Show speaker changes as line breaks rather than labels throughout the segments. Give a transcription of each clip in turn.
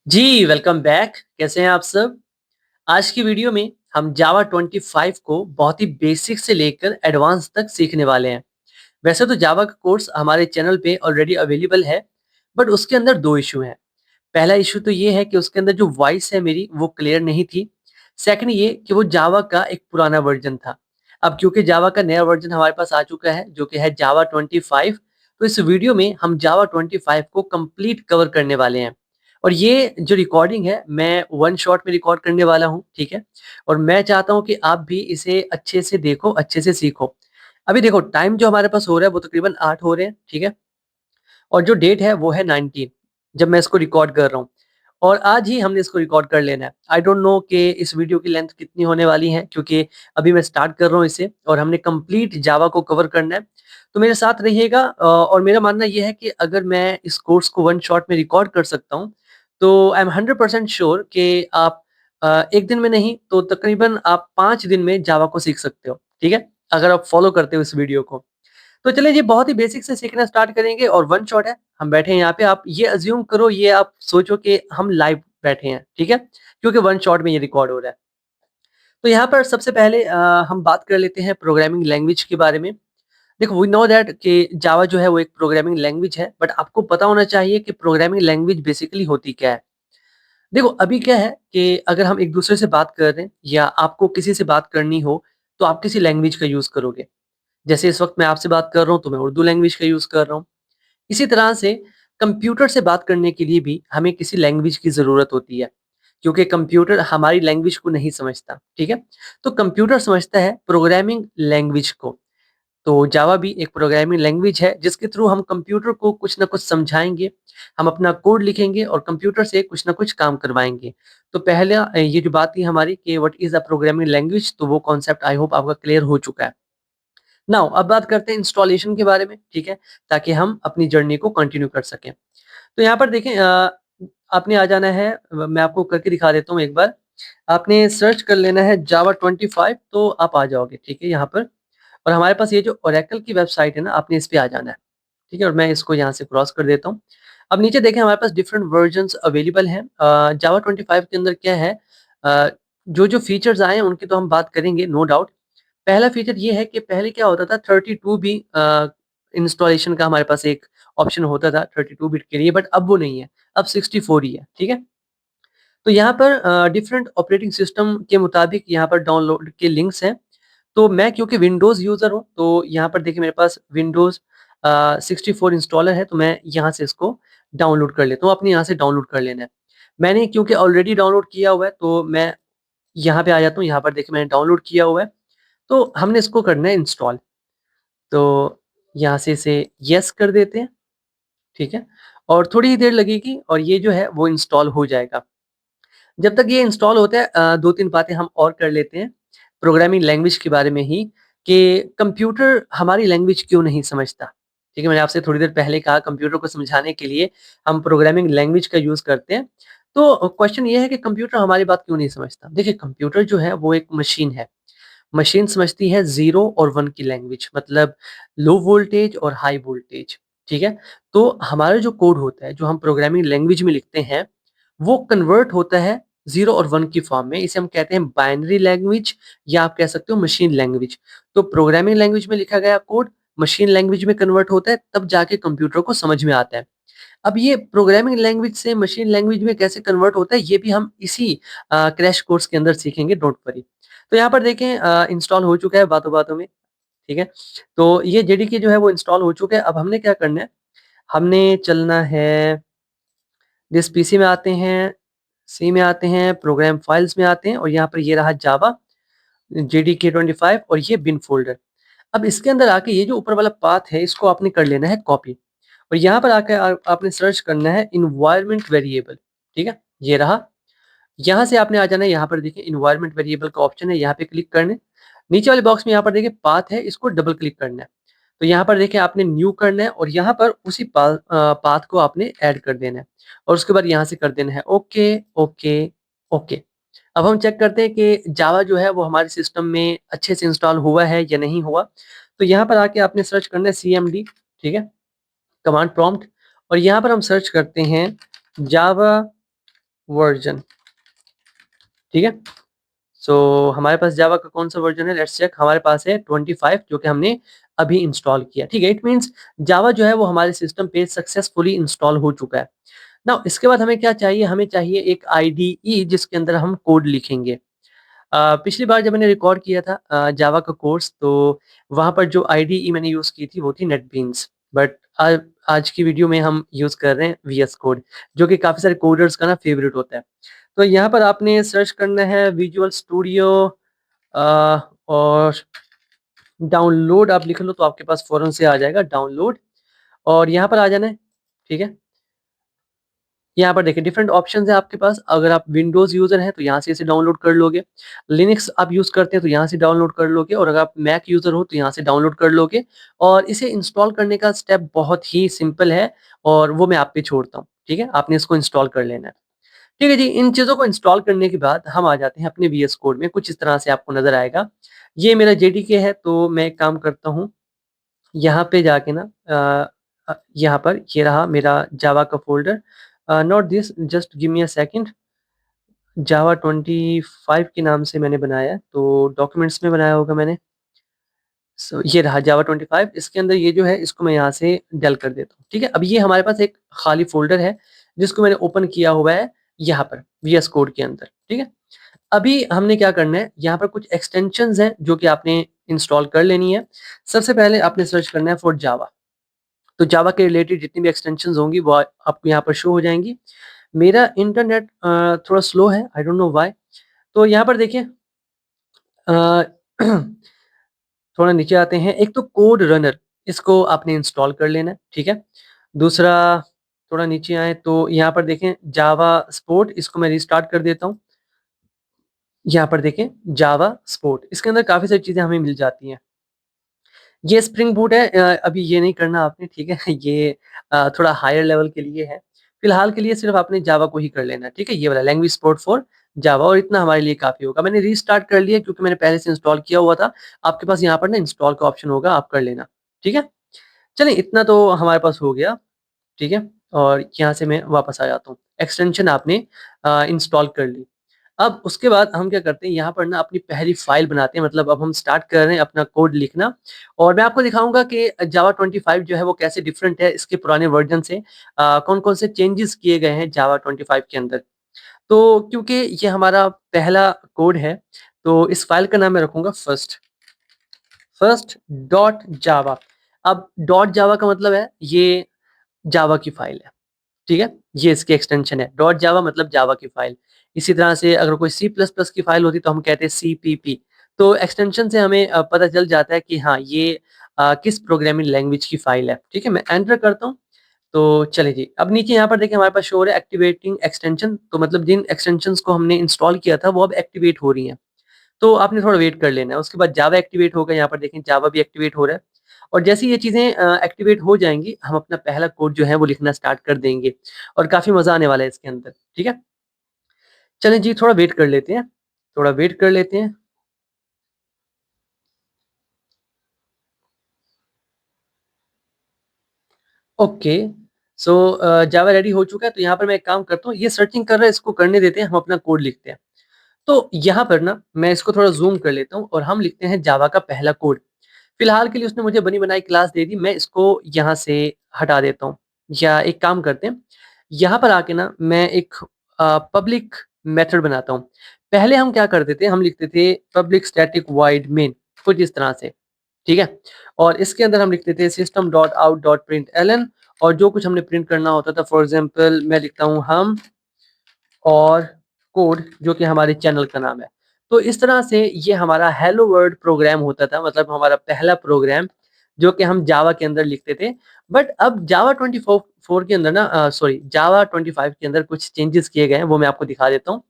जी, welcome back. कैसे हैं आप सब? आज की वीडियो में हम जावा 25 को बहुत ही बेसिक से लेकर एडवांस तक सीखने वाले हैं। वैसे तो जावा का कोर्स हमारे चैनल पे ऑलरेडी अवेलेबल है, बट उसके अंदर 2 इश्यू हैं। पहला इश्यू तो ये है कि उसके अंदर जो वॉइस है मेरी वो क्लियर नहीं थी। सेकंड ये कि वो जावा का एक पुराना वर्ज़न था। अब क्योंकि जावा का नया वर्ज़न हमारे पास आ चुका है जो कि है जावा 25, तो इस वीडियो में हम जावा 25 को कंप्लीट कवर करने वाले हैं। और ये जो रिकॉर्डिंग है मैं वन शॉट में रिकॉर्ड करने वाला हूँ, ठीक है? और मैं चाहता हूँ कि आप भी इसे अच्छे से देखो, अच्छे से सीखो। अभी देखो टाइम जो हमारे पास हो रहा है वो तकरीबन 8 हो रहे हैं, ठीक है? और जो डेट है वो है 19 जब मैं इसको रिकॉर्ड कर रहा हूँ और आज ही हमने इसको रिकॉर्ड कर लेना है। आई डोंट नो कि इस वीडियो की लेंथ कितनी होने वाली है क्योंकि अभी मैं स्टार्ट कर रहा हूँ इसे और हमने कंप्लीट जावा को कवर करना है। तो मेरे साथ रहिएगा और मेरा मानना ये है कि अगर मैं इस कोर्स को वन शॉट में रिकॉर्ड कर सकता हूँ, तो आई एम 100% श्योर कि आप 1 दिन में नहीं तो तकरीबन आप 5 दिन में जावा को सीख सकते हो, ठीक है? अगर आप फॉलो करते हो इस वीडियो को। तो चलिए जी बहुत ही बेसिक से सीखना स्टार्ट करेंगे और वन शॉट है, हम बैठे हैं यहाँ पे आप ये अज़्यूम करो ये आप सोचो कि हम लाइव बैठे हैं, ठीक है? क्योंकि वन शॉट में ये रिकॉर्ड हो रहा है। तो यहाँ पर सबसे पहले हम बात कर लेते हैं प्रोग्रामिंग लैंग्वेज के बारे में। देखो वी नो दैट कि जावा जो है वो एक प्रोग्रामिंग लैंग्वेज है, बट आपको पता होना चाहिए कि प्रोग्रामिंग लैंग्वेज बेसिकली होती क्या है? देखो अभी क्या है कि अगर हम एक-दूसरे से बात कर रहे हैं या आपको किसी से बात करनी हो, तो आप किसी लैंग्वेज का यूज़ करोगे। जैसे इस वक़्त मैं आपसे बात कर रहा हूँ, तो मैं उर्दू लैंग्वेज का यूज़ कर रहा हूँ। इसी तरह से कंप्यूटर से बात करने के लिए भी हमें किसी लैंग्वेज की ज़रूरत होती है, क्योंकि कंप्यूटर हमारी लैंग्वेज को नहीं समझता, ठीक है? तो कंप्यूटर समझता है प्रोग्रामिंग लैंग्वेज को। तो जावा भी एक प्रोग्रामिंग लैंग्वेज है जिसके थ्रू हम कंप्यूटर को कुछ ना कुछ समझाएँगे, हम अपना कोड लिखेंगे और कंप्यूटर से कुछ ना कुछ काम करवाएँगे। तो पहला ये जो बात थी हमारी कि what is a programming language, तो वो कॉन्सेप्ट आई होप आपका क्लियर हो चुका है। नाउ अब बात करते हैं इंस्टॉलेशन के बारे में, ठीक है? ताकि हम अपनी जर्नी को कंटिन्यू कर सकें। तो यहाँ पर देखें आपने आ जाना है मैं आपको करके दिखा देता हूँ एक बार। आपने सर्च कर लेना है जावा 25 तो आप आ जाओगे, ठीक है? यहाँ पर और हमारे पास ये जो ओरेकल की वेबसाइट है ना, आपने इस पे आ जाना है, ठीक है? और मैं इसको यहाँ से क्रॉस कर देता हूँ। अब नीचे देखें हमारे पास डिफरेंट वर्जन्स अवेलेबल हैं। जावा 25 के अंदर क्या है अ, जो-जो फीचर्स आए हैं उनकी तो हम बात करेंगे नो डाउट। पहला फीचर ये है कि पहले क्या होता था 32 भी इंस्टॉलेशन का हमारे पास एक ऑप्शन होता था 32 बिट के लिए बट अब वो नहीं है, अब 64 ही है, ठीक है? तो यहाँ पर डिफरेंट ऑपरेटिंग सिस्टम के मुताबिक यहाँ पर डाउनलोड के लिंक्स हैं। तो मैं क्योंकि विंडोज़ यूज़र हूँ, तो यहाँ पर देखिए मेरे पास विंडोज़ 64 इंस्टॉलर है, तो मैं यहाँ से इसको डाउनलोड कर लेता हूँ, आपने यहाँ से डाउनलोड कर लेना है। मैंने क्योंकि ऑलरेडी डाउनलोड किया हुआ है, तो मैं यहाँ पे आ जाता हूँ, यहाँ पर देखिए मैंने डाउनलोड किया हुआ है, तो हमने इसको करना है इंस्टॉल। तो यहाँ से इसे येस कर देते हैं, ठीक है? और थोड़ी ही देर लगेगी और ये जो है वो इंस्टॉल हो जाएगा। जब तक ये इंस्टॉल होता है 2-3 बातें हम और कर लेते हैं, प्रोग्रामिंग लैंग्वेज के बारे में ही कि कंप्यूटर हमारी लैंग्वेज क्यों नहीं समझता? ठीक है, मैंने आपसे थोड़ी देर पहले कहा कंप्यूटर को समझाने के लिए हम प्रोग्रामिंग लैंग्वेज का यूज़ करते हैं। तो क्वेश्चन ये है कि कंप्यूटर हमारी बात क्यों नहीं समझता? देखिए कंप्यूटर जो है वो एक मशीन है। मशीन समझती है 0 और 1 की लैंग्वेज मतलब लो वोल्टेज और हाई वोल्टेज, ठीक है? तो हमारा जो कोड होता है, जो हम प्रोग्रामिंग लैंग्वेज में लिखते हैं, वो कन्वर्ट होता है 0 और 1 की फॉर्म में। इसे हम कहते हैं बाइनरी लैंग्वेज या आप कह सकते हो मशीन लैंग्वेज। तो प्रोग्रामिंग लैंग्वेज में लिखा गया कोड मशीन लैंग्वेज में कन्वर्ट होता है, तब जाके कंप्यूटर को समझ में आता है। अब ये प्रोग्रामिंग लैंग्वेज से मशीन लैंग्वेज में कैसे कन्वर्ट होता है, ये भी हम इसी क्रैश कोर्स के अंदर सीखेंगे, डोंट वरी। तो यहाँ पर देखें इंस्टॉल हो चुका है बातों-बातों में, ठीक है? तो ये जेडीके जो है वो इंस्टॉल हो चुका है। अब हमने क्या करना है, हमने चलना है जिस पीसी में आते हैं, सी में आते हैं, प्रोग्राम फाइल्स में आते हैं और यहाँ पर ये रहा जावा, जेडीके 25 और ये बिन फ़ोल्डर। अब इसके अंदर आके ये जो ऊपर वाला पाथ है, इसको आपने कर लेना है कॉपी और यहाँ पर आके आपने सर्च करना है एनवायरनमेंट वेरिएबल, ठीक है? ये रहा। यहाँ से आपने आ जाना है, यहाँ पर देखिए एनवायरनमेंट वेरिएबल का ऑप्शन है, यहाँ पे क्लिक करना है। नीचे वाले बॉक्स में यहाँ पर देखिए पाथ है, इसको डबल क्लिक करना है। तो यहाँ पर देखिए आपने न्यू करना है और यहाँ पर उसी पाथ को आपने ऐड कर देना है और उसके बाद यहाँ से कर देना है ओके, ओके, ओके। अब हम चेक करते हैं कि जावा जो है वो हमारे सिस्टम में अच्छे से इंस्टॉल हुआ है या नहीं हुआ। तो यहाँ पर आके आपने सर्च करना है सीएमडी, ठीक है? कमांड प्रॉम्प्ट और यहाँ पर हम सर्च करते हैं जावा वर्जन, ठीक है। सो हमारे पास जावा का कौन सा वर्जन है, लेट्स चेक। हमारे पास है 25 जो कि हमने अभी इंस्टॉल किया, ठीक है। इट मीन्स जावा जो है वो हमारे सिस्टम पे सक्सेसफुली इंस्टॉल हो चुका है। नाउ इसके बाद हमें क्या चाहिए, हमें चाहिए एक आईडीई जिसके अंदर हम कोड लिखेंगे। पिछली बार जब मैंने रिकॉर्ड किया था जावा का कोर्स, तो वहाँ पर जो आईडीई मैंने यूज़ की थी वो थी नेटबीन्स। बट आज की वीडियो में हम यूज़ कर रहे हैं वीएस कोड, जो कि काफ़ी सारे कोडर्स का ना फेवरेट होता है। तो यहाँ पर आपने सर्च करना है विजुअल स्टूडियो और डाउनलोड आप लिख लो तो आपके पास फ़ौरन से आ जाएगा डाउनलोड, और यहाँ पर आ जाना है, ठीक है। यहाँ पर देखिए डिफरेंट ऑप्शंस है आपके पास। अगर आप विंडोज़ यूज़र हैं तो यहाँ से इसे डाउनलोड कर लोगे। लिनक्स आप यूज़ करते हैं तो यहाँ से डाउनलोड कर लोगे, और अगर आप मैक यूज़र हो तो यहाँ से डाउनलोड कर लोगे। और इसे इंस्टॉल करने का स्टेप बहुत ही सिंपल है, और वो मैं आप पे छोड़ता हूँ, ठीक है। आपने इसको इंस्टॉल कर लेना है। ठीक है जी, इन चीज़ों को इंस्टॉल करने के बाद हम आ जाते हैं अपने वीएस कोड में। कुछ इस तरह से आपको नज़र आएगा। ये मेरा जेडीके है, तो मैं एक काम करता हूँ, यहाँ पे जाके ना यहाँ पर ये रहा मेरा जावा का folder. Not this, just give me a second. Java 25 के नाम से मैंने बनाया है, तो डॉक्यूमेंट्स में बनाया होगा मैंने। सो ये रहा जावा 25। इसके अंदर ये जो है इसको मैं यहाँ से डेल कर देता हूँ, ठीक है। अब ये हमारे पास एक खाली फ़ोल्डर है जिसको मैंने ओपन किया हुआ है यहाँ पर वीएस कोड के अंदर, ठीक है। अभी हमने क्या करना है, यहाँ पर कुछ एक्सटेंशंस हैं जो कि आपने इंस्टॉल कर लेनी है। सबसे पहले आपने सर्च करना है फॉर जावा। तो जावा के रिलेटेड जितनी भी एक्सटेंशंस होंगी वो आपको यहाँ पर शो हो जाएँगी। मेरा इंटरनेट थोड़ा स्लो है, आई डोंट नो व्हाई। तो यहाँ पर देखिए अ, थोड़ा नीचे आते हैं। एक तो कोड रनर, इसको आपने इंस्टॉल कर लेना है, ठीक है। दूसरा, थोड़ा नीचे आएँ तो यहाँ पर देखें जावा स्पोर्ट, इसको मैं रिस्टार्ट कर देता हूँ। यहाँ पर देखें जावा स्पोर्ट, इसके अंदर काफ़ी सारी चीज़ें हमें मिल जाती हैं। ये स्प्रिंग बूट है, अभी ये नहीं करना आपने, ठीक है। ये थोड़ा हायर लेवल के लिए है। फिलहाल के लिए सिर्फ आपने जावा को ही कर लेना है, ठीक है। ये वाला लैंग्वेज सपोर्ट फॉर जावा, और इतना हमारे लिए काफ़ी होगा। मैंने रीस्टार्ट कर लिया क्योंकि मैंने पहले से इंस्टॉल किया हुआ था। आपके पास यहाँ पर ना इंस्टॉल का ऑप्शन होगा, आप कर लेना, ठीक है। चलिए इतना तो हमारे पास हो गया, ठीक है। और यहाँ से मैं वापस आ जाता हूँ। एक्सटेंशन आपने इंस्टॉल कर ली। अब उसके बाद हम क्या करते हैं, यहाँ पर ना अपनी पहली फाइल बनाते हैं। मतलब अब हम स्टार्ट कर रहे हैं अपना कोड लिखना, और मैं आपको दिखाऊंगा कि जावा 25 जो है वो कैसे डिफरेंट है इसके पुराने वर्जन से। कौन कौन से चेंजेस किए गए हैं जावा 25 के अंदर। तो क्योंकि ये हमारा पहला कोड है, तो इस फाइल का नाम मैं रखूंगा फर्स्ट, फर्स्ट डॉट जावा। अब डॉट जावा का मतलब है ये जावा की फाइल है, ठीक है। ये इसकी एक्सटेंशन है, डॉट जावा मतलब जावा की फाइल। इसी तरह से अगर कोई सी प्लस प्लस की फाइल होती तो हम कहते हैं सीपीपी। तो एक्सटेंशन से हमें पता चल जाता है कि हाँ ये किस प्रोग्रामिंग लैंग्वेज की फाइल है, ठीक है। मैं एंटर करता हूँ। तो चलिए जी, अब नीचे यहाँ पर देखिए हमारे पास शो हो रहा है एक्टिवेटिंग एक्सटेंशन। तो मतलब जिन एक्सटेंशंस को हमने इंस्टॉल किया था वो अब एक्टिवेट हो रही हैं। तो आपने थोड़ा वेट कर लेना है। उसके बाद जावा एक्टिवेट होगा, यहाँ पर देखें जावा भी एक्टिवेट हो रहा है। और जैसे ही ये चीज़ें एक्टिवेट हो जाएँगी, हम अपना पहला कोड जो है वो लिखना स्टार्ट कर देंगे, और काफ़ी मज़ा आने वाला है इसके अंदर, ठीक है? चलें जी, थोड़ा वेट कर लेते हैं, थोड़ा वेट कर लेते हैं। ओके, सो जावा रेडी हो चुका है, तो यहाँ पर मैं एक काम करता हूँ, ये सर्चिंग कर रहा है, इसको करने देते हैं, हम अपना कोड लिखते हैं। तो यहाँ पर ना मैं इसको थोड़ा ज़ूम कर लेता हूँ और हम लिखते हैं जावा का पहला कोड। फिलहाल के लिए उसने मुझे बनी बनाई क्लास दे दी, मैं इसको यहाँ से हटा देता हूँ। या एक काम करते हैं, यहाँ पर आके ना मैं एक पब्लिक मेथड बनाता हूँ। पहले हम क्या करते थे, हम लिखते थे पब्लिक स्टैटिक वॉइड मेन, कुछ इस तरह से, ठीक है। और इसके अंदर हम लिखते थे system dot out dot println, और जो कुछ हमने प्रिंट करना होता था, फॉर एग्जाम्पल मैं लिखता हूँ हम और कोड, जो कि हमारे चैनल का नाम है। तो इस तरह से ये हमारा हेलो वर्ल्ड प्रोग्राम होता था, मतलब हमारा पहला प्रोग्राम जो कि हम जावा के अंदर लिखते थे। बट अब जावा 24 के अंदर ना सॉरी जावा 25 के अंदर कुछ चेंजेस किए गए हैं, वो मैं आपको दिखा देता हूँ।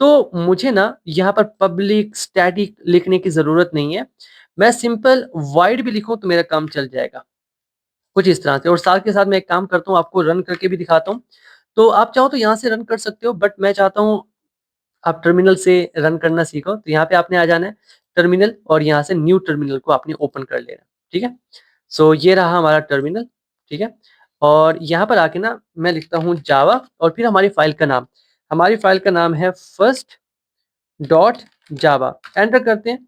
तो मुझे ना यहाँ पर पब्लिक स्टैटिक लिखने की ज़रूरत नहीं है। मैं सिंपल वॉइड भी लिखूँ तो मेरा काम चल जाएगा, कुछ इस तरह से। और साथ के साथ मैं एक काम करता हूँ, आपको रन करके भी दिखाता हूँ। तो आप चाहो तो यहाँ से रन कर सकते हो, बट मैं चाहता हूँ आप टर्मिनल से रन करना सीखो। तो यहाँ पे आपने आ जाना है टर्मिनल, और यहाँ से न्यू टर्मिनल को आपने ओपन कर लेना, ठीक है। सो ये रहा हमारा टर्मिनल, ठीक है। और यहाँ पर आके ना मैं लिखता हूँ जावा और फिर हमारी फाइल का नाम। हमारी फाइल का नाम है फर्स्ट डॉट जावा। एंटर करते हैं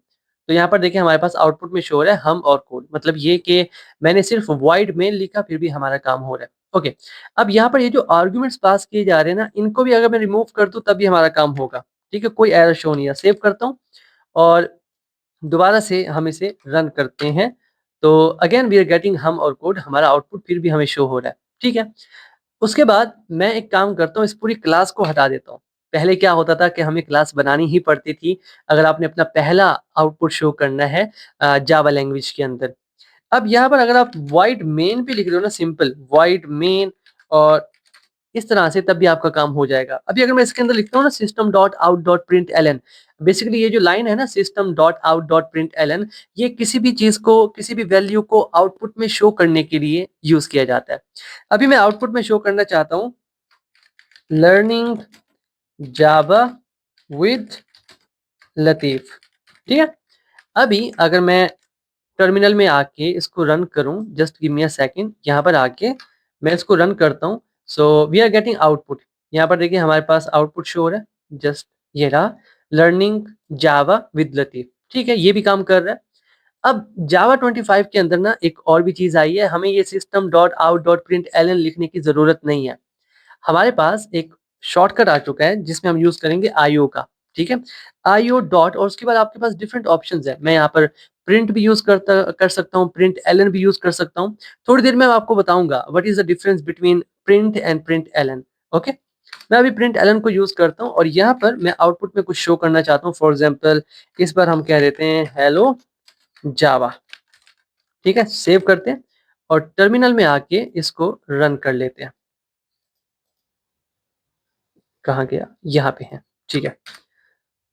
तो यहाँ पर देखिए हमारे पास आउटपुट में शो हो रहा है हम और कोड, मतलब ये कि मैंने सिर्फ वॉइड मेन लिखा फिर भी हमारा काम हो रहा है। ओके, अब यहाँ पर ये जो आर्ग्यूमेंट्स पास किए जा रहे हैं ना, इनको भी अगर मैं रिमूव कर दूं तब भी हमारा काम होगा। ठीक है, कोई एरर शो नहीं है। सेव करता हूँ और दोबारा से हम इसे रन करते हैं तो अगेन वी आर गेटिंग हम और कोड, हमारा आउटपुट फिर भी हमें शो हो रहा है। ठीक है, उसके बाद मैं एक काम करता हूँ, इस पूरी क्लास को हटा देता हूँ। पहले क्या होता था कि हमें क्लास बनानी ही पड़ती थी अगर आपने अपना पहला आउटपुट शो करना है जावा लैंग्वेज के अंदर। अब यहाँ पर अगर आप वॉइड मेन भी लिख रहे हो ना, सिंपल वॉइड मेन और इस तरह से, तब भी आपका काम हो जाएगा। अभी अगर मैं इसके अंदर लिखता हूँ ना system dot out dot println, basically ये जो लाइन है ना system dot out dot println, ये किसी भी चीज को, किसी भी वैल्यू को आउटपुट में शो करने के लिए यूज किया जाता है। अभी मैं आउटपुट में शो करना चाहता हूँ लर्निंग जावा विद लतीफ। ठीक है, अभी अगर मैं टर्मिनल में आके इसको रन करूं, just give me a second, यहाँ पर आके मैं इसको रन करता हूँ। So we are getting output. यहाँ पर देखिए हमारे पास आउटपुट शो हो रहा है, जस्ट ये रहा, लर्निंग जावा विद लतीफ। ठीक है, ये भी काम कर रहा है। अब जावा 25 के अंदर ना एक और भी चीज आई है, हमें ये system dot out dot println लिखने की जरूरत नहीं है। हमारे पास एक शॉर्टकट आ चुका है जिसमें हम यूज करेंगे आईओ का। ठीक है, आईओ डॉट और उसके बाद आपके पास डिफरेंट ऑप्शंस है। मैं यहाँ पर प्रिंट भी यूज कर सकता हूँ, प्रिंट एलन भी यूज कर सकता हूँ। थोड़ी देर में मैं आपको बताऊंगा what is the difference between print and println. Okay, मैं अभी प्रिंट एलन को यूज करता हूँ और यहाँ पर मैं आउटपुट में कुछ शो करना चाहता हूँ। फॉर एग्जाम्पल इस बार हम कह देते हैं हेलो जावा। ठीक है, सेव करते हैं और टर्मिनल में आके इसको रन कर लेते हैं। कहाँ गया, यहाँ पे है। ठीक है,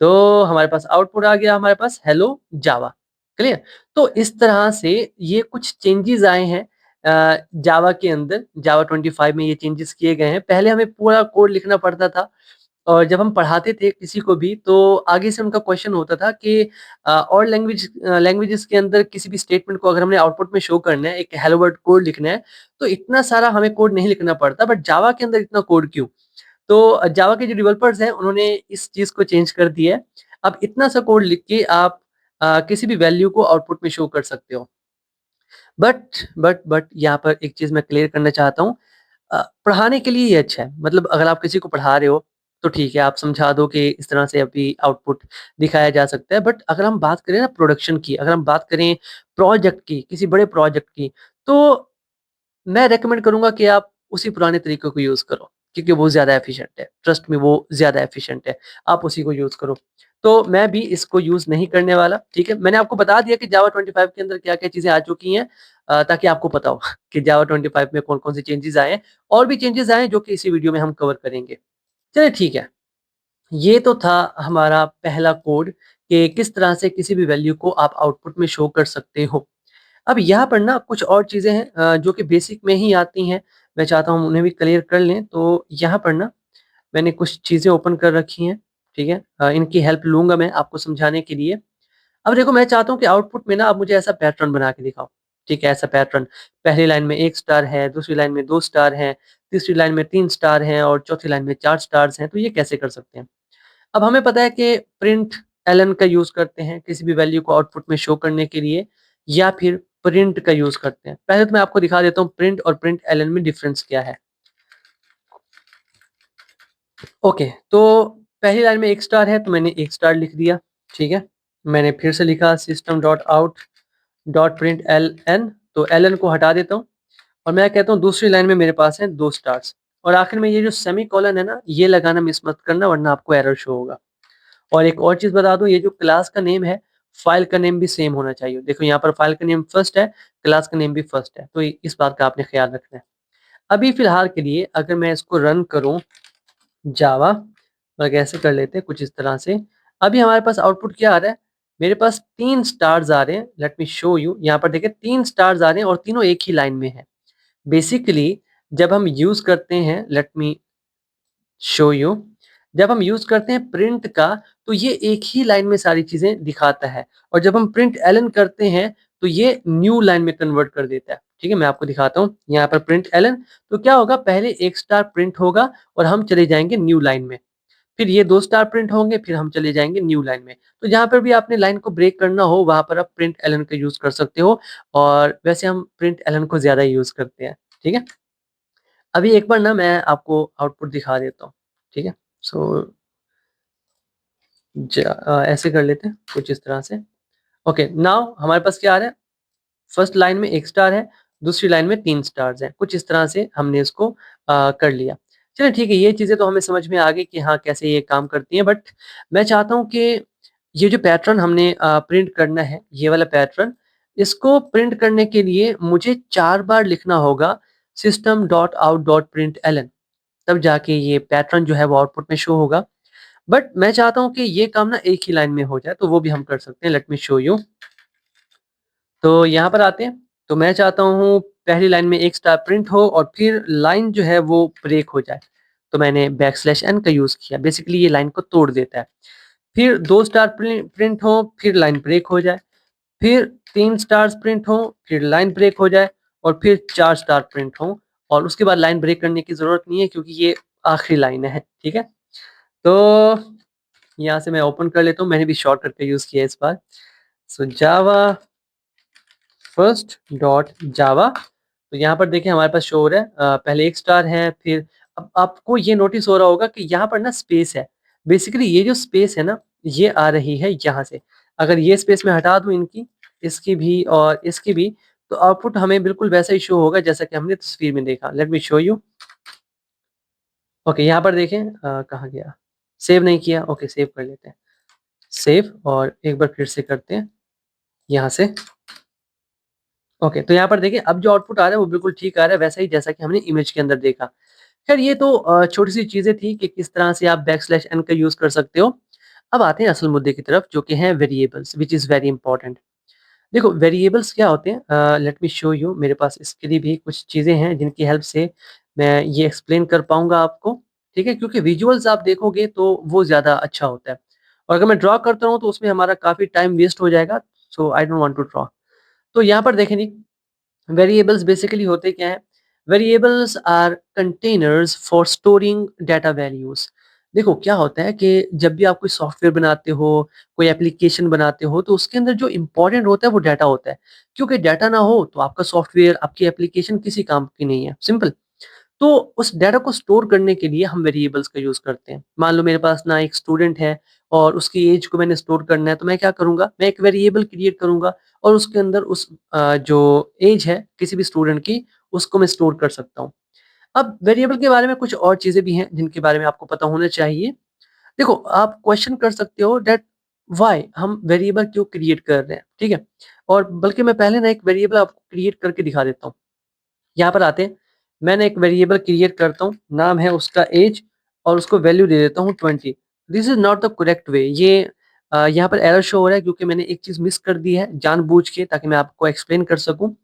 तो हमारे पास आउटपुट आ गया, हमारे पास हेलो जावा। क्लियर। तो इस तरह से ये कुछ चेंजेस आए हैं जावा के अंदर। जावा 25 में ये चेंजेस किए गए हैं। पहले हमें पूरा कोड लिखना पड़ता था और जब हम पढ़ाते थे किसी को भी तो आगे से उनका क्वेश्चन होता था कि और लैंग्वेजेस के अंदर किसी भी स्टेटमेंट को अगर हमने आउटपुट में शो करना है, एक हेलो वर्ल्ड कोड लिखना है, तो इतना सारा हमें कोड नहीं लिखना पड़ता। बट जावा के अंदर इतना कोड क्यों? तो जावा के जो डेवलपर्स हैं उन्होंने इस चीज को चेंज कर दिया है। अब इतना सा कोड लिख के आप किसी भी वैल्यू को आउटपुट में शो कर सकते हो। बट यहाँ पर एक चीज मैं क्लियर करना चाहता हूँ। पढ़ाने के लिए ये अच्छा है, मतलब अगर आप किसी को पढ़ा रहे हो तो ठीक है, आप समझा दो कि इस तरह से अभी आउटपुट दिखाया जा सकता है। बट अगर हम बात करें ना प्रोडक्शन की, अगर हम बात करें प्रोजेक्ट की, किसी बड़े प्रोजेक्ट की, तो मैं रेकमेंड करूंगा कि आप उसी पुराने तरीके को यूज करो क्योंकि वो ज्यादा एफिशिएंट है। ट्रस्ट में वो ज्यादा एफिशिएंट है, आप उसी को यूज करो। तो मैं भी इसको यूज नहीं करने वाला। ठीक है, मैंने आपको बता दिया कि जावा 25 के अंदर क्या क्या चीजें आ चुकी हैं ताकि आपको पता हो कि जावा 25 में कौन कौन से चेंजेस आए हैं। और भी चेंजेस आए हैं जो कि इसी वीडियो में हम कवर करेंगे। चलिए ठीक है, ये तो था हमारा पहला कोड कि किस तरह से किसी भी वैल्यू को आप आउटपुट में शो कर सकते हो। अब यहाँ पर ना कुछ और चीज़ें हैं जो कि बेसिक में ही आती हैं। मैं चाहता हूँ उन्हें भी क्लियर कर लें। तो यहाँ पर ना मैंने कुछ चीज़ें ओपन कर रखी हैं। ठीक है, इनकी हेल्प लूँगा मैं आपको समझाने के लिए। अब देखो मैं चाहता हूँ कि आउटपुट में ना आप मुझे ऐसा पैटर्न बना के दिखाओ। ठीक है, ऐसा पैटर्न, पहली लाइन में 1 स्टार है, दूसरी लाइन में 2 स्टार हैं, तीसरी लाइन में 3 स्टार हैं और चौथी लाइन में 4 स्टार्स हैं। तो ये कैसे कर सकते हैं? अब हमें पता है कि प्रिंट एलन का यूज़ करते हैं किसी भी वैल्यू को आउटपुट में शो करने के लिए, या फिर प्रिंट का यूज़ करते हैं। पहले तो मैं आपको दिखा देता हूँ प्रिंट और प्रिंट एलन में डिफरेंस क्या है। ओके, तो पहली लाइन में 1 स्टार है तो मैंने 1 स्टार लिख दिया। ठीक है, मैंने फिर से लिखा system dot out dot print L N, तो एल एन को हटा देता हूँ और मैं कहता हूँ दूसरी लाइन में मेरे पास है 2 स्टार्स। और आखिर में ये जो सेमी कॉलन है ना, ये लगाना मिस मत करना वरना आपको एरर शो होगा। और एक और चीज़ बता दूँ, ये जो क्लास का नेम है, फाइल का नेम भी सेम होना चाहिए। देखो यहाँ पर फाइल का नेम फर्स्ट है, क्लास का नेम भी फर्स्ट है, तो इस बात का आपने ख्याल रखना है। अभी फिलहाल के लिए अगर मैं इसको रन करूँ जावा, और कैसे कर लेते हैं कुछ इस तरह से। अभी हमारे पास आउटपुट क्या आ रहा है? मेरे पास 3 स्टार्स आ रहे हैं। Late me show you. यहाँ पर देखिए 3 स्टार्स आ रहे हैं और तीनों एक ही लाइन में है। बेसिकली जब हम यूज़ करते हैं, लेट मी शो यू, जब हम यूज करते हैं प्रिंट का तो ये एक ही लाइन में सारी चीजें दिखाता है, और जब हम प्रिंट एलन करते हैं तो ये न्यू लाइन में कन्वर्ट कर देता है। ठीक है, मैं आपको दिखाता हूँ यहाँ पर प्रिंट एलन, तो क्या होगा, पहले 1 स्टार प्रिंट होगा और हम चले जाएंगे न्यू लाइन में। फिर ये 2 स्टार प्रिंट होंगे, फिर हम चले जाएँगे न्यू लाइन में। तो जहाँ पर भी आपने लाइन को ब्रेक करना हो, वहाँ पर आप प्रिंट एलन का यूज़ कर सकते हो और वैसे हम प्रिंट एलन को ज़्यादा यूज़ करते हैं, ठीक है? अभी एक बार ना मैं आपको आउटपुट दिखा देता हूँ, ठीक है? सो ऐसे कर लेते हैं कुछ इस तरह से। ओके, नाउ हमारे पास क्या आ रहा है? फर्स्ट लाइन में 1 स्टार है, दूसरी लाइन में 3 स्टार्स हैं। कुछ इस तरह से हमने इसको कर लिया। चलिए ठीक है, ये चीज़ें तो हमें समझ में आ गई कि हाँ, कैसे ये काम करती हैं, बट मैं चाहता हूँ कि ये जो पैटर्न हमने प्रिंट करना है, ये वाला पैटर्न, इसको प्रिंट करने के लिए मुझे 4 बार लिखना होगा system.out.println, तब जाके ये पैटर्न जो है वो आउटपुट में शो होगा। बट मैं चाहता हूँ कि ये काम ना एक ही लाइन में हो जाए, तो वो भी हम कर सकते हैं। Late me show you. तो यहाँ पर आते हैं, तो मैं चाहता हूँ पहली लाइन में 1 स्टार प्रिंट हो और फिर लाइन जो है वो ब्रेक हो जाए। तो मैंने बैकस्लैश n का यूज़ किया, बेसिकली ये लाइन को तोड़ देता है। फिर 2 स्टार प्रिंट हो, फिर लाइन ब्रेक हो जाए। फिर 3 स्टार्स प्रिंट हो, फिर लाइन ब्रेक हो जाए और फिर 4 स्टार प्रिंट हो और उसके बाद लाइन ब्रेक करने की ज़रूरत नहीं है क्योंकि ये आखिरी लाइन है, ठीक है? तो यहाँ से मैं ओपन कर लेता हूँ, मैंने भी शॉर्टकट का यूज़ किया है इस बार। सो जावा फर्स्ट डॉट जावा, तो यहाँ पर देखिए हमारे पास शो हो रहा है पहले 1 स्टार है, फिर अब आपको ये नोटिस हो रहा होगा कि यहाँ पर ना स्पेस है। बेसिकली ये जो स्पेस है ना, ये आ रही है यहाँ से। अगर ये स्पेस मैं हटा दूँ इनकी, इसकी भी और इसकी भी, तो आउटपुट हमें बिल्कुल वैसा ही शो होगा जैसा कि हमने तस्वीर में देखा। Late me show you. Okay, यहाँ पर देखें कहाँ गया? सेव नहीं किया, ओके सेव कर लेते हैं। सेव और एक बार फिर से करते हैं यहाँ से। ओके, तो यहाँ पर देखिए अब जो आउटपुट आ रहा है वो बिल्कुल ठीक आ रहा है, वैसा ही जैसा कि हमने इमेज के अंदर देखा। खैर ये तो छोटी-सी चीज़ें थी कि किस तरह से आप बैकस्लैश n का यूज़ कर सकते हो। अब आते हैं असल मुद्दे की तरफ जो कि हैं variables, which is very important. देखो वेरिएबल्स क्या होते हैं, लेट मी शो यू। मेरे पास इसके लिए भी कुछ चीज़ें हैं जिनकी हेल्प से मैं ये एक्सप्लेन कर पाऊँगा आपको, ठीक है? क्योंकि विजुअल्स आप देखोगे तो वो ज़्यादा अच्छा होता है और अगर मैं ड्रा करता रहूँ तो उसमें हमारा काफ़ी टाइम वेस्ट हो जाएगा, so I don't want to draw. तो यहाँ पर देखें जी, वेरिएबल्स बेसिकली होते क्या हैं? Variables are containers for storing data values. देखो क्या होता है कि जब भी आप कोई सॉफ्टवेयर बनाते हो, कोई एप्लीकेशन बनाते हो, तो उसके अंदर जो इम्पोर्टेंट होता है वो डाटा होता है। क्योंकि डाटा ना हो तो आपका सॉफ्टवेयर, आपकी एप्लीकेशन किसी काम की नहीं है, सिंपल। तो उस डाटा को स्टोर करने के लिए हम वेरिएबल्स का यूज़ करते हैं। मान लो मेरे पास ना एक स्टूडेंट है और उसकी एज को मैंने स्टोर करना है, तो मैं क्या करूँगा? मैं एक वेरिएबल क्रिएट करूँगा और उसके अंदर उस जो एज है किसी भी स्टूडेंट की, उसको मैं स्टोर कर सकता हूँ। अब वेरिएबल के बारे में कुछ और चीज़ें भी हैं जिनके बारे में आपको पता होना चाहिए। देखो, आप क्वेश्चन कर सकते हो दैट व्हाई हम वेरिएबल क्यों क्रिएट कर रहे हैं, ठीक है? और बल्कि मैं पहले ना एक वेरिएबल आपको क्रिएट करके दिखा देता हूँ। यहाँ पर आते हैं, मैंने एक वेरिएबल क्रिएट करता हूँ, नाम है उसका एज और उसको वैल्यू दे देता हूँ 20। This is not the correct way. ये यहाँ पर एरर शो हो रहा है क्योंकि मैंने एक चीज़ मिस कर दी है जानबूझ के, ताकि मैं आपको एक्सप्लेन कर सकूँ।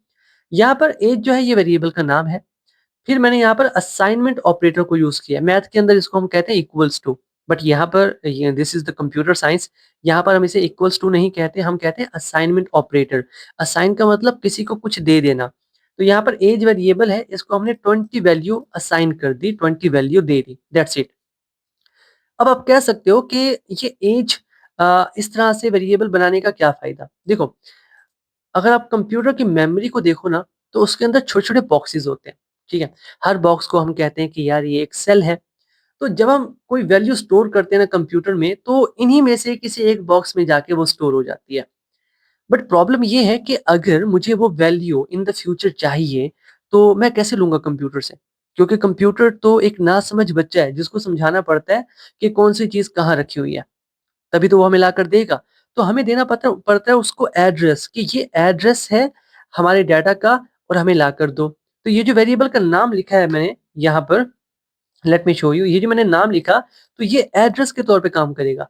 यहाँ पर एज जो है ये वेरिएबल का नाम है। फिर मैंने यहाँ पर असाइनमेंट ऑपरेटर को यूज़ किया। मैथ के अंदर इसको हम कहते हैं इक्वल्स टू, बट यहाँ पर ये this is the computer science, यहाँ पर हम इसे इक्वल्स टू नहीं कहते, हम कहते हैं असाइनमेंट ऑपरेटर। असाइन का मतलब किसी को कुछ दे देना। तो यहाँ पर एज वेरिएबल है, इसको हमने 20 वैल्यू असाइन कर दी, 20 value they the, that's it. अब आप कह सकते हो कि ये एज इस तरह से वेरिएबल बनाने का क्या फ़ायदा? देखो, अगर आप कंप्यूटर की मेमोरी को देखो ना, तो उसके अंदर छोटे-छोटे बॉक्सेस होते हैं, ठीक है? हर बॉक्स को हम कहते हैं कि यार ये एक सेल है। तो जब हम कोई वैल्यू स्टोर करते हैं ना कंप्यूटर में, तो इन्हीं में से किसी एक बॉक्स में जाके वो स्टोर हो जाती है। बट प्रॉब्लम ये है कि अगर मुझे वो वैल्यू इन द फ्यूचर चाहिए, तो मैं कैसे लूँगा कंप्यूटर से? क्योंकि कंप्यूटर तो एक नासमझ बच्चा है, जिसको समझाना पड़ता है कि कौन-सी चीज़ कहाँ रखी हुई है। तभी तो वो हमें लाकर देगा। तो हमें देना पता पड़ता है उसको एड्रेस, कि ये एड्रेस है हमारे डाटा का और हमें लाकर दो। तो ये जो वेरिएबल का नाम लिखा है मैंने यहाँ पर, लेट मी शो यू, ये जो मैंने नाम लिखा, तो ये एड्रेस के तौर पे काम करेगा।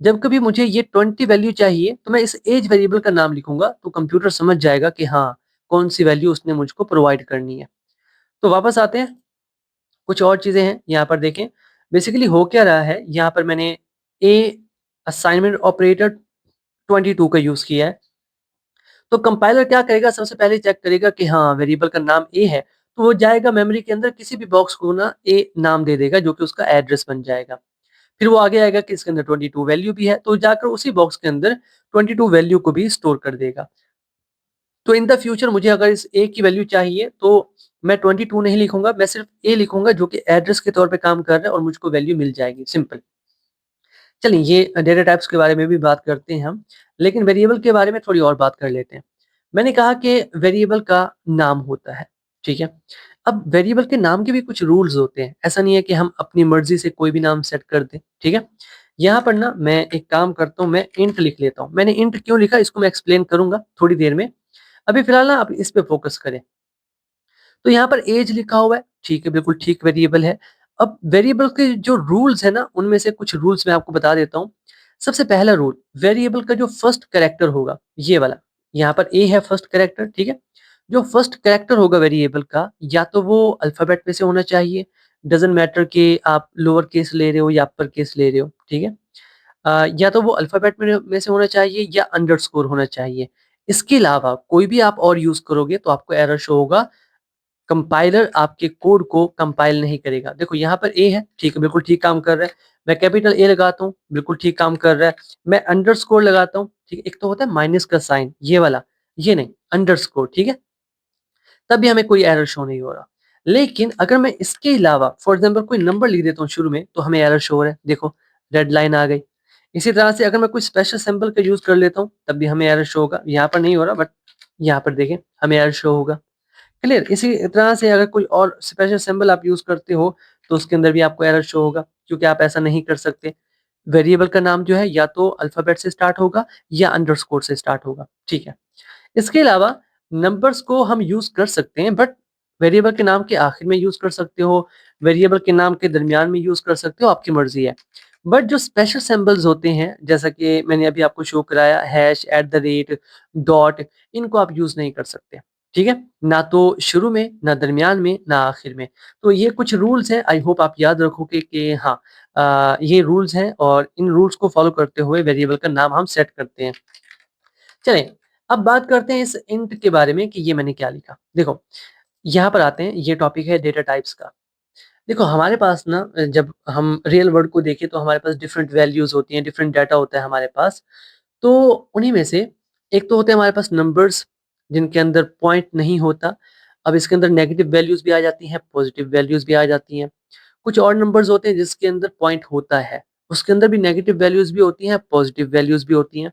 जब कभी मुझे ये 20 वैल्यू चाहिए तो मैं इस एज वेरिएबल का नाम लिखूँगा, तो कंप्यूटर समझ जाएगा कि हाँ, कौन-सी वैल्यू उसने मुझको प्रोवाइड करनी है। तो वापस आते हैं, कुछ और चीज़ें हैं, यहाँ पर देखें। बेसिकली हो क्या रहा है, यहाँ पर मैंने ए असाइनमेंट ऑपरेटर 22 का यूज़ किया है। तो कंपाइलर क्या करेगा, सबसे पहले चेक करेगा कि हाँ, वेरिएबल का नाम ए है, तो वो जाएगा मेमोरी के अंदर किसी भी बॉक्स को ना ए नाम दे देगा जो कि उसका एड्रेस बन जाएगा। फिर वो आगे आएगा कि इसके अंदर 22 वैल्यू भी है, तो जाकर उसी बॉक्स के अंदर 22 वैल्यू को भी स्टोर कर देगा। तो इन द फ्यूचर मुझे अगर इस ए की वैल्यू चाहिए तो मैं 22 नहीं लिखूंगा, मैं सिर्फ ए लिखूंगा जो कि एड्रेस के तौर पे काम कर रहा है और मुझको वैल्यू मिल जाएगी, सिंपल। चलिए ये डेटा टाइप्स के बारे में भी बात करते हैं हम, लेकिन वेरिएबल के बारे में थोड़ी और बात कर लेते हैं। मैंने कहा कि वेरिएबल का नाम होता है, ठीक है? अब वेरिएबल के नाम के भी कुछ रूल्स होते हैं, ऐसा नहीं है कि हम अपनी मर्ज़ी से कोई भी नाम सेट कर दें, ठीक है? यहाँ पर ना मैं एक काम करता हूँ, मैं इंट लिख लेता हूँ। मैंने इंट क्यों लिखा इसको मैं एक्सप्लेन करूँगा थोड़ी देर में। अभी फ़िलहाल ना आप इस पे फ़ोकस करें। तो यहाँ पर ऐज लिखा हुआ है, ठीक है, बिल्कुल ठीक वेरिएबल है। अब वेरिएबल के जो रूल्स हैं ना, उनमें से कुछ रूल्स मैं आपको बता देता हूँ। सबसे पहला रूल, वेरिएबल का जो फर्स्ट कैरेक्टर होगा, ये वाला, यहाँ पर ए है फर्स्ट कैरेक्टर, ठीक है? जो फर्स्ट कैरेक्टर होगा वेरिएबल का, या तो वो अल्फ़ाबेट में से होना चाहिए, डज़न्ट मैटर कि आप लोअर केस ले रहे हो या अपर केस ले रहे हो, ठीक है? या तो वो अल्फ़ाबेट में से होना चाहिए या अंडरस्कोर होना चाहिए। इसके अलावा कोई भी आप और यूज़ करोगे तो आपको एरर शो होगा, कंपाइलर आपके कोड को कंपाइल नहीं करेगा। देखो यहाँ पर ए है, ठीक है, बिल्कुल ठीक काम कर रहा है। मैं कैपिटल ए लगाता हूँ, बिल्कुल ठीक काम कर रहा है। मैं अंडरस्कोर लगाता हूँ, ठीक है, एक तो होता है माइनस का साइन, ये वाला, ये नहीं, अंडरस्कोर, ठीक है? तब भी हमें कोई एरर शो नहीं हो रहा। लेकिन अगर मैं इसके अलावा फॉर एग्ज़ाम्पल कोई नंबर लिख देता हूँ शुरू में, तो हमें एरर शो हो रहा है, देखो रेड लाइन आ गई। इसी तरह से अगर मैं कोई स्पेशल सिंबल का यूज़ कर लेता हूँ, तब भी हमें एरर शो होगा। यहाँ पर नहीं हो रहा बट यहाँ पर देखें, हमें एरर शो होगा। क्लियर? इसी तरह से अगर कोई और स्पेशल सिंबल आप यूज़ करते हो, तो उसके अंदर भी आपको एरर शो होगा, क्योंकि आप ऐसा नहीं कर सकते। वेरिएबल का नाम जो है या तो अल्फ़ाबेट से स्टार्ट होगा या अंडरस्कोर से स्टार्ट होगा, ठीक है? इसके अलावा नंबर्स को हम यूज़ कर सकते हैं, बट वेरिएबल के नाम के आखिर में यूज़ कर सकते हो, वेरिएबल के नाम के दरमियान में यूज़ कर सकते हो, आपकी मर्ज़ी है। बट जो स्पेशल सिंबल्स होते हैं, जैसा कि मैंने अभी आपको शो कराया hash, at the rate, dot, इनको आप यूज़ नहीं कर सकते, ठीक है? ना तो शुरू में, ना दरमियान में, ना आखिर में। तो ये कुछ रूल्स हैं, आई होप आप याद रखोगे कि हाँ, ये रूल्स हैं और इन रूल्स को फ़ॉलो करते हुए वेरिएबल का नाम हम सेट करते हैं। चलें, अब बात करते हैं इस इंट के बारे में कि ये मैंने क्या लिखा। देखो, यहाँ पर आते हैं, ये टॉपिक है डेटा टाइप्स का। देखो हमारे पास ना जब हम रियल वर्ल्ड को देखें तो हमारे पास डिफरेंट वैल्यूज़ होती हैं, डिफरेंट डाटा होता है हमारे पास। तो उन्हीं में से एक तो होते हैं हमारे पास नंबर्स जिनके अंदर पॉइंट नहीं होता। अब इसके अंदर नेगेटिव वैल्यूज़ भी आ जाती हैं, पॉजिटिव वैल्यूज़ भी आ जाती हैं। कुछ और नंबर्स होते हैं जिसके अंदर पॉइंट होता है, उसके अंदर भी नेगेटिव वैल्यूज़ भी होती हैं, पॉजिटिव वैल्यूज़ भी होती हैं।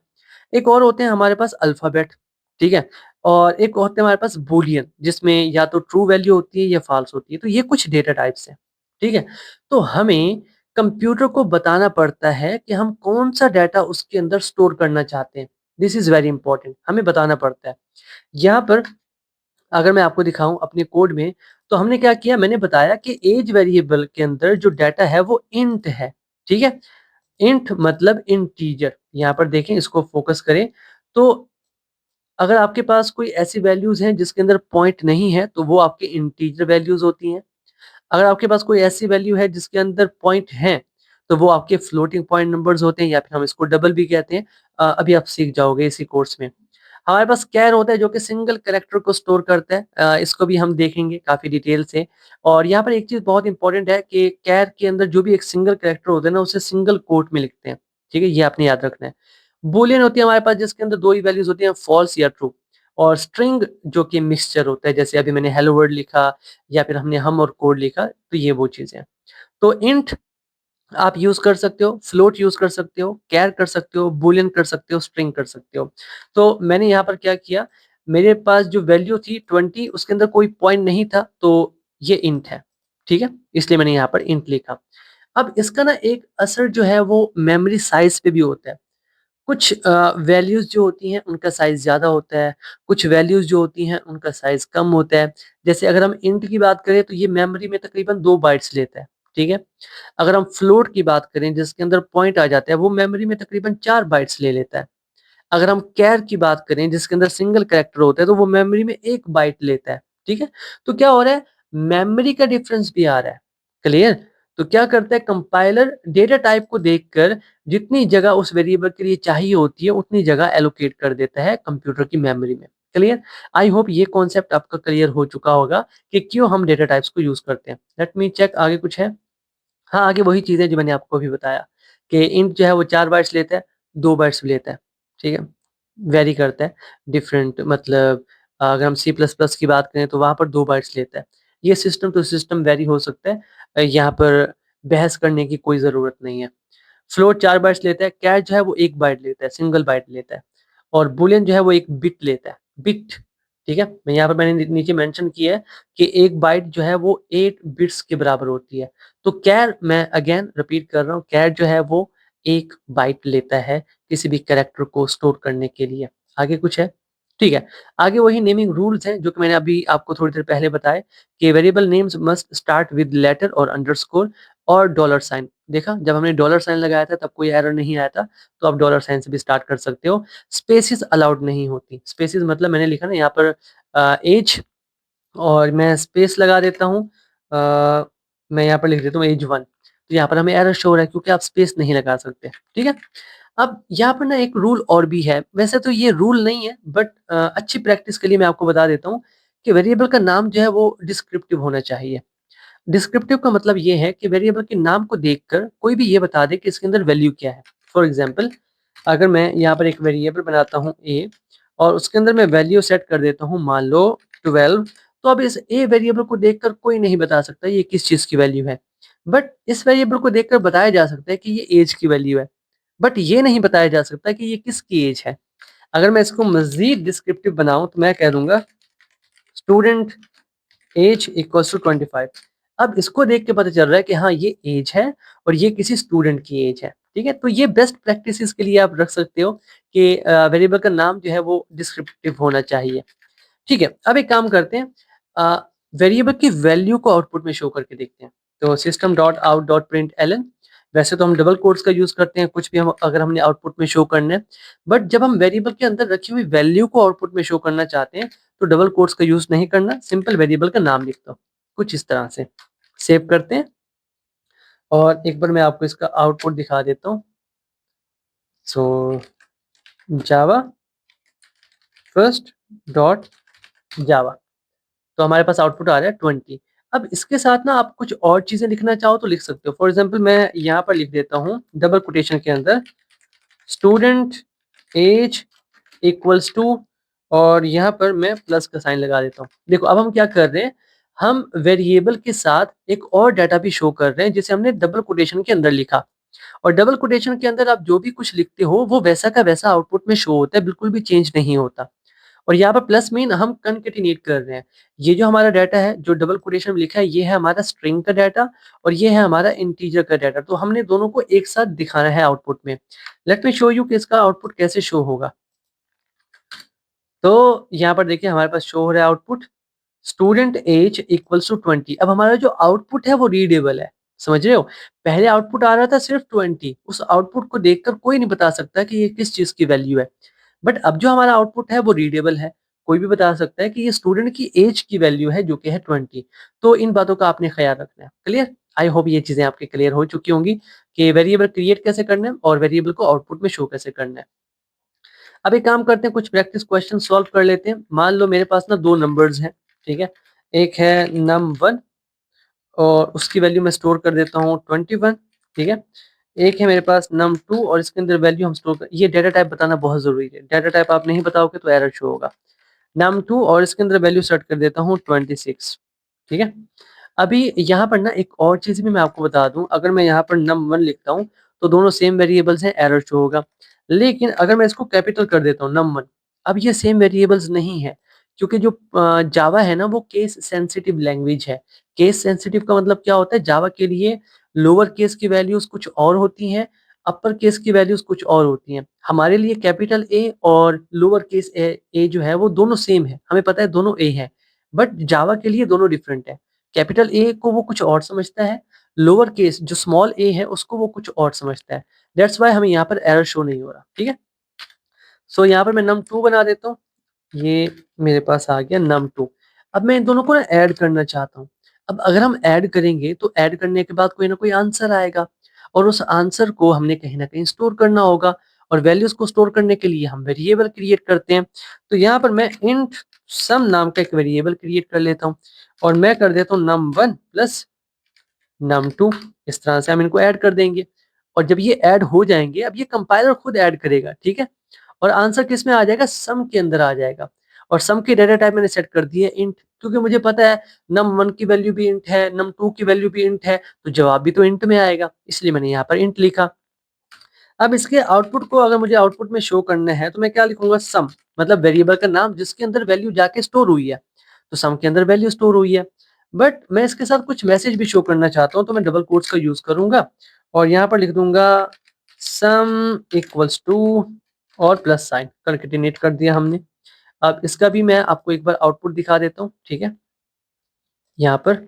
एक और होते हैं हमारे पास अल्फ़ाबेट, ठीक है? और एक होते हैं हमारे पास बूलियन जिसमें या तो ट्रू वैल्यू होती है या फ़ाल्स होती है। तो ये कुछ डेटा टाइप्स हैं, ठीक है? तो हमें कंप्यूटर को बताना पड़ता है कि हम कौन-सा डाटा उसके अंदर स्टोर करना चाहते हैं। दिस इज़ वेरी इंपॉर्टेंट, हमें बताना पड़ता है। यहाँ पर अगर मैं आपको दिखाऊँ अपने कोड में, तो हमने क्या किया, मैंने बताया कि ऐज वेरिएबल के अंदर जो डाटा है वो इंट है, ठीक है? इंट मतलब इंटीजर। यहाँ पर देखें, इसको फ़ोकस करें, तो अगर आपके पास कोई ऐसी वैल्यूज़ हैं जिसके अंदर पॉइंट नहीं है, तो वो आपकी इंटीजर वैल्यूज़ होती हैं। अगर आपके पास कोई ऐसी वैल्यू है जिसके अंदर पॉइंट हैं, तो वो आपके फ्लोटिंग पॉइंट नंबर्स होते हैं या फिर हम इसको डबल भी कहते हैं। अभी आप सीख जाओगे इसी कोर्स में। हमारे पास कैर होता है जो कि सिंगल कैरेक्टर को स्टोर करता है। इसको भी हम देखेंगे काफ़ी डिटेल से। और यहाँ पर एक चीज़ बहुत इंपॉर्टेंट है कि कैर के अंदर जो भी एक सिंगल कैरेक्टर होता है ना, उसे सिंगल कोट में लिखते हैं। ठीक है? ये आपने याद रखना है। बूलियन होती है हमारे पास जिसके अंदर 2 ही वैल्यूज़ होती हैं, फॉल्स या ट्रू। और स्ट्रिंग जो कि मिक्सचर होता है, जैसे अभी मैंने हेलो वर्ल्ड लिखा या फिर हमने हम और कोड लिखा, तो ये वो चीज़ें हैं। तो इंट आप यूज़ कर सकते हो, फ्लोट यूज़ कर सकते हो, कैर कर सकते हो, बूलियन कर सकते हो, स्ट्रिंग कर सकते हो। तो मैंने यहाँ पर क्या किया, मेरे पास जो वैल्यू थी 20, उसके अंदर कोई पॉइंट नहीं था, तो ये इंट है, ठीक है? इसलिए मैंने यहाँ पर इंट लिखा। अब इसका ना एक असर जो है वो मेमोरी साइज़ पे भी होता है। कुछ वैल्यूज़ जो होती हैं उनका साइज़ ज़्यादा होता है, कुछ वैल्यूज़ जो होती हैं उनका साइज़ कम होता है। जैसे अगर हम इंट की बात करें तो ये मेमोरी में तकरीबन 2 बाइट्स लेता है, ठीक है? अगर हम फ्लोट की बात करें जिसके अंदर पॉइंट आ जाता है, वो मेमोरी में तकरीबन 4 बाइट्स ले लेता है। अगर हम कैर की बात करें जिसके अंदर सिंगल कैरेक्टर होता है, तो वो मेमोरी में 1 बाइट लेता है, ठीक है? तो क्या हो रहा है, मेमोरी का डिफरेंस भी आ रहा है, क्लियर? तो क्या करता है कंपाइलर, डेटा टाइप को देखकर जितनी जगह उस वेरिएबल के लिए चाहिए होती है, उतनी जगह एलोकेट कर देता है कंप्यूटर की मेमोरी में, क्लियर? आई होप ये कॉन्सेप्ट आपका क्लियर हो चुका होगा कि क्यों हम डेटा टाइप्स को यूज़ करते हैं। लेट मी चेक, आगे कुछ है? हाँ, आगे वही चीज़ है जो मैंने आपको अभी बताया कि इंट जो है वो 4 बाइट्स लेता है, 2 बाइट्स भी लेता है, ठीक है? वैरी करता है, डिफरेंट मतलब अगर हम सी प्लस प्लस की बात करें तो वहाँ पर 2 बाइट्स लेता है। ये सिस्टम टू सिस्टम वैरी हो सकता है। यहाँ पर बहस करने की कोई ज़रूरत नहीं है। फ्लोट 4 बाइट्स लेता है, कैर जो है वो 1 बाइट लेता है, सिंगल बाइट लेता है और बूलियन जो है वो 1 बिट लेता है, बिट, ठीक है? मैं यहाँ पर मैंने नीचे मेंशन किया है कि 1 बाइट जो है वो 8 बिट्स के बराबर होती है। तो कैर मैं अगेन रिपीट कर रहा हूँ, कैर जो है वो 1 बाइट लेता है किसी भी कैरेक्टर को स्टोर करने के लिए। आगे कुछ है? ठीक है। आगे वही नेमिंग रूल्स हैं जो कि मैंने अभी आपको थोड़ी देर पहले बताए कि variable names must start with letter और अंडरस्कोर और डॉलर साइन। देखा जब हमने डॉलर साइन लगाया था तब कोई एरर नहीं आया था, तो आप डॉलर साइन से भी स्टार्ट कर सकते हो। स्पेसेस अलाउड नहीं होती। स्पेसेस मतलब मैंने लिखा ना यहाँ पर एज और मैं स्पेस लगा देता हूँ। मैं यहाँ पर लिख देता हूँ एज 1, तो यहाँ पर हमें एरर शो हो रहा है क्योंकि आप स्पेस नहीं लगा सकते, ठीक है? अब यहाँ पर ना एक रूल और भी है, वैसे तो ये रूल नहीं है बट अच्छी प्रैक्टिस के लिए मैं आपको बता देता हूँ कि वेरिएबल का नाम जो है वो डिस्क्रिप्टिव होना चाहिए। डिस्क्रिप्टिव का मतलब ये है कि वेरिएबल के नाम को देखकर कोई भी ये बता दे कि इसके अंदर वैल्यू क्या है। फॉर एग्जांपल अगर मैं यहाँ पर एक वेरिएबल बनाता हूँ ए और उसके अंदर मैं वैल्यू सेट कर देता हूँ मान लो 12, तो अब इस ए वेरिएबल को देखकर कोई नहीं बता सकता ये किस चीज़ की वैल्यू है। बट इस वेरिएबल को देखकर बताया जा सकता है कि ये एज की वैल्यू है। बट ये नहीं बताया जा सकता कि ये किसकी एज है। अगर मैं इसको मज़ीद डिस्क्रिप्टिव बनाऊँ तो मैं कह दूँगा स्टूडेंट एज इक्वल्स टू 25। अब इसको देख के पता चल रहा है कि हाँ ये एज है और ये किसी स्टूडेंट की एज है, ठीक है? तो ये बेस्ट प्रैक्टिसेस के लिए आप रख सकते हो कि वेरिएबल का नाम जो है वो डिस्क्रिप्टिव होना चाहिए, ठीक है? अब एक काम करते हैं, वेरिएबल की वैल्यू को आउटपुट में शो करके देखते हैं। तो system dot out dot println, वैसे तो हम डबल कोट्स का यूज़ करते हैं कुछ भी हम अगर हमने आउटपुट में शो करना है, बट जब हम वेरिएबल के अंदर रखी हुई वैल्यू को आउटपुट में शो करना चाहते हैं, तो डबल कोट्स का यूज़ नहीं करना, सिंपल वेरिएबल का नाम लिख दो, कुछ इस तरह से। सेव करते हैं और एक बार मैं आपको इसका आउटपुट दिखा देता हूँ। सो जावा फर्स्ट डॉट जावा, तो हमारे पास आउटपुट आ रहा है 20। अब इसके साथ ना आप कुछ और चीज़ें लिखना चाहो तो लिख सकते हो। फॉर एग्जांपल मैं यहाँ पर लिख देता हूँ डबल कोटेशन के अंदर स्टूडेंट एज इक्वल्स टू और यहाँ पर मैं प्लस का साइन लगा देता हूँ। देखो अब हम क्या कर रहे हैं, हम वेरिएबल के साथ एक और डाटा भी शो कर रहे हैं जिसे हमने डबल कोटेशन के अंदर लिखा और डबल कोटेशन के अंदर आप जो भी कुछ लिखते हो वो वैसा का वैसा आउटपुट में शो होता है, बिल्कुल भी चेंज नहीं होता। और यहाँ पर प्लस मीन हम कनकेटिनेट कर रहे हैं। ये जो हमारा डाटा है जो डबल कोटेशन में लिखा है ये है हमारा स्ट्रिंग का डाटा और ये है हमारा इंटीजर का डाटा। तो हमने दोनों को एक साथ दिखाना है आउटपुट में। लेट मी शो यू कि इसका आउटपुट कैसे शो होगा। तो यहाँ पर देखिए हमारे पास शो हो रहा है output student age equals to 20। अब हमारा जो आउटपुट है वो रीडेबल है, समझ रहे हो? पहले आउटपुट आ रहा था सिर्फ 20, उस आउटपुट को देखकर कोई नहीं बता सकता कि ये किस चीज़ की वैल्यू है। बट अब जो हमारा आउटपुट है वो रीडेबल है, कोई भी बता सकता है कि ये स्टूडेंट की एज की वैल्यू है जो कि है 20। तो इन बातों का आपने ख्याल रखना है। क्लियर? आई होप ये चीज़ें आपके क्लियर हो चुकी होंगी कि वेरिएबल क्रिएट कैसे करना है और वेरिएबल को आउटपुट में शो कैसे करना है। अब एक काम करते हैं, कुछ प्रैक्टिस क्वेश्चन सॉल्व कर लेते हैं। मान लो मेरे पास ना 2 नंबर्स हैं, ठीक है? एक है num1 और उसकी वैल्यू मैं स्टोर कर देता हूँ 21, ठीक है? एक है मेरे पास num2 और इसके अंदर वैल्यू हम स्टोर कर, ये डाटा टाइप बताना बहुत ज़रूरी है। डाटा टाइप आप नहीं बताओगे तो एरर शो होगा। num2 और इसके अंदर वैल्यू सेट कर देता हूँ 26, ठीक है? अभी यहाँ पर ना एक और चीज़ भी मैं आपको बता दूँ, अगर मैं यहाँ पर num1 लिखता हूँ, तो दोनों सेम वेरिएबल्स हैं, एरर शो होगा। लेकिन अगर मैं इसको कैपिटल कर देता हूँ num1, अब ये सेम वेरिएबल्स नहीं है, क्योंकि जो जावा है ना वो केस सेंसिटिव लैंग्वेज है। केस सेंसिटिव का मतलब क्या होता है, जावा के लिए लोअर केस की वैल्यूज़ कुछ और होती हैं, अपर केस की वैल्यूज़ कुछ और होती हैं। हमारे लिए कैपिटल ए और लोअर केस ए जो है वो दोनों सेम है, हमें पता है दोनों ए है, बट जावा के लिए दोनों डिफरेंट है। कैपिटल ए को वो कुछ और समझता है, लोअर केस जो स्मॉल ए है उसको वो कुछ और समझता है। दैट्स व्हाई हमें यहाँ पर एरर शो नहीं हो रहा, ठीक है? सो यहाँ पर मैं num2 बना देता हूँ, ये मेरे पास आ गया num2। अब मैं इन दोनों को ना ऐड करना चाहता हूँ। अब अगर हम ऐड करेंगे तो ऐड करने के बाद कोई ना कोई आंसर आएगा और उस आंसर को हमने कहीं न कहीं स्टोर करना होगा और वैल्यूज़ को स्टोर करने के लिए हम वेरिएबल क्रिएट करते हैं। तो यहाँ पर मैं इंट सम नाम का एक वेरिएबल क्रिएट कर लेता हूँ और मैं कर देता हूँ num1 प्लस num2, इस तरह से हम इनको ऐड कर देंगे। और जब ये ऐड हो जाएंगे, अब ये कंपाइलर खुद ऐड करेगा, ठीक है। और आंसर किस में आ जाएगा, सम के अंदर आ जाएगा। और सम की डेटा टाइप मैंने सेट कर दी है इंट, क्योंकि मुझे पता है num1 की वैल्यू भी इंट है, num2 की वैल्यू भी इंट है, तो जवाब भी तो इंट में आएगा, इसलिए मैंने यहाँ पर इंट लिखा। अब इसके आउटपुट को अगर मुझे आउटपुट में शो करना है तो मैं क्या लिखूंगा, सम, मतलब वेरिएबल का नाम जिसके अंदर वैल्यू जाके स्टोर हुई है, तो सम के अंदर वैल्यू स्टोर हुई है। बट मैं इसके साथ कुछ मैसेज भी शो करना चाहता हूँ, तो मैं डबल कोट्स का यूज करूंगा और यहाँ पर लिख दूंगा सम इक्वल्स टू और प्लस साइन, कंकेटिनेट कर दिया हमने। अब इसका भी मैं आपको एक बार आउटपुट दिखा देता हूँ, ठीक है। यहाँ पर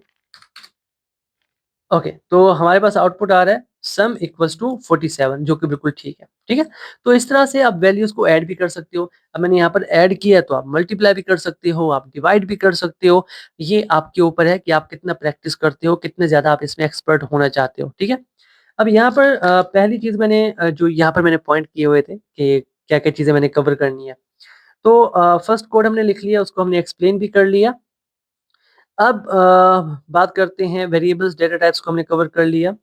ओके, तो हमारे पास आउटपुट आ रहा है सम इक्वल्स टू 47, जो कि बिल्कुल ठीक है, ठीक है। तो इस तरह से आप वैल्यूज को ऐड भी कर सकते हो। अब मैंने यहाँ पर ऐड किया है, तो आप मल्टीप्लाई भी कर सकते हो, आप डिवाइड भी कर सकते हो। ये आपके ऊपर है कि आप कितना प्रैक्टिस करते हो, कितने ज्यादा आप इसमें एक्सपर्ट होना चाहते हो, ठीक है। अब यहाँ पर पहली चीज मैंने जो यहाँ पर मैंने पॉइंट किए हुए थे कि क्या क्या चीजें मैंने कवर करनी है, तो फर्स्ट कोड हमने लिख लिया, उसको हमने एक्सप्लेन भी कर लिया। अब बात करते हैं वेरिएबल्स, डेटा टाइप्स को हमने कवर कर लिया।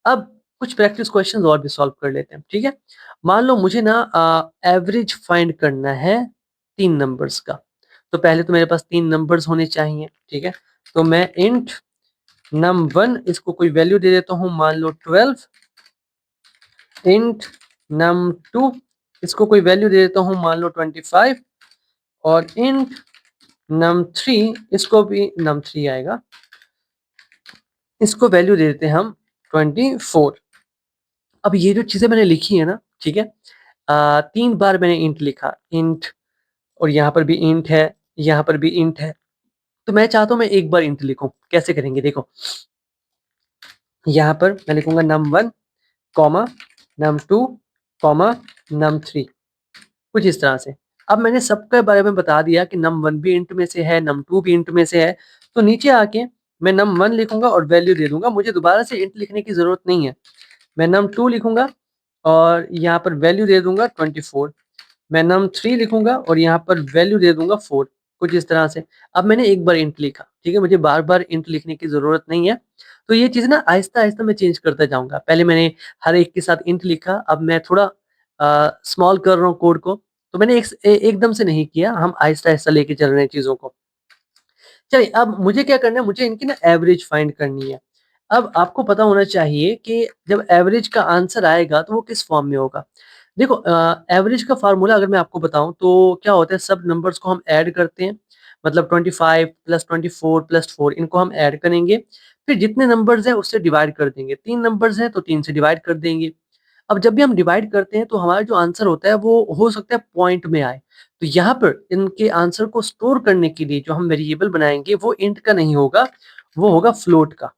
अब कुछ प्रैक्टिस क्वेश्चंस और भी सॉल्व कर लेते हैं, ठीक है। मान लो मुझे ना एवरेज फाइंड करना है 3 नंबर्स का, तो पहले तो मेरे पास 3 नंबर्स होने चाहिए, ठीक है। तो मैं इंट num1 इसको कोई वैल्यू दे देता हूँ, मान लो 12। इंट num2 इसको कोई वैल्यू दे देता हूँ, मान लो 25। और इंट num3 इसको भी num3 आएगा, इसको वैल्यू दे देते हैं हम 24। अब ये जो चीजें मैंने लिखी है ना, ठीक है, 3 बार मैंने इंट लिखा, इंट, और यहाँ पर भी इंट है, यहाँ पर भी इंट है। तो मैं चाहता हूँ मैं एक बार इंट लिखूं, कैसे करेंगे देखो। यहाँ पर मैं लिखूंगा num1 comma num2 comma num3, कुछ इस तरह से। अब मैंने सबके बारे में बता दिया कि num1 भी इंट में से है, num2 भी इंट में से है, तो नीचे आके मैं num1 लिखूंगा और वैल्यू दे दूंगा, मुझे दोबारा से इंट लिखने की जरूरत नहीं है। मैं num2 लिखूंगा और यहाँ पर वैल्यू दे दूंगा 24। मैं num3 लिखूंगा और यहाँ पर वैल्यू दे दूंगा 4, कुछ इस तरह से। अब मैंने एक बार इंट लिखा, ठीक है, मुझे बार बार इंट लिखने की जरूरत नहीं है। तो ये चीज ना आहिस्ता आहिस्ता मैं चेंज करता जाऊंगा। पहले मैंने हर एक के साथ इंट लिखा, अब मैं थोड़ा स्मॉल कर रहा हूँ कोड को। तो मैंने एकदम से नहीं किया, हम आहिस्ता आहिस्ता लेके चल रहे हैं चीजों को। चलिए, अब मुझे क्या करना है, मुझे इनकी ना एवरेज फाइंड करनी है। अब आपको पता होना चाहिए कि जब एवरेज का आंसर आएगा तो वो किस फॉर्म में होगा। देखो, एवरेज का फार्मूला अगर मैं आपको बताऊं तो क्या होता है, सब नंबर्स को हम ऐड करते हैं, मतलब 25 प्लस 24 प्लस 4, इनको हम ऐड करेंगे। फिर जितने नंबर्स हैं उससे डिवाइड कर देंगे, 3 नंबर्स हैं तो 3 से डिवाइड कर देंगे। अब जब भी हम डिवाइड करते हैं तो हमारा जो आंसर होता है वो हो सकता है पॉइंट में आए। तो यहाँ पर इनके आंसर को स्टोर करने के लिए जो हम वेरिएबल बनाएंगे वो इंट का नहीं होगा, वो होगा फ्लोट का।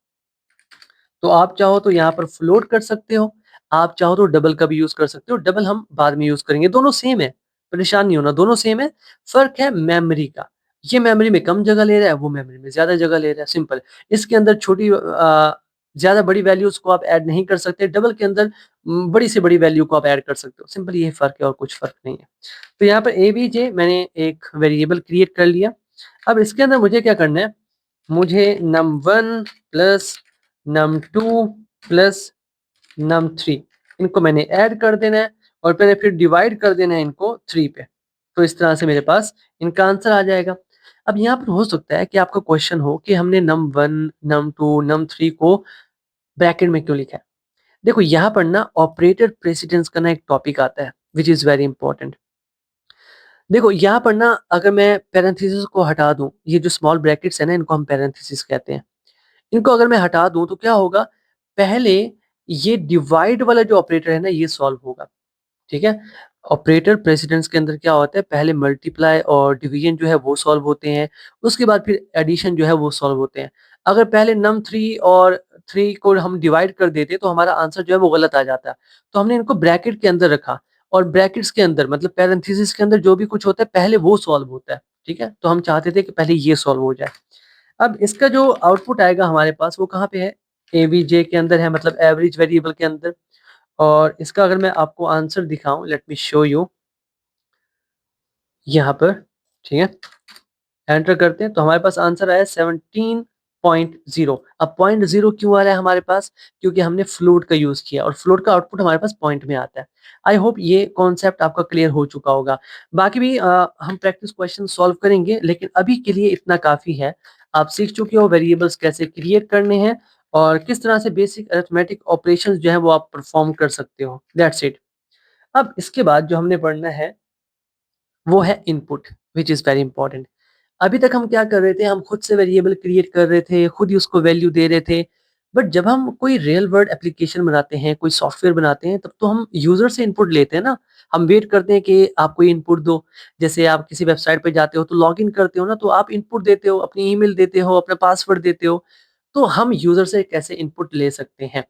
तो आप चाहो तो यहाँ पर फ्लोट कर सकते हो, आप चाहो तो डबल का भी यूज कर सकते हो। डबल हम बाद में यूज करेंगे, दोनों सेम है, परेशान नहीं होना, दोनों सेम है। फर्क है मेमोरी का, ये मेमोरी में कम जगह ले रहा है, वो मेमोरी में ज्यादा जगह ले रहा है, सिंपल। इसके अंदर छोटी ज्यादा बड़ी वैल्यूज को आप ऐड नहीं कर सकते, डबल के अंदर बड़ी से बड़ी वैल्यू को आप ऐड कर सकते हो, सिंपल ये फर्क है और कुछ फर्क नहीं है। तो यहाँ पर एबीजे मैंने एक वेरिएबल क्रिएट कर लिया। अब इसके अंदर मुझे क्या करना है, मुझे num1 plus num2 plus num3 इनको मैंने ऐड कर देना है और मैंने फिर डिवाइड कर देना है इनको 3 पे। तो इस तरह से मेरे पास इनका आंसर आ जाएगा। अब यहाँ पर हो सकता है कि आपका क्वेश्चन हो कि हमने num1 num2 num3 को ब्रैकेट में क्यों लिखा है। देखो, यहाँ पर ना ऑपरेटर प्रेसिडेंस का ना एक टॉपिक आता है विच इज वेरी इंपॉर्टेंट। देखो, यहाँ पर ना अगर मैं पैरेंथेसिस को हटा दूं, ये जो स्मॉल ब्रैकेट्स है ना, इनको हम पैरेंथेसिस कहते हैं। इनको अगर मैं हटा दूं तो क्या होगा, पहले ये डिवाइड वाला जो ऑपरेटर है ना ये सॉल्व होगा, ठीक है। ऑपरेटर प्रेसिडेंस के अंदर क्या होता है, पहले मल्टीप्लाई और डिवीजन जो है वो सॉल्व होते हैं, उसके बाद फिर एडिशन जो है वो सॉल्व होते हैं। अगर पहले num3 और 3 को हम डिवाइड कर देते तो हमारा आंसर जो है वो गलत आ जाता है। तो हमने इनको ब्रैकेट के अंदर रखा, और ब्रैकेट्स के अंदर मतलब पैरेंथेसिस के अंदर जो भी कुछ होता है पहले वो सॉल्व होता है, ठीक है। तो हम चाहते थे कि पहले ये सॉल्व हो जाए। अब इसका जो आउटपुट आएगा हमारे पास वो कहाँ पे है, एवीजे के अंदर है, मतलब एवरेज वेरिएबल के अंदर। और इसका अगर मैं आपको आंसर दिखाऊं, लेट मी शो यू, यहाँ पर, ठीक है, एंटर करते हैं तो हमारे पास आंसर आया 17 0.0। अब 0.0 क्यों आ रहा है हमारे पास? क्योंकि हमने फ्लोट का यूज़ किया और फ्लोट का आउटपुट हमारे पास पॉइंट में आता है। आई होप ये कॉन्सेप्ट आपका क्लियर हो चुका होगा। बाकी भी हम प्रैक्टिस क्वेश्चन सॉल्व करेंगे, लेकिन अभी के लिए इतना काफ़ी है। आप सीख चुके हो वेरिएबल्स कैसे क्रिएट करने हैं और किस तरह से बेसिक अरिथमेटिक ऑपरेशंस जो है वो आप परफॉर्म कर सकते हो। That's it. अब इसके बाद जो हमने पढ़ना है वो है input, which is very important. अभी तक हम क्या कर रहे थे, हम खुद से वेरिएबल क्रिएट कर रहे थे, खुद ही उसको वैल्यू दे रहे थे। बट जब हम कोई रियल वर्ल्ड एप्लीकेशन बनाते हैं, कोई सॉफ्टवेयर बनाते हैं, तब तो हम यूज़र से इनपुट लेते हैं ना। हम वेट करते हैं कि आप कोई इनपुट दो। जैसे आप किसी वेबसाइट पे जाते हो तो लॉगिन करते हो ना, तो आप इनपुट देते हो, अपनी ईमेल देते हो, अपना पासवर्ड देते हो। तो हम यूज़र से कैसे इनपुट ले सकते हैं?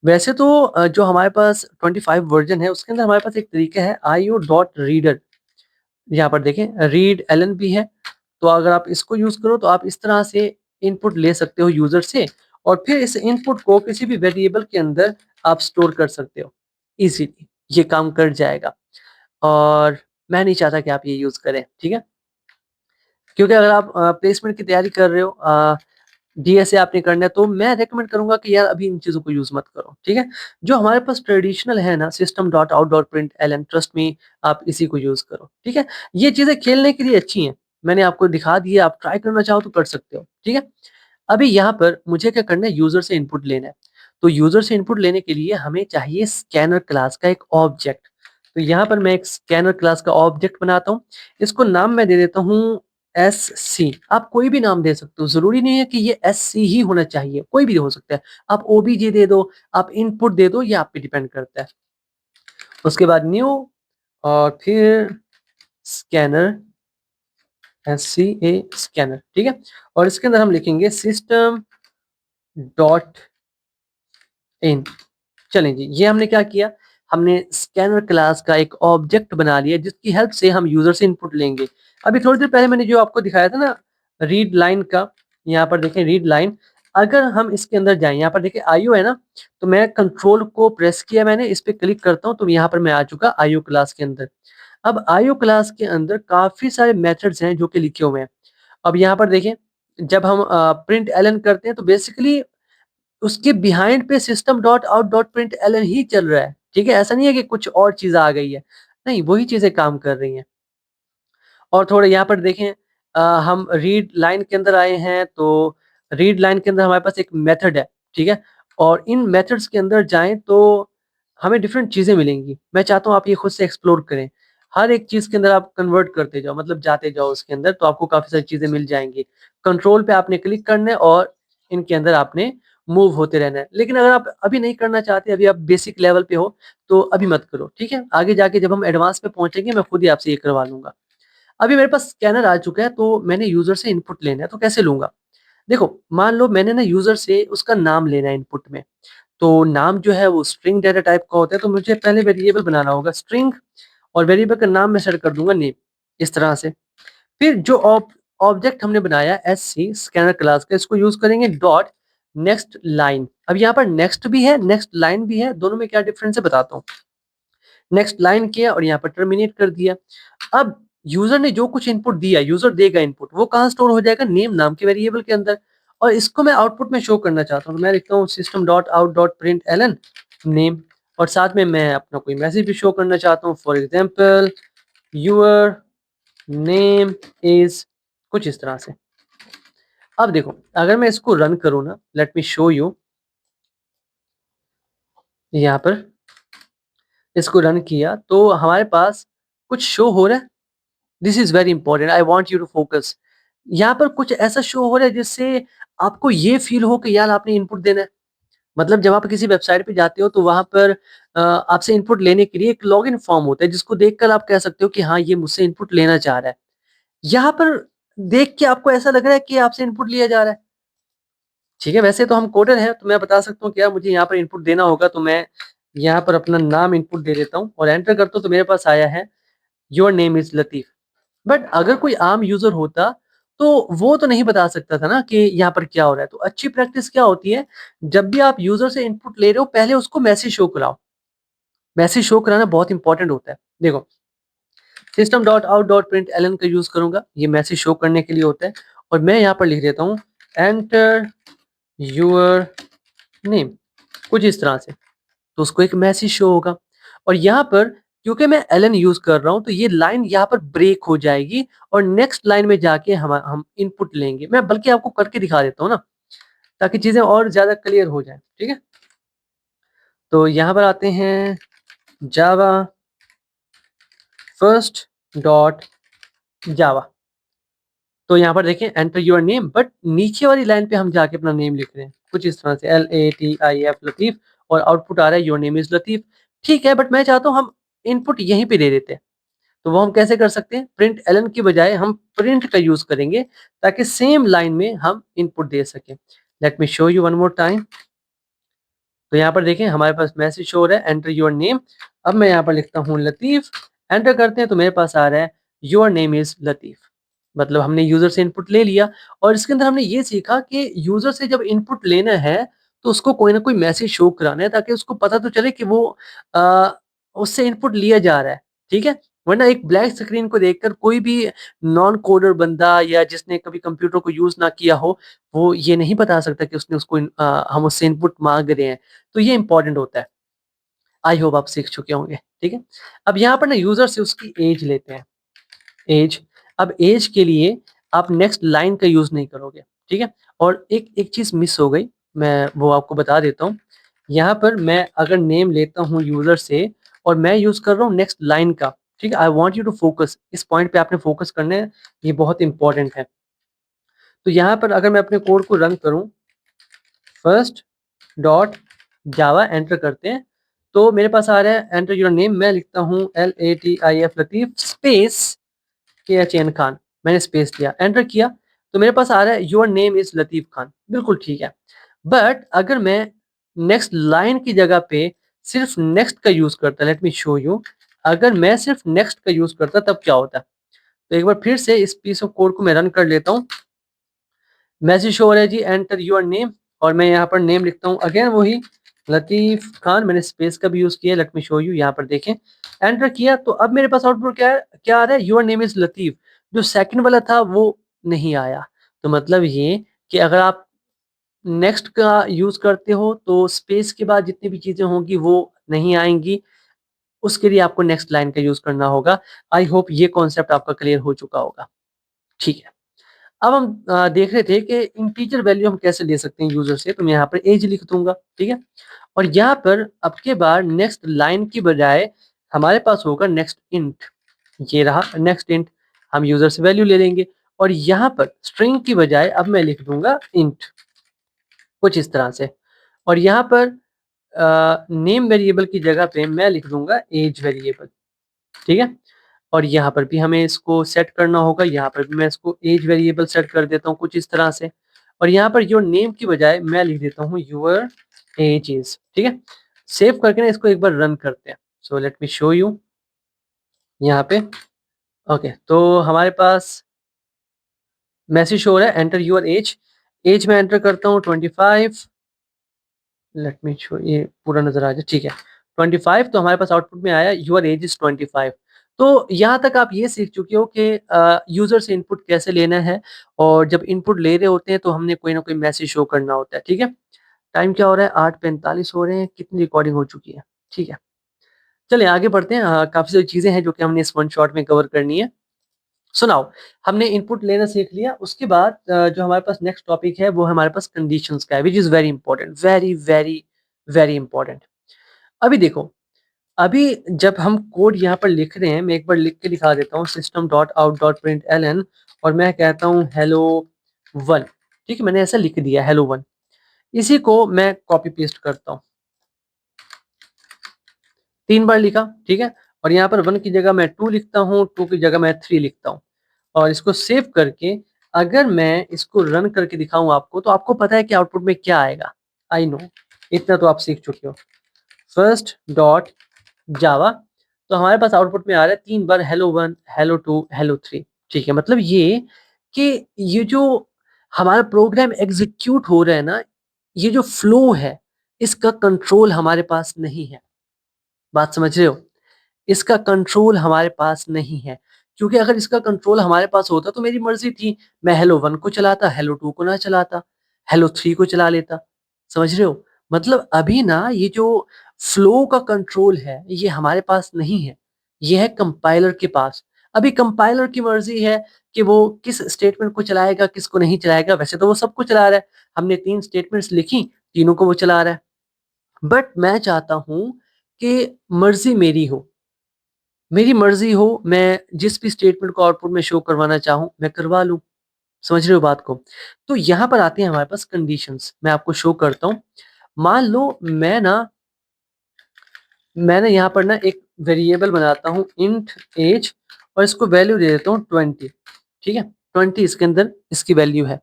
वैसे तो जो हमारे पास 25 वर्ज़न है, उसके अंदर हमारे पास एक तरीका है io.reader। यहाँ पर देखें रीड एलन भी है। तो अगर आप इसको यूज़ करो तो आप इस तरह से इनपुट ले सकते हो यूज़र से और फिर इस इनपुट को किसी भी वेरिएबल के अंदर आप स्टोर कर सकते हो इजीली। ये काम कर जाएगा और मैं नहीं चाहता कि आप ये यूज़ करें, ठीक है? क्योंकि अगर आप प्लेसमेंट की तैयारी कर रहे हो, डीएसए आपने करना है, तो मैं रिकमेंड करूँगा कि यार अभी इन चीज़ों को यूज़ मत करो, ठीक है? जो हमारे पास ट्रेडिशनल है ना system.out.println, ट्रस्ट मी आप इसी को यूज़ करो, ठीक है? ये चीज़ें खेलने के लिए अच्छी हैं, मैंने आपको दिखा दी है, आप ट्राई करना चाहो तो कर सकते हो, ठीक है? अभी यहाँ पर मुझे क्या करना है, यूज़र से इनपुट लेना है। तो यूज़र से इनपुट लेने के लिए हमें चाहिए स्कैनर क्लास का एक ऑब्जेक्ट। तो यहाँ पर मैं एक स्कैनर क्लास का ऑब्जेक्ट बनाता हूँ। इसको नाम मैं दे देता हूँ एससी। आप कोई भी नाम दे सकते हो, ज़रूरी नहीं है कि ये एससी ही होना चाहिए, कोई भी हो सकता है। आप ओबीजे दे दो, आप इनपुट दे दो, ये आप पे डिपेंड करता है। उसके बाद न्यू और फिर स्कैनर, एससीए स्कैनर, ठीक है? और इसके अंदर हम लिखेंगे सिस्टम डॉट इन। चलें जी, ये हमने क्या किया, हमने स्कैनर क्लास का एक ऑब्जेक्ट बना लिया जिसकी हेल्प से हम यूज़र से इनपुट लेंगे। अभी थोड़ी देर पहले मैंने जो आपको दिखाया था ना रीड लाइन का, यहाँ पर देखें रीड लाइन, अगर हम इसके अंदर जाएँ, यहाँ पर देखिए आईओ है ना, तो मैं कंट्रोल को प्रेस किया मैंने, इस पे क्लिक करता हूँ तो यहाँ पर मैं आ चुका आईओ क्लास के अंदर। अब आईओ क्लास के अंदर काफ़ी सारे मेथड्स हैं जो कि लिखे हुए हैं। अब यहाँ पर देखें, जब हम प्रिंट एलन करते हैं तो बेसिकली उसके बिहाइंड पे system dot out dot println ही चल रहा है, ठीक है? ऐसा नहीं है कि कुछ और चीज़ आ गई है। नहीं, वही चीज़ें काम कर रही हैं। और थोड़ा यहाँ पर देखें, हम रीड लाइन के अंदर आए हैं, तो रीड लाइन के अंदर हमारे पास एक मेथड है, ठीक है? और इन मेथड्स के अंदर जाएँ तो हमें डिफरेंट चीज़ें मिलेंगी। मैं चाहता हूँ आप ये खुद से एक्सप्लोर करें। हर एक चीज़ के अंदर आप कन्वर्ट करते जाओ, मतलब जाते जाओ उसके अंदर, तो आपको काफ़ी सारी चीज़ें मिल जाएँगी। कंट्रोल पे आपने क्लिक करना है और इनके अंदर आपने मूव होते रहना है। लेकिन अगर आप अभी नहीं करना चाहते, अभी आप बेसिक लेवल पे हो, तो अभी मत करो, ठीक है? आगे जाके जब हम एडवांस पे पहुँचेंगे, मैं खुद ही आपसे ये करवा लूँगा। अभी मेरे पास स्कैनर आ चुका है, तो मैंने यूज़र से इनपुट लेना है, तो कैसे लूँगा? देखो, मान लो मैंने ना यूज़र से उसका नाम लेना है इनपुट में, तो नाम जो है वो स्ट्रिंग डेटा टाइप का होता है, तो मुझे पहले वेरिएबल बनाना होगा स्ट्रिंग और वेरिएबल का नाम मैं सेट कर दूँगा नेम, इस तरह से। फिर जो ऑब्जेक्ट हमने बनाया एससी स्कैनर क्लास का, इसको यूज़ करेंगे डॉट नेक्स्ट लाइन। अब यहाँ पर नेक्स्ट भी है, नेक्स्ट लाइन भी है, दोनों में क्या डिफरेंस है बताता हूँ। नेक्स्ट लाइन किया और यहाँ पर टर्मिनेट कर दिया। अब यूज़र ने जो कुछ इनपुट दिया, यूज़र देगा इनपुट, वो कहाँ स्टोर हो जाएगा? नेम नाम के वेरिएबल के अंदर। और इसको मैं आउटपुट में शो करना चाहता हूँ, तो मैं लिखता हूँ system dot out dot println name और साथ में मैं अपना कोई मैसेज भी शो करना चाहता हूँ, for example your name is, कुछ इस तरह से। अब देखो, अगर मैं इसको रन करूँ ना, लेट मी शो यू, यहाँ पर इसको रन किया तो हमारे पास कुछ शो हो रहा है। This is very important, I want you to focus. यहाँ पर कुछ ऐसा शो हो रहा है जिससे आपको ये फ़ील हो कि यार आपने इनपुट देना है। मतलब जब आप किसी वेबसाइट पे जाते हो तो वहाँ पर आपसे इनपुट लेने के लिए एक लॉगिन फॉर्म होता है जिसको देखकर आप कह सकते हो कि हाँ, ये मुझसे इनपुट लेना चाह रहा है। यहाँ पर देख के आपको ऐसा लग रहा है कि आपसे इनपुट लिया जा रहा है। ठीक है, वैसे तो हम कोडर हैं, तो मैं बता सकता हूँ कि यार मुझे यहाँ पर इनपुट देना होगा, तो मैं यहाँ पर अपना नाम इनपुट दे देता हूँ और एंटर करता हूँ तो मेरे पास आया है your name is Latif. But अगर कोई आम यूज़र होता, तो वो तो नहीं बता सकता था ना कि यहाँ पर क्या हो रहा है। तो अच्छी प्रैक्टिस क्या होती है, जब भी आप यूज़र से इनपुट ले रहे हो, पहले उसको मैसेज शो कराओ। मैसेज शो कराना बहुत इंपॉर्टेंट होता है। देखो, system dot out dot println का यूज़ करूँगा, ये मैसेज शो करने के लिए होता है और मैं यहाँ पर लिख देता हूँ एंटर योर नेम, कुछ इस तरह से। तो उसको एक मैसेज शो होगा और यहाँ पर क्योंकि मैं एलन यूज कर रहा हूँ तो ये लाइन यहाँ पर ब्रेक हो जाएगी और नेक्स्ट लाइन में जाके हम इनपुट लेंगे। मैं बल्कि आपको करके दिखा देता हूँ ना, ताकि चीजें और ज्यादा क्लियर हो जाए। ठीक है, तो यहाँ पर आते हैं जावा फर्स्ट डॉट जावा। तो यहाँ पर देखें एंटर योर नेम, बट नीचे वाली लाइन पे हम जाके अपना नेम लिख रहे हैं कुछ इस तरह से LATIF लतीफ, और आउटपुट आ रहा है योर नेम इज लतीफ। ठीक है, बट मैं चाहता हूँ हम इनपुट यहीं पे दे देते हैं। तो वो हम कैसे कर सकते हैं, प्रिंट एलन की बजाय हम प्रिंट का यूज करेंगे ताकि सेम लाइन में हम इनपुट दे सकें। Late me show you one more time. तो यहाँ पर देखें हमारे पास मैसेज शो हो रहा है एंटर योर नेम। अब मैं यहाँ पर लिखता हूँ लतीफ, एंटर करते हैं तो मेरे पास आ रहा है योर नेम इज लतीफ। मतलब हमने यूजर से इनपुट ले लिया और इसके अंदर हमने ये सीखा कि यूजर से जब इनपुट लेना है तो उसको कोई ना कोई मैसेज शो कराना है ताकि उसको पता तो चले कि वो आ, उससे इनपुट लिया जा रहा है। ठीक है, वरना एक ब्लैक स्क्रीन को देखकर कोई भी नॉन कोडर बंदा या जिसने कभी कंप्यूटर को यूज ना किया हो वो ये नहीं बता सकता कि उसने उसको हम उससे इनपुट मांग रहे हैं। तो ये इंपॉर्टेंट होता है। आई होप आप सीख चुके होंगे। ठीक है, अब यहाँ पर ना यूजर से उसकी एज लेते हैं। एज, अब एज के लिए आप नेक्स्ट लाइन का यूज नहीं करोगे। ठीक है, और एक एक चीज मिस हो गई, मैं वो आपको बता देता हूँ। यहाँ पर मैं अगर नेम लेता हूँ यूजर से और मैं यूज कर रहा हूँ नेक्स्ट लाइन का। ठीक है, I want you to focus, इस पॉइंट पे आपने फोकस करना है, ये बहुत इंपॉर्टेंट है। तो यहाँ पर अगर मैं अपने कोड को रन करूँ, फर्स्ट डॉट जावा एंटर करते हैं तो मेरे पास आ रहा है एंटर योर नेम। मैं लिखता हूँ LATIF Latif space KHN Khan. मैंने स्पेस दिया, एंटर किया तो मेरे पास आ रहा है your name is Latif Khan. बिल्कुल ठीक है, बट अगर मैं नेक्स्ट लाइन की जगह पे सिर्फ नेक्स्ट का यूज करता, लेट मी शो यू, अगर मैं सिर्फ नेक्स्ट का यूज करता तब क्या होता। तो एक बार फिर से इस पीस ऑफ कोड को मैं रन कर लेता हूँ। मैसेज शो हो रहा है जी एंटर योर नेम, और मैं यहाँ पर नेम लिखता हूँ अगेन वही लतीफ खान। मैंने स्पेस का भी यूज किया, लेट मी शो यू। यहाँ पर देखें एंटर किया तो अब मेरे पास आउटपुट क्या है, क्या आ रहा है, योर नेम इज लतीफ। जो सेकंड वाला था वो नहीं आया। तो मतलब ये कि अगर आप नेक्स्ट का यूज करते हो तो स्पेस के बाद जितनी भी चीजें होंगी वो नहीं आएंगी, उसके लिए आपको नेक्स्ट लाइन का यूज करना होगा। आई होप ये कॉन्सेप्ट आपका क्लियर हो चुका होगा। ठीक है, अब हम देख रहे थे कि इंटीजर वैल्यू हम कैसे ले सकते हैं यूजर से। तो मैं यहाँ पर एज लिख दूंगा। ठीक है, और यहाँ पर अब के बाद नेक्स्ट लाइन की बजाय हमारे पास होगा नेक्स्ट इंट। ये रहा नेक्स्ट इंट, हम यूजर से वैल्यू ले लेंगे और यहाँ पर स्ट्रिंग की बजाय अब मैं लिख दूंगा इंट, कुछ इस तरह से। और यहाँ पर नेम वेरिएबल की जगह पे मैं लिख दूंगा एज वेरिएबल। ठीक है, और यहाँ पर भी हमें इसको सेट करना होगा। यहाँ पर भी मैं इसको एज वेरिएबल सेट कर देता हूँ कुछ इस तरह से। और यहाँ पर योर नेम की बजाय मैं लिख देता हूँ योर एज इज। ठीक है, सेव करके ना इसको एक बार रन करते हैं। So let me show you यहाँ पे। ओके, तो हमारे पास मैसेज शो हो रहा है एंटर योर एज। एज में एंटर करता हूँ 25। लेट मी शो, ये पूरा नजर आ जाए। ठीक है, 25। तो हमारे पास आउटपुट में आया योर एज इज 25। तो यहाँ तक आप ये सीख चुके हो कि यूजर से इनपुट कैसे लेना है, और जब इनपुट ले रहे होते हैं तो हमने कोई ना कोई मैसेज शो करना होता है। ठीक है, टाइम क्या हो रहा है, 8:45 हो रहे हैं। कितनी रिकॉर्डिंग हो चुकी है। ठीक है, चलिए आगे बढ़ते हैं। काफी सारी चीजें हैं जो कि हमने इस वन शॉट में कवर करनी है। सुनाओ, हमने इनपुट लेना सीख लिया। उसके बाद जो हमारे पास नेक्स्ट टॉपिक है वो हमारे पास कंडीशंस का है, which is very important, very very very important. अभी देखो, अभी जब हम कोड यहाँ पर लिख रहे हैं, मैं एक बार लिख के दिखा देता हूँ, system dot out dot print L N, और मैं कहता हूँ हेलो वन। ठीक है, मैंने ऐसा लिख दिया हेलो वन। इसी को मैं कॉपी पेस्ट करता हूँ, 3 बार लिखा। ठीक है, और यहाँ पर वन की जगह मैं टू लिखता हूँ, टू की जगह मैं थ्री लिखता हूँ, और इसको सेव करके अगर मैं इसको रन करके दिखाऊं आपको, तो आपको पता है कि आउटपुट में क्या आएगा। आई नो, इतना तो आप सीख चुके हो। फर्स्ट डॉट जावा, तो हमारे पास आउटपुट में आ रहा है 3 बार hello one, hello two, hello three. ठीक है, मतलब ये कि ये जो हमारा प्रोग्राम एग्जीक्यूट हो रहा है ना, ये जो फ्लो है इसका कंट्रोल हमारे पास नहीं है। बात समझ रहे हो, इसका कंट्रोल हमारे पास नहीं है। क्योंकि अगर इसका कंट्रोल हमारे पास होता तो मेरी मर्जी थी, मैं हेलो वन को चलाता, हेलो टू को ना चलाता। हेलो 3 को चला लेता। समझ रहे हो? मतलब अभी ना ये जो फ्लो का कंट्रोल है, ये हमारे पास नहीं है, ये है कंपाइलर के पास। अभी कंपाइलर की मर्ज़ी है कि वो किस स्टेटमेंट को चलाएगा, किसको नहीं चलाएगा। वैसे तो वो सबको चला रहा है, हमने 3 स्टेटमेंट्स लिखी, तीनों को वो चला रहा है। बट मैं चाहता हूँ कि मर्ज़ी मेरी हो। मेरी मर्ज़ी हो, मैं जिस भी स्टेटमेंट को आउटपुट में शो करवाना चाहूँ, मैं करवा लूँ। समझ रहे हो बात को? तो यहाँ पर आती हैं हमारे पास कंडीशंस, मैं आपको शो करता हूँ। मान लो मैंने यहाँ पर ना एक वेरिएबल बनाता हूँ इंट एज और इसको वैल्यू दे देता हूँ 20, ठीक है? 20 इसके अंदर इसकी वैल्यू है।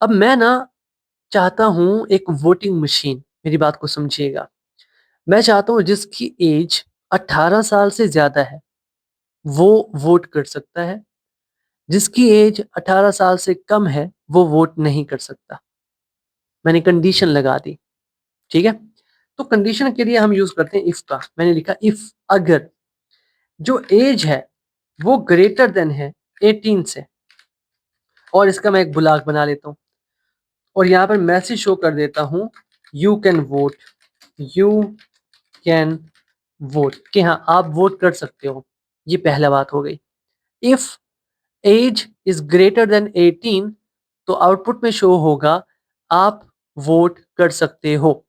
अब मैं ना चाहता हूँ एक वोटिंग मशीन, मेरी बात को समझिएगा। मैं चाहता हूँ जिसकी एज 18 साल से ज़्यादा है, वो वोट कर सकता है। जिसकी एज 18 साल से कम है, वो वोट नहीं कर सकता। मैंने कंडीशन लगा दी, ठीक है? तो कंडीशन के लिए हम यूज़ करते हैं इफ का। मैंने लिखा इफ अगर जो एज है वो ग्रेटर देन है 18 से, और इसका मैं एक ब्लॉक बना लेता हूँ और यहाँ पर मैसेज शो कर देता हूँ you can vote, you can vote, कि हाँ आप वोट कर सकते हो। ये पहला बात हो गई। If age is greater than 18 तो आउटपुट में शो होगा आप वोट कर सकते हो।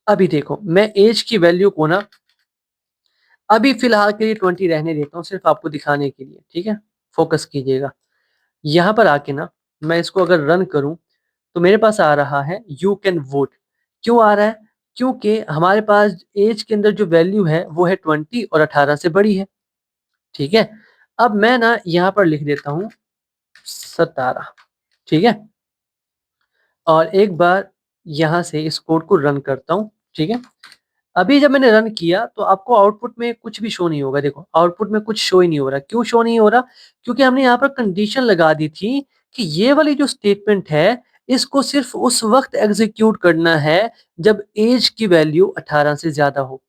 अभी देखो मैं एज की वैल्यू को ना अभी फिलहाल के लिए 20 रहने देता हूँ, सिर्फ आपको दिखाने के लिए, ठीक है? फोकस कीजिएगा। यहाँ पर आके ना मैं इसको अगर रन करूँ तो मेरे पास आ रहा है यू कैन वोट। क्यों आ रहा है? क्योंकि हमारे पास एज के अंदर जो वैल्यू है वो है 20 और 18 से बड़ी है, ठीक है? अब मैं ना यहाँ पर लिख देता हूँ 17, ठीक है? और एक बार यहाँ से इस कोड को रन करता हूँ, ठीक है? अभी जब मैंने रन किया तो आपको आउटपुट में कुछ भी शो नहीं होगा। देखो आउटपुट में कुछ शो ही नहीं हो रहा। क्यों शो नहीं हो रहा? क्योंकि हमने यहाँ पर कंडीशन लगा दी थी कि ये वाली जो स्टेटमेंट है इसको सिर्फ उस वक्त एग्जीक्यूट करना है जब एज की वैल्यू 18 से ज्यादा हो।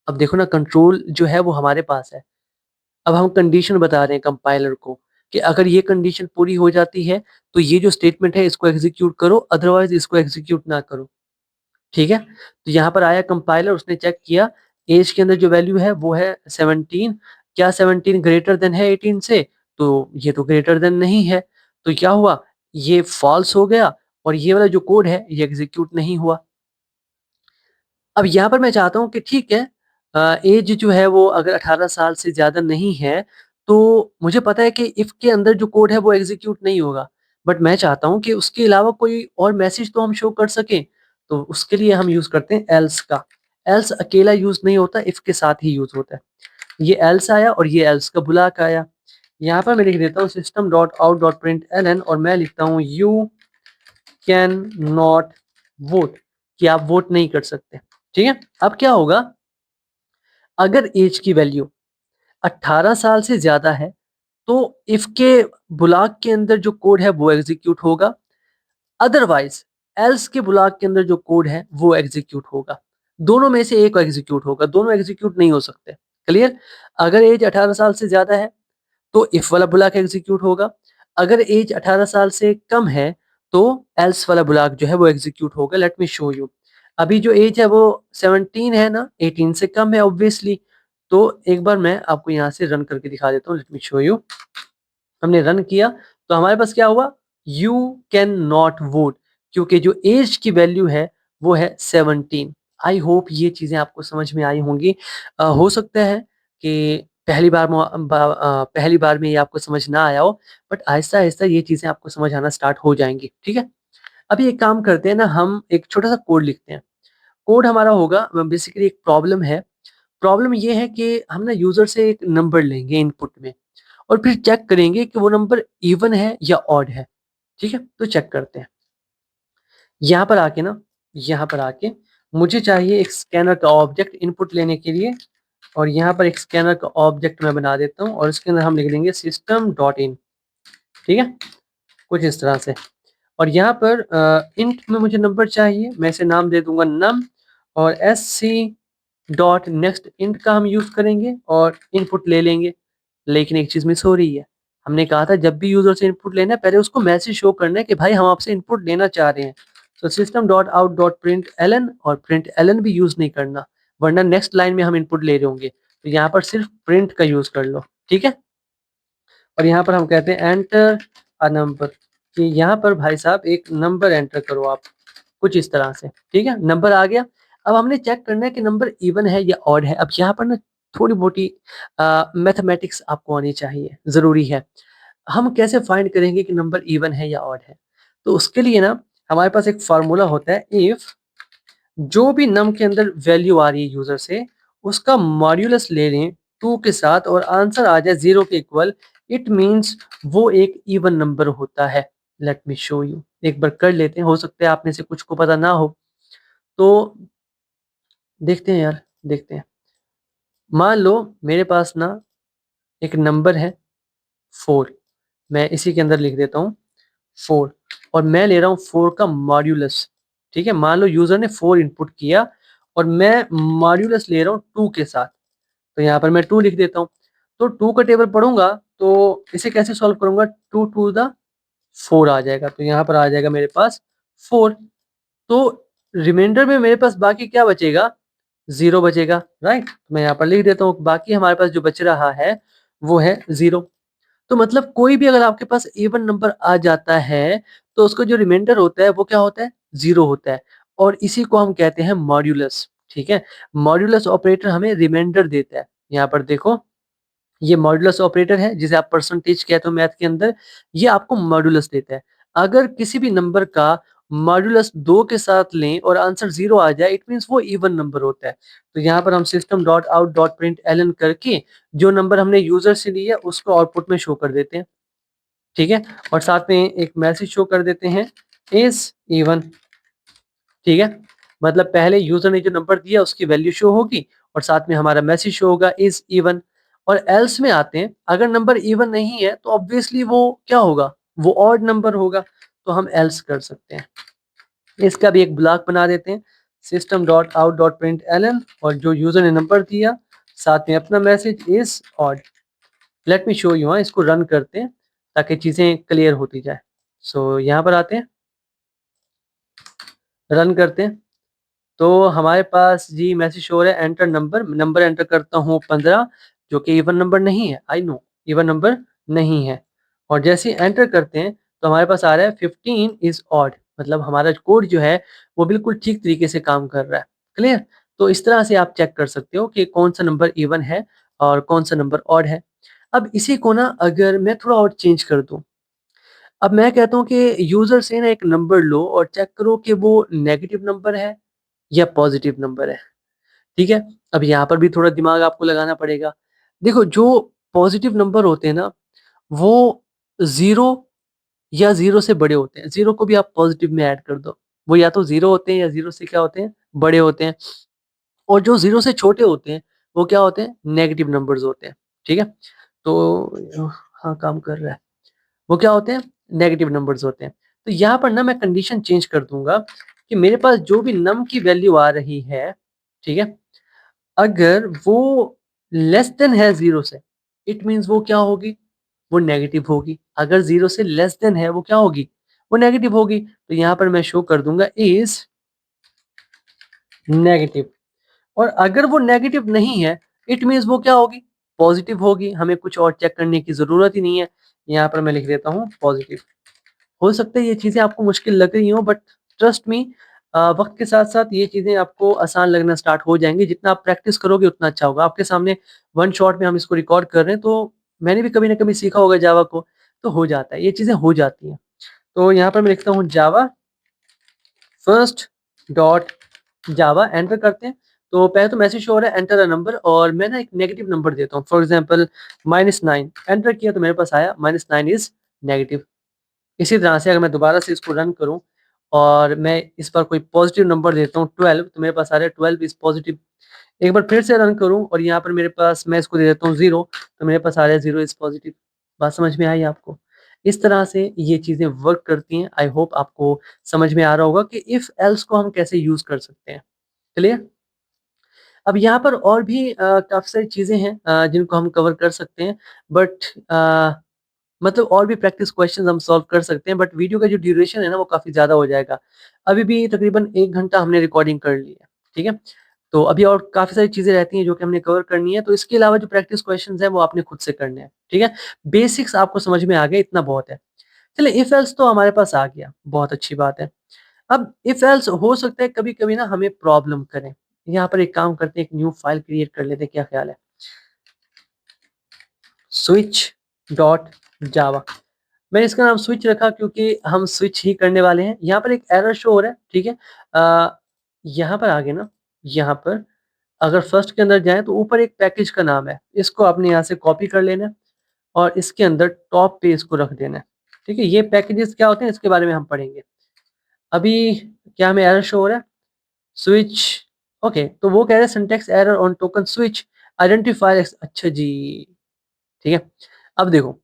अब देखो ना कंट्रोल जो है वो हमारे पास है। अब हम कंडीशन बता रहे हैं कंपाइलर को कि अगर ये कंडीशन पूरी हो जाती है तो ये जो स्टेटमेंट है इसको एग्जीक्यूट करो, अदरवाइज इसको एग्जीक्यूट ना करो, ठीक है? तो यहाँ पर आया कंपाइलर, उसने चेक किया एज के अंदर जो वैल्यू है वो है 17। क्या 17 ग्रेटर देन है 18 से? तो ये तो ग्रेटर देन नहीं है। तो क्या हुआ? ये फॉल्स हो गया और ये वाला जो कोड है ये एग्जीक्यूट नहीं हुआ। अब यहाँ पर मैं चाहता हूँ कि ठीक है, एज जो है वो अगर 18 साल से ज़्यादा नहीं है तो मुझे पता है कि इफ के अंदर जो कोड है वो एग्जीक्यूट नहीं होगा। बट मैं चाहता हूँ कि उसके अलावा कोई और मैसेज तो हम शो कर सकें। तो उसके लिए हम यूज़ करते हैं एल्स का। एल्स अकेला यूज़ नहीं होता, इफ के साथ ही यूज़ होता है। ये एल्स आया और ये एल्स का ब्लॉक आया। यहाँ पर मैं लिख देता हूँ system dot out dot print L N और मैं लिखता हूँ यू कैन नॉट वोट, कि आप वोट नहीं कर सकते, ठीक है? अब क्या होगा? अगर एज की वैल्यू 18 साल से ज़्यादा है तो इफ के ब्लॉक के अंदर जो कोड है वो एग्जीक्यूट होगा, अदरवाइज एल्स के ब्लॉक के अंदर जो कोड है वो एग्जीक्यूट होगा। दोनों में से एक एग्जीक्यूट होगा, दोनों एग्जीक्यूट नहीं हो सकते। क्लियर? अगर एज 18 साल से ज़्यादा है तो इफ वाला ब्लॉक एग्जीक्यूट होगा। अगर एज 18 साल से कम है तो एल्स वाला ब्लॉक जो है वो एग्जीक्यूट होगा। Late me show you. अभी जो एज है वो 17 है ना, 18 से कम है ऑब्वियसली। तो एक बार मैं आपको यहाँ से रन करके दिखा देता हूँ। Late me show you. हमने रन किया तो हमारे पास क्या हुआ? यू कैन नॉट वोट, क्योंकि जो एज की वैल्यू है वो है 17। आई होप ये चीज़ें आपको समझ में आई होंगी। हो सकता है कि पहली बार में ये आपको समझ ना आया हो, बट आहिस्ता-आहिस्ता ये चीज़ें आपको समझ आना स्टार्ट हो जाएँगी, ठीक है? अभी एक काम करते हैं ना, हम एक छोटा-सा कोड लिखते हैं। कोड हमारा होगा बेसिकली एक प्रॉब्लम है। प्रॉब्लम ये है कि हम ना यूज़र से एक नंबर लेंगे इनपुट में और फिर चेक करेंगे कि वो नंबर इवन है या ऑड है, ठीक है? तो चेक करते हैं। यहाँ पर आके ना, यहाँ पर आके मुझे चाहिए एक स्कैनर का ऑब्जेक्ट इनपुट लेने के लिए, और यहाँ पर एक स्कैनर का ऑब्जेक्ट मैं बना देता हूँ और इसके अंदर हम लिख देंगे सिस्टम डॉट इन, ठीक है? कुछ इस तरह से। और यहाँ पर इंट में मुझे नंबर चाहिए, मैं इसे नाम दे दूँगा नम, और एससी डॉट नेक्स्ट इंट का हम यूज़ करेंगे और इनपुट ले लेंगे। लेकिन एक चीज़ मिस हो रही है, हमने कहा था जब भी यूजर से इनपुट लेना है पहले उसको मैसेज शो करना है कि भाई हम आपसे इनपुट लेना चाह रहे हैं। तो system dot out dot println और प्रिंट एलन भी यूज नहीं करना, वरना नेक्स्ट लाइन में हम इनपुट ले रहे होंगे। तो यहाँ पर सिर्फ प्रिंट का यूज कर लो, ठीक है। और यहाँ पर हम कहते हैं एंटर अ नंबर, कि यहाँ पर भाई साहब एक नंबर एंटर करो आप, कुछ इस तरह से, ठीक है। नंबर आ गया। अब हमने चेक करना है कि नंबर इवन है या ऑड है। अब यहाँ पर ना थोड़ी मोटी मैथमेटिक्स आपको आनी चाहिए, ज़रूरी है। हम कैसे फाइंड करेंगे कि नंबर इवन है या ऑड है? तो उसके लिए ना हमारे पास एक फार्मूला होता है, इफ जो भी नम के अंदर वैल्यू आ रही है यूजर से, उसका मॉड्यूलस ले लें 2 के साथ और आंसर आ जाए 0 के इक्वल, इट मीन्स वो एक इवन नंबर होता है। लेट मी शो यू, एक बार कर लेते हैं, हो सकता है आप में से कुछ को पता ना हो। तो देखते हैं यार, देखते हैं। मान लो मेरे पास ना एक नंबर है 4, मैं इसी के अंदर लिख देता हूँ 4, और मैं ले रहा हूँ 4 का मॉड्यूलस, ठीक है। मान लो यूजर ने 4 इनपुट किया और मैं मॉड्यूलस ले रहा हूँ 2 के साथ, तो यहाँ पर मैं 2 लिख देता हूँ। तो 2 का टेबल पढ़ूंगा तो इसे कैसे सॉल्व करूंगा, 2 टू द 4 आ जाएगा, तो यहाँ पर आ जाएगा मेरे पास 4। तो रिमाइंडर में मेरे पास बाकी क्या बचेगा, 0 बचेगा, राइट। मैं यहाँ पर लिख देता हूँ बाकी हमारे पास जो बच रहा है वो है 0। तो मतलब कोई भी अगर आपके पास इवन नंबर आ जाता है तो उसका जो रिमाइंडर होता है वो क्या होता है, 0 होता है। और इसी को हम कहते हैं मॉड्यूलस, ठीक है। मॉड्यूलस ऑपरेटर हमें रिमाइंडर देता है। यहाँ पर देखो, ये मॉड्यूलस ऑपरेटर है जिसे आप परसेंटेज कहते हो मैथ के अंदर, ये आपको मॉड्यूलस देता है। अगर किसी भी नंबर का मॉड्यूलस 2 के साथ लें और आंसर 0 आ जाए, इट मीन्स वो इवन नंबर होता है। तो यहाँ पर हम system dot out dot println करके जो नंबर हमने यूजर से लिया उसको आउटपुट में शो कर देते हैं, ठीक है। और साथ में एक मैसेज शो कर देते हैं, इज इवन, ठीक है। मतलब पहले यूजर ने जो नंबर दिया उसकी वैल्यू शो होगी और साथ में हमारा मैसेज शो होगा इज इवन। और एल्स में आते हैं, अगर नंबर इवन नहीं है तो ऑब्वियसली वो क्या होगा, वो ऑड नंबर होगा। तो हम एल्स कर सकते हैं। इसका भी एक ब्लॉक बना देते हैं, system dot out dot println, और जो यूजर ने नंबर दिया साथ में अपना message is odd. Let me show you, हाँ इसको रन करते हैं ताकि चीज़ें क्लियर होती जाए। सो यहाँ पर आते हैं, रन करते हैं। तो हमारे पास जी मैसेज शो हो रहा है एंटर नंबर, नंबर एंटर करता हूँ 15, जो कि इवन नंबर नहीं है, आई नो इवन नंबर नहीं है। और जैसे ही एंटर करते हैं तो हमारे पास आ रहा है 15 इज ऑड, मतलब हमारा कोड जो है वो बिल्कुल ठीक तरीके से काम कर रहा है। क्लियर। तो इस तरह से आप चेक कर सकते हो कि कौन सा नंबर इवन है और कौन सा नंबर ऑड है। अब इसी को ना अगर मैं थोड़ा और चेंज कर दूं, अब मैं कहता हूँ कि यूजर से ना एक नंबर लो और चेक करो कि वो नेगेटिव नंबर है या पॉजिटिव नंबर है, ठीक है। अब यहाँ पर भी थोड़ा दिमाग आपको लगाना पड़ेगा। देखो जो पॉजिटिव नंबर होते हैं ना, वो जीरो या जीरो से बड़े होते हैं। जीरो को भी आप पॉजिटिव में ऐड कर दो, वो या तो जीरो होते हैं या जीरो से क्या होते हैं, बड़े होते हैं। और जो जीरो से छोटे होते हैं वो क्या होते हैं, नेगेटिव नंबर्स होते हैं, ठीक है। तो हाँ काम कर रहा है, वो क्या होते हैं, नेगेटिव नंबर्स होते हैं। तो यहाँ पर ना मैं कंडीशन चेंज कर दूंगा कि मेरे पास जो भी नम की वैल्यू आ रही है, ठीक है, अगर वो लेस देन है जीरो से, इट मीन्स वो क्या होगी, वो नेगेटिव होगी। अगर जीरो से लेस देन है वो क्या होगी, वो नेगेटिव होगी। तो यहाँ पर मैं शो कर दूंगा इज नेगेटिव। और अगर वो नेगेटिव नहीं है, इट मीन्स वो क्या होगी, पॉजिटिव होगी। हमें कुछ और चेक करने की जरूरत ही नहीं है। यहाँ पर मैं लिख देता हूँ पॉजिटिव। हो सकता है ये चीज़ें आपको मुश्किल लग रही हो, बट ट्रस्ट मी, वक्त के साथ साथ ये चीज़ें आपको आसान लगना स्टार्ट हो जाएंगी। जितना आप प्रैक्टिस करोगे उतना अच्छा होगा। आपके सामने वन शॉट में हम इसको रिकॉर्ड कर रहे हैं, तो मैंने भी कभी ना कभी सीखा होगा जावा को, तो हो जाता है, ये चीज़ें हो जाती हैं। तो यहाँ पर मैं लिखता हूँ जावा फर्स्ट डॉट जावा, एंटर करते हैं। तो पहले तो मैसेज शो हो रहा है एंटर अ नंबर, और मैं ना एक नेगेटिव नंबर देता हूँ, फॉर एग्जाम्पल -9। एंटर किया तो मेरे पास आया -9 इज नेगेटिव। इसी तरह से अगर मैं दोबारा से इसको रन करूं और मैं इस पर कोई पॉजिटिव नंबर देता हूं 12, तो मेरे पास आ रहा है 12 इज पॉजिटिव। एक बार फिर से रन करूं और यहाँ पर मेरे पास मैं इसको दे देता हूँ 0, तो मेरे पास आ रहा है 0 इज पॉजिटिव। बात समझ में आई आपको? इस तरह से ये चीज़ें वर्क करती हैं। आई होप आपको समझ में आ रहा होगा कि इफ एल्स को हम कैसे यूज कर सकते हैं। क्लियर। अब यहाँ पर और भी काफ़ी सारी चीज़ें हैं जिनको हम कवर कर सकते हैं, बट मतलब और भी प्रैक्टिस क्वेश्चंस हम सॉल्व कर सकते हैं, बट वीडियो का जो ड्यूरेशन है ना वो काफ़ी ज़्यादा हो जाएगा। अभी भी तकरीबन 1 घंटा हमने रिकॉर्डिंग कर ली है, ठीक है? तो अभी और काफ़ी सारी चीज़ें रहती हैं जो कि हमने कवर करनी है, तो इसके अलावा जो प्रैक्टिस क्वेश्चंस हैं वो आपने खुद से करने हैं, ठीक है? बेसिक्स आपको समझ में आ गए, इतना बहुत है। चलिए इफ एल्स तो हमारे पास आ गया, बहुत अच्छी बात है। अब इफ एल्स हो सकता है कभी-कभी ना हमें प्रॉब्लम करे। यहाँ पर एक काम करते हैं, एक न्यू फाइल क्रिएट कर लेते हैं, क्या ख्याल है? स्विच डॉट जावा। मैंने इसका नाम स्विच रखा क्योंकि हम स्विच ही करने वाले हैं। यहाँ पर एक एरर शो हो रहा है, ठीक है? यहाँ पर आगे ना, यहाँ पर अगर फर्स्ट के अंदर जाएँ तो ऊपर एक पैकेज का नाम है। इसको आपने यहाँ से कॉपी कर लेना है और इसके अंदर टॉप पे इसको रख देना है, ठीक है? ये पैकेजेस क्या होते हैं इसके बारे में हम पढ़ेंगे। अभी क्या हमें एरर शो हो रहा है? स्विच, ओके, तो वो कह रहे हैं syntax error on token switch identifier x, अच्छा जी, ठीक है। अब देखो,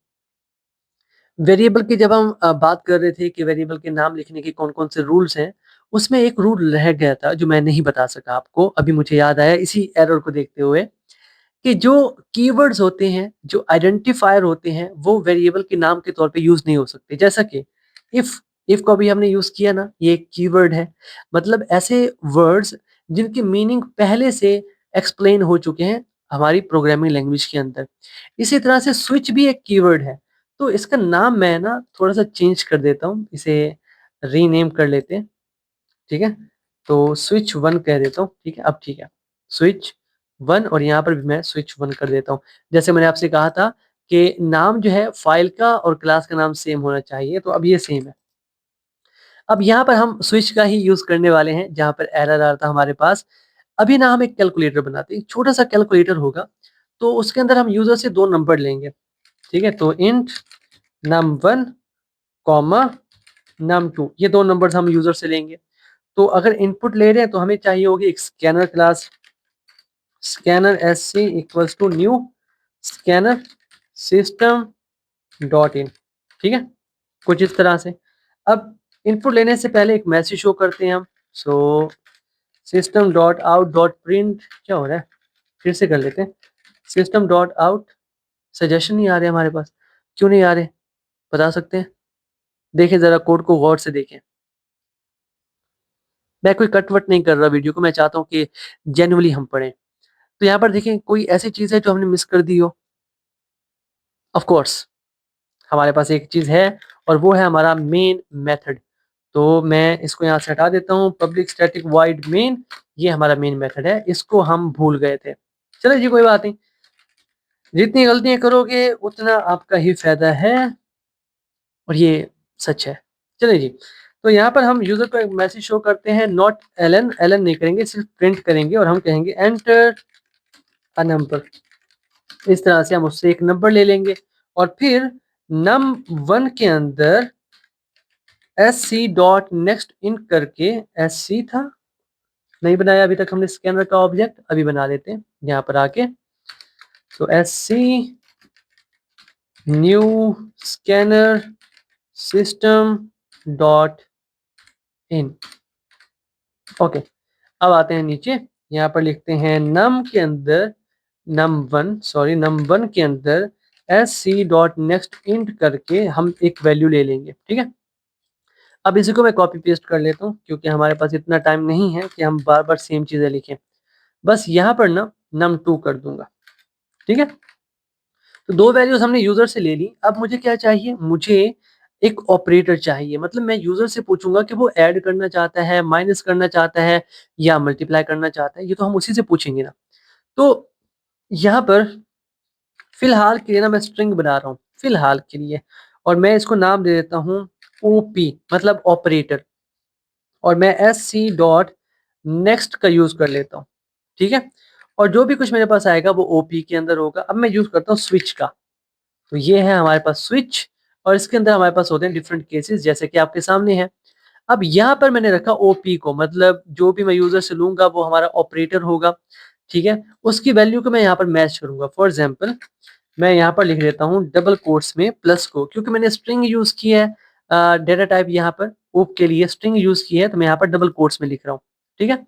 वेरिएबल की जब हम बात कर रहे थे कि वेरिएबल के नाम लिखने के कौन-कौन से रूल्स हैं, उसमें एक रूल रह गया था जो मैं नहीं बता सका आपको, अभी मुझे याद आया इसी एरर को देखते हुए, कि जो कीवर्ड्स होते हैं, जो आइडेंटिफायर होते हैं, वो वेरिएबल के नाम के तौर पे यूज़ नहीं हो सकते। जैसा कि इफ, इफ को अभी हमने यूज़ किया ना, ये एक कीवर्ड है। मतलब ऐसे वर्ड्स जिनकी मीनिंग पहले से एक्सप्लेन हो चुके हैं हमारी प्रोग्रामिंग लैंग्वेज के अंदर। इसी तरह से स्विच भी एक कीवर्ड है। तो इसका नाम मैं ना थोड़ा-सा चेंज कर देता हूँ, इसे रीनेम कर लेते हैं, ठीक है? तो स्विच 1 कह देता हूँ, ठीक है? अब ठीक है। स्विच 1 और यहाँ पर भी मैं स्विच 1 कर देता हूँ। जैसे मैंने आपसे कहा था कि नाम जो है फ़ाइल का और क्लास का नाम सेम होना चाहिए, तो अब ये सेम है। अब यहाँ पर हम स्विच का ही यूज़ करने वाले हैं, जहाँ पर एरर आ रहा था हमारे पास। अभी ना हम एक कैलकुलेटर बनाते हैं, एक छोटा-सा कैलकुलेटर होगा, तो उसके अंदर हम यूज़र से 2 नंबर लेंगे, ठीक है? तो इंट num1 कॉमा num2, ये 2 नंबर्स हम यूज़र से लेंगे। तो अगर इनपुट ले रहे हैं तो हमें चाहिए होगी एक scanner class, scanner SC equals to new scanner system dot in, ठीक है? कुछ इस तरह से। अब इनपुट लेने से पहले एक मैसेज शो करते हैं हम। So system dot out dot print, क्या हो रहा है? फिर से कर लेते हैं। सिस्टम डॉट आउट, सजेशन नहीं आ रहे हमारे पास। क्यों नहीं आ रहे? बता सकते हैं? देखें ज़रा कोड को गौर से देखें। मैं कोई कट-वट नहीं कर रहा वीडियो को, मैं चाहता हूँ कि जेन्युइनली हम पढ़ें। तो यहाँ पर देखें कोई ऐसी चीज़ है जो हमने मिस कर दी हो? ऑफ कोर्स हमारे पास एक चीज़ है और वो है हमारा मेन मेथड। तो मैं इसको यहाँ से हटा देता हूँ, पब्लिक स्टैटिक वॉइड मेन, ये हमारा मेन मेथड है, इसको हम भूल गए थे। चलो जी कोई बात नहीं, जितनी गलतियाँ करोगे उतना आपका ही फ़ायदा है और ये सच है। चलिए जी, तो यहाँ पर हम यूज़र को एक मैसेज शो करते हैं, नॉट एलन, एलन नहीं करेंगे, सिर्फ़ प्रिंट करेंगे और हम कहेंगे एंटर अ नंबर। इस तरह से हम उससे एक नंबर ले लेंगे और फिर num1 के अंदर sc डॉट नेक्स्ट इन करके, sc था, नहीं बनाया अभी तक हमने स्कैनर का ऑब्जेक्ट, अभी बना लेते हैं यहाँ पर आके। तो sc new scanner system dot इन, ओके। अब आते हैं नीचे, यहाँ पर लिखते हैं num के अंदर, num1 के अंदर sc डॉट नेक्स्ट इंट करके हम एक वैल्यू ले लेंगे, ठीक है? अब इसी को मैं कॉपी पेस्ट कर लेता हूँ क्योंकि हमारे पास इतना टाइम नहीं है कि हम बार-बार सेम चीज़ें लिखें। बस यहाँ पर ना num2 कर दूँगा, ठीक है? तो 2 वैल्यूज़ हमने यूज़र से ले ली, अब मुझे क्या चाहिए? मुझे एक ऑपरेटर चाहिए, मतलब मैं यूज़र से पूछूँगा कि वो ऐड करना चाहता है, माइनस करना चाहता है या मल्टीप्लाई करना चाहता है, ये तो हम उसी से पूछेंगे ना। तो यहाँ पर फ़िलहाल के लिए ना मैं स्ट्रिंग बना रहा हूँ, फ़िलहाल के लिए, और मैं इसको नाम दे देता हूँ ओपी, मतलब ऑपरेटर, और मैं sc डॉट नेक्स्ट का यूज़ कर लेता हूँ, ठीक है? और जो भी कुछ मेरे पास आएगा वो ओपी के अंदर होगा। अब मैं यूज़ करता हूँ स्विच का, तो ये है हमारे पास स्विच और इसके अंदर हमारे पास होते हैं डिफरेंट केसेस जैसे कि आपके सामने है। अब यहाँ पर मैंने रखा ओपी को, मतलब जो भी मैं यूज़र से लूँगा वो हमारा ऑपरेटर होगा, ठीक है? उसकी वैल्यू को मैं यहाँ पर मैच करूँगा। फॉर एग्ज़ाम्पल मैं यहाँ पर लिख देता हूँ डबल कोट्स में प्लस को, क्योंकि मैंने स्ट्रिंग यूज़ की है, डेटा टाइप यहाँ पर ओप के लिए स्ट्रिंग यूज़ की है, तो मैं यहाँ पर डबल कोट्स में लिख रहा हूँ, ठीक है?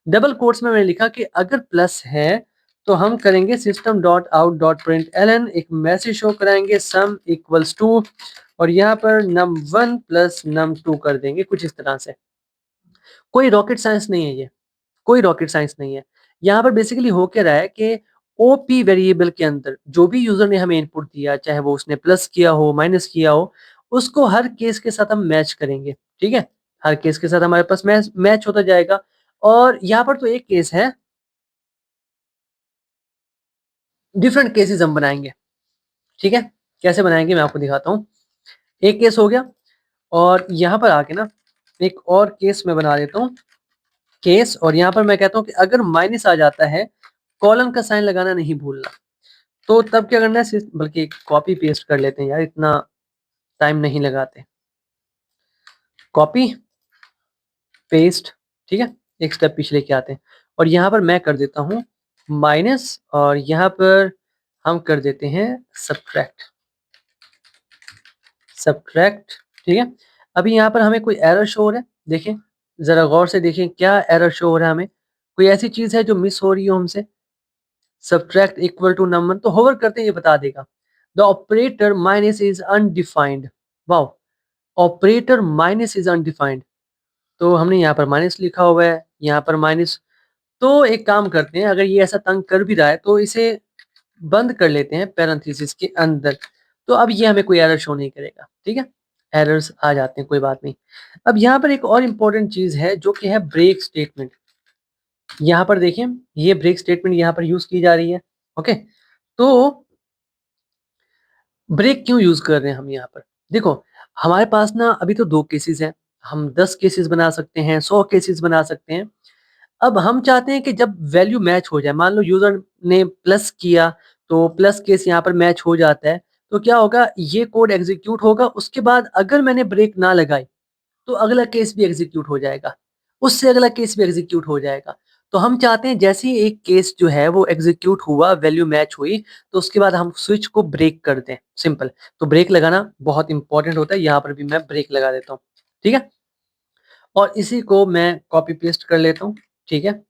डबल कोट्स में मैंने लिखा कि अगर प्लस है तो हम करेंगे system dot out dot println, एक मैसेज शो कराएंगे सम इक्वल्स टू, और यहाँ पर num1 प्लस num2 कर देंगे कुछ इस तरह से। कोई रॉकेट साइंस नहीं है ये, कोई रॉकेट साइंस नहीं है। यहाँ पर बेसिकली हो क्या रहा है कि ओपी वेरिएबल के अंदर जो भी यूजर ने हमें इनपुट दिया, चाहे वो उसने प्लस किया हो माइनस किया हो, उसको हर केस के साथ हम मैच करेंगे। ठीक है, हर केस के साथ हमारे पास मैच मैच होता जाएगा। और यहाँ पर तो एक केस है, डिफरेंट केसेस हम बनाएंगे। ठीक है, कैसे बनाएंगे मैं आपको दिखाता हूँ। एक केस हो गया, और यहाँ पर आके ना एक और केस मैं बना देता हूँ केस, और यहाँ पर मैं कहता हूँ कि अगर माइनस आ जाता है, कॉलन का साइन लगाना नहीं भूलना। तो तब क्या करना है, बल्कि कॉपी पेस्ट कर लेते हैं यार, इतना टाइम नहीं लगाते। कॉपी पेस्ट, ठीक है, एक स्टेप पीछे लेके आते हैं, और यहाँ पर मैं कर देता हूँ माइनस, और यहाँ पर हम कर देते हैं सब्ट्रैक्ट। सब्ट्रैक्ट, ठीक है। अभी यहाँ पर हमें कोई एरर शो हो रहा है, देखें जरा गौर से देखें क्या एरर शो हो रहा है हमें। कोई ऐसी चीज है जो मिस हो रही हो हमसे। सब्ट्रैक्ट इक्वल टू नंबर, तो होवर करते हैं ये बता देगा। The operator minus is undefined. Wow, operator minus is undefined, तो हमने यहाँ पर माइनस लिखा हुआ है, यहाँ पर माइनस। तो एक काम करते हैं, अगर ये ऐसा तंग कर भी रहा है तो इसे बंद कर लेते हैं पैरेंथेसिस के अंदर। तो अब ये हमें कोई एरर शो नहीं करेगा। ठीक है, एरर्स आ जाते हैं, कोई बात नहीं। अब यहाँ पर एक और इम्पोर्टेंट चीज है जो कि है ब्रेक स्टेटमेंट। यहाँ पर देखिए, ये ब्रेक स्टेटमेंट यहाँ पर यूज की जा रही है। ओके, तो ब्रेक क्यों यूज कर रहे हैं हम यहाँ पर, देखो हमारे पास ना अभी तो 2 केसेस हैं, हम 10 केसेस बना सकते हैं, 100 केसेस बना सकते हैं। अब हम चाहते हैं कि जब वैल्यू मैच हो जाए, मान लो यूजर ने प्लस किया, तो प्लस केस यहाँ पर मैच हो जाता है, तो क्या होगा, ये कोड एग्जीक्यूट होगा, उसके बाद अगर मैंने ब्रेक ना लगाई तो अगला केस भी एग्जीक्यूट हो जाएगा, उससे अगला केस भी एग्जीक्यूट हो जाएगा। तो हम चाहते हैं जैसे ही एक केस जो है वो एग्जीक्यूट हुआ, वैल्यू मैच हुई, तो उसके बाद हम स्विच को ब्रेक कर दें, सिंपल। तो ब्रेक लगाना बहुत इंपॉर्टेंट होता है, यहाँ पर भी मैं ब्रेक लगा देता हूँ। ठीक है, और इसी को मैं कॉपी पेस्ट कर लेता हूँ। ठीक है,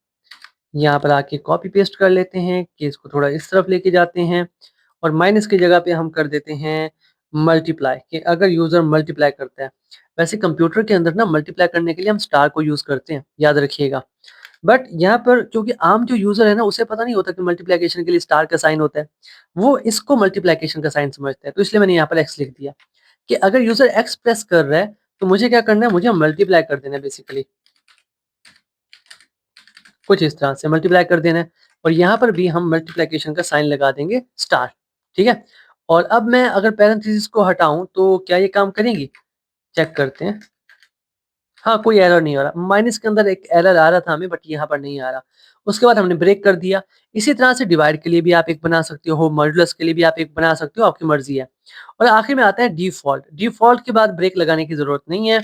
यहाँ पर आके कॉपी पेस्ट कर लेते हैं, केस को थोड़ा इस तरफ लेके जाते हैं, और माइनस की जगह पे हम कर देते हैं मल्टीप्लाई, कि अगर यूजर मल्टीप्लाई करता है। वैसे कंप्यूटर के अंदर ना मल्टीप्लाई करने के लिए हम स्टार को यूज करते हैं, याद रखिएगा। बट यहाँ पर क्योंकि आम जो यूजर है ना, उसे पता नहीं होता कि मल्टीप्लिकेशन के लिए स्टार का साइन होता है, वो इसको मल्टीप्लिकेशन का साइन समझता है। तो इसलिए मैंने यहाँ पर एक्स लिख दिया कि अगर यूजर एक्स प्रेस कर रहा है तो मुझे क्या करना है, मुझे मल्टीप्लाई कर देना है, बेसिकली कुछ इस तरह से मल्टीप्लाई कर देना है। और यहाँ पर भी हम मल्टीप्लिकेशन का साइन लगा देंगे स्टार। ठीक है, और अब मैं अगर पैरेंथेसिस को हटाऊं तो क्या ये काम करेंगी, चेक करते हैं। हाँ, कोई एरर नहीं आ रहा, माइनस के अंदर एक एरर आ रहा था हमें, बट यहाँ पर नहीं आ रहा। उसके बाद हमने ब्रेक कर दिया। इसी तरह से डिवाइड के लिए भी आप एक बना सकते हो, मॉड्यूलस के लिए भी आप एक बना सकते हो, आपकी मर्जी है। और आखिर में आता है डिफॉल्ट। डिफॉल्ट के बाद ब्रेक लगाने की जरूरत नहीं है,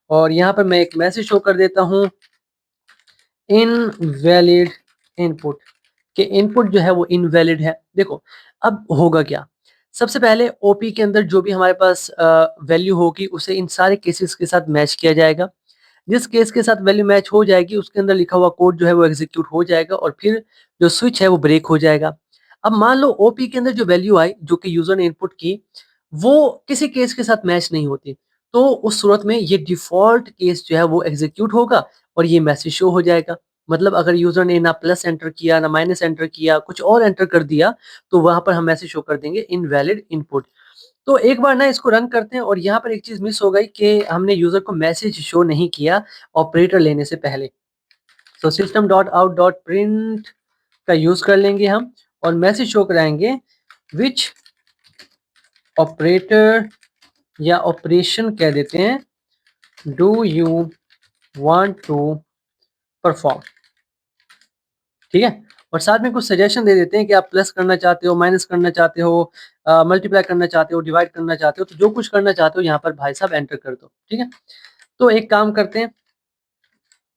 और यहाँ पर मैं एक मैसेज शो कर देता हूँ, इनवैलिड इनपुट, कि इनपुट जो है वो इनवैलिड है। देखो अब होगा क्या, सबसे पहले ओपी के अंदर जो भी हमारे पास वैल्यू होगी उसे इन सारे केसेस के साथ मैच किया जाएगा। जिस केस के साथ वैल्यू मैच हो जाएगी उसके अंदर लिखा हुआ कोड जो है वो एग्जीक्यूट हो जाएगा, और फिर जो स्विच है वो ब्रेक हो जाएगा। अब मान लो ओपी के अंदर जो वैल्यू आई, जो कि यूजर ने इनपुट की, वो किसी केस के साथ मैच नहीं होती, तो उस सूरत में ये डिफॉल्ट केस जो है वो एग्जीक्यूट होगा, और ये मैसेज शो हो जाएगा। मतलब अगर यूजर ने ना प्लस एंटर किया ना माइनस एंटर किया, कुछ और एंटर कर दिया, तो वहां पर हम मैसेज शो कर देंगे इनवैलिड इनपुट। तो एक बार ना इसको रन करते हैं, और यहाँ पर एक चीज मिस हो गई कि हमने यूजर को मैसेज शो नहीं किया ऑपरेटर लेने से पहले। तो system dot out dot print का यूज कर लेंगे हम, और मैसेज शो कराएंगे विच ऑपरेटर या ऑपरेशन कह देते हैं do you want to perform. ठीक है, और साथ में कुछ सजेशन दे देते हैं कि आप प्लस करना चाहते हो, माइनस करना चाहते हो, मल्टीप्लाई करना चाहते हो, डिवाइड करना चाहते हो, तो जो कुछ करना चाहते हो यहाँ पर भाई साहब एंटर कर दो। ठीक है, तो एक काम करते हैं,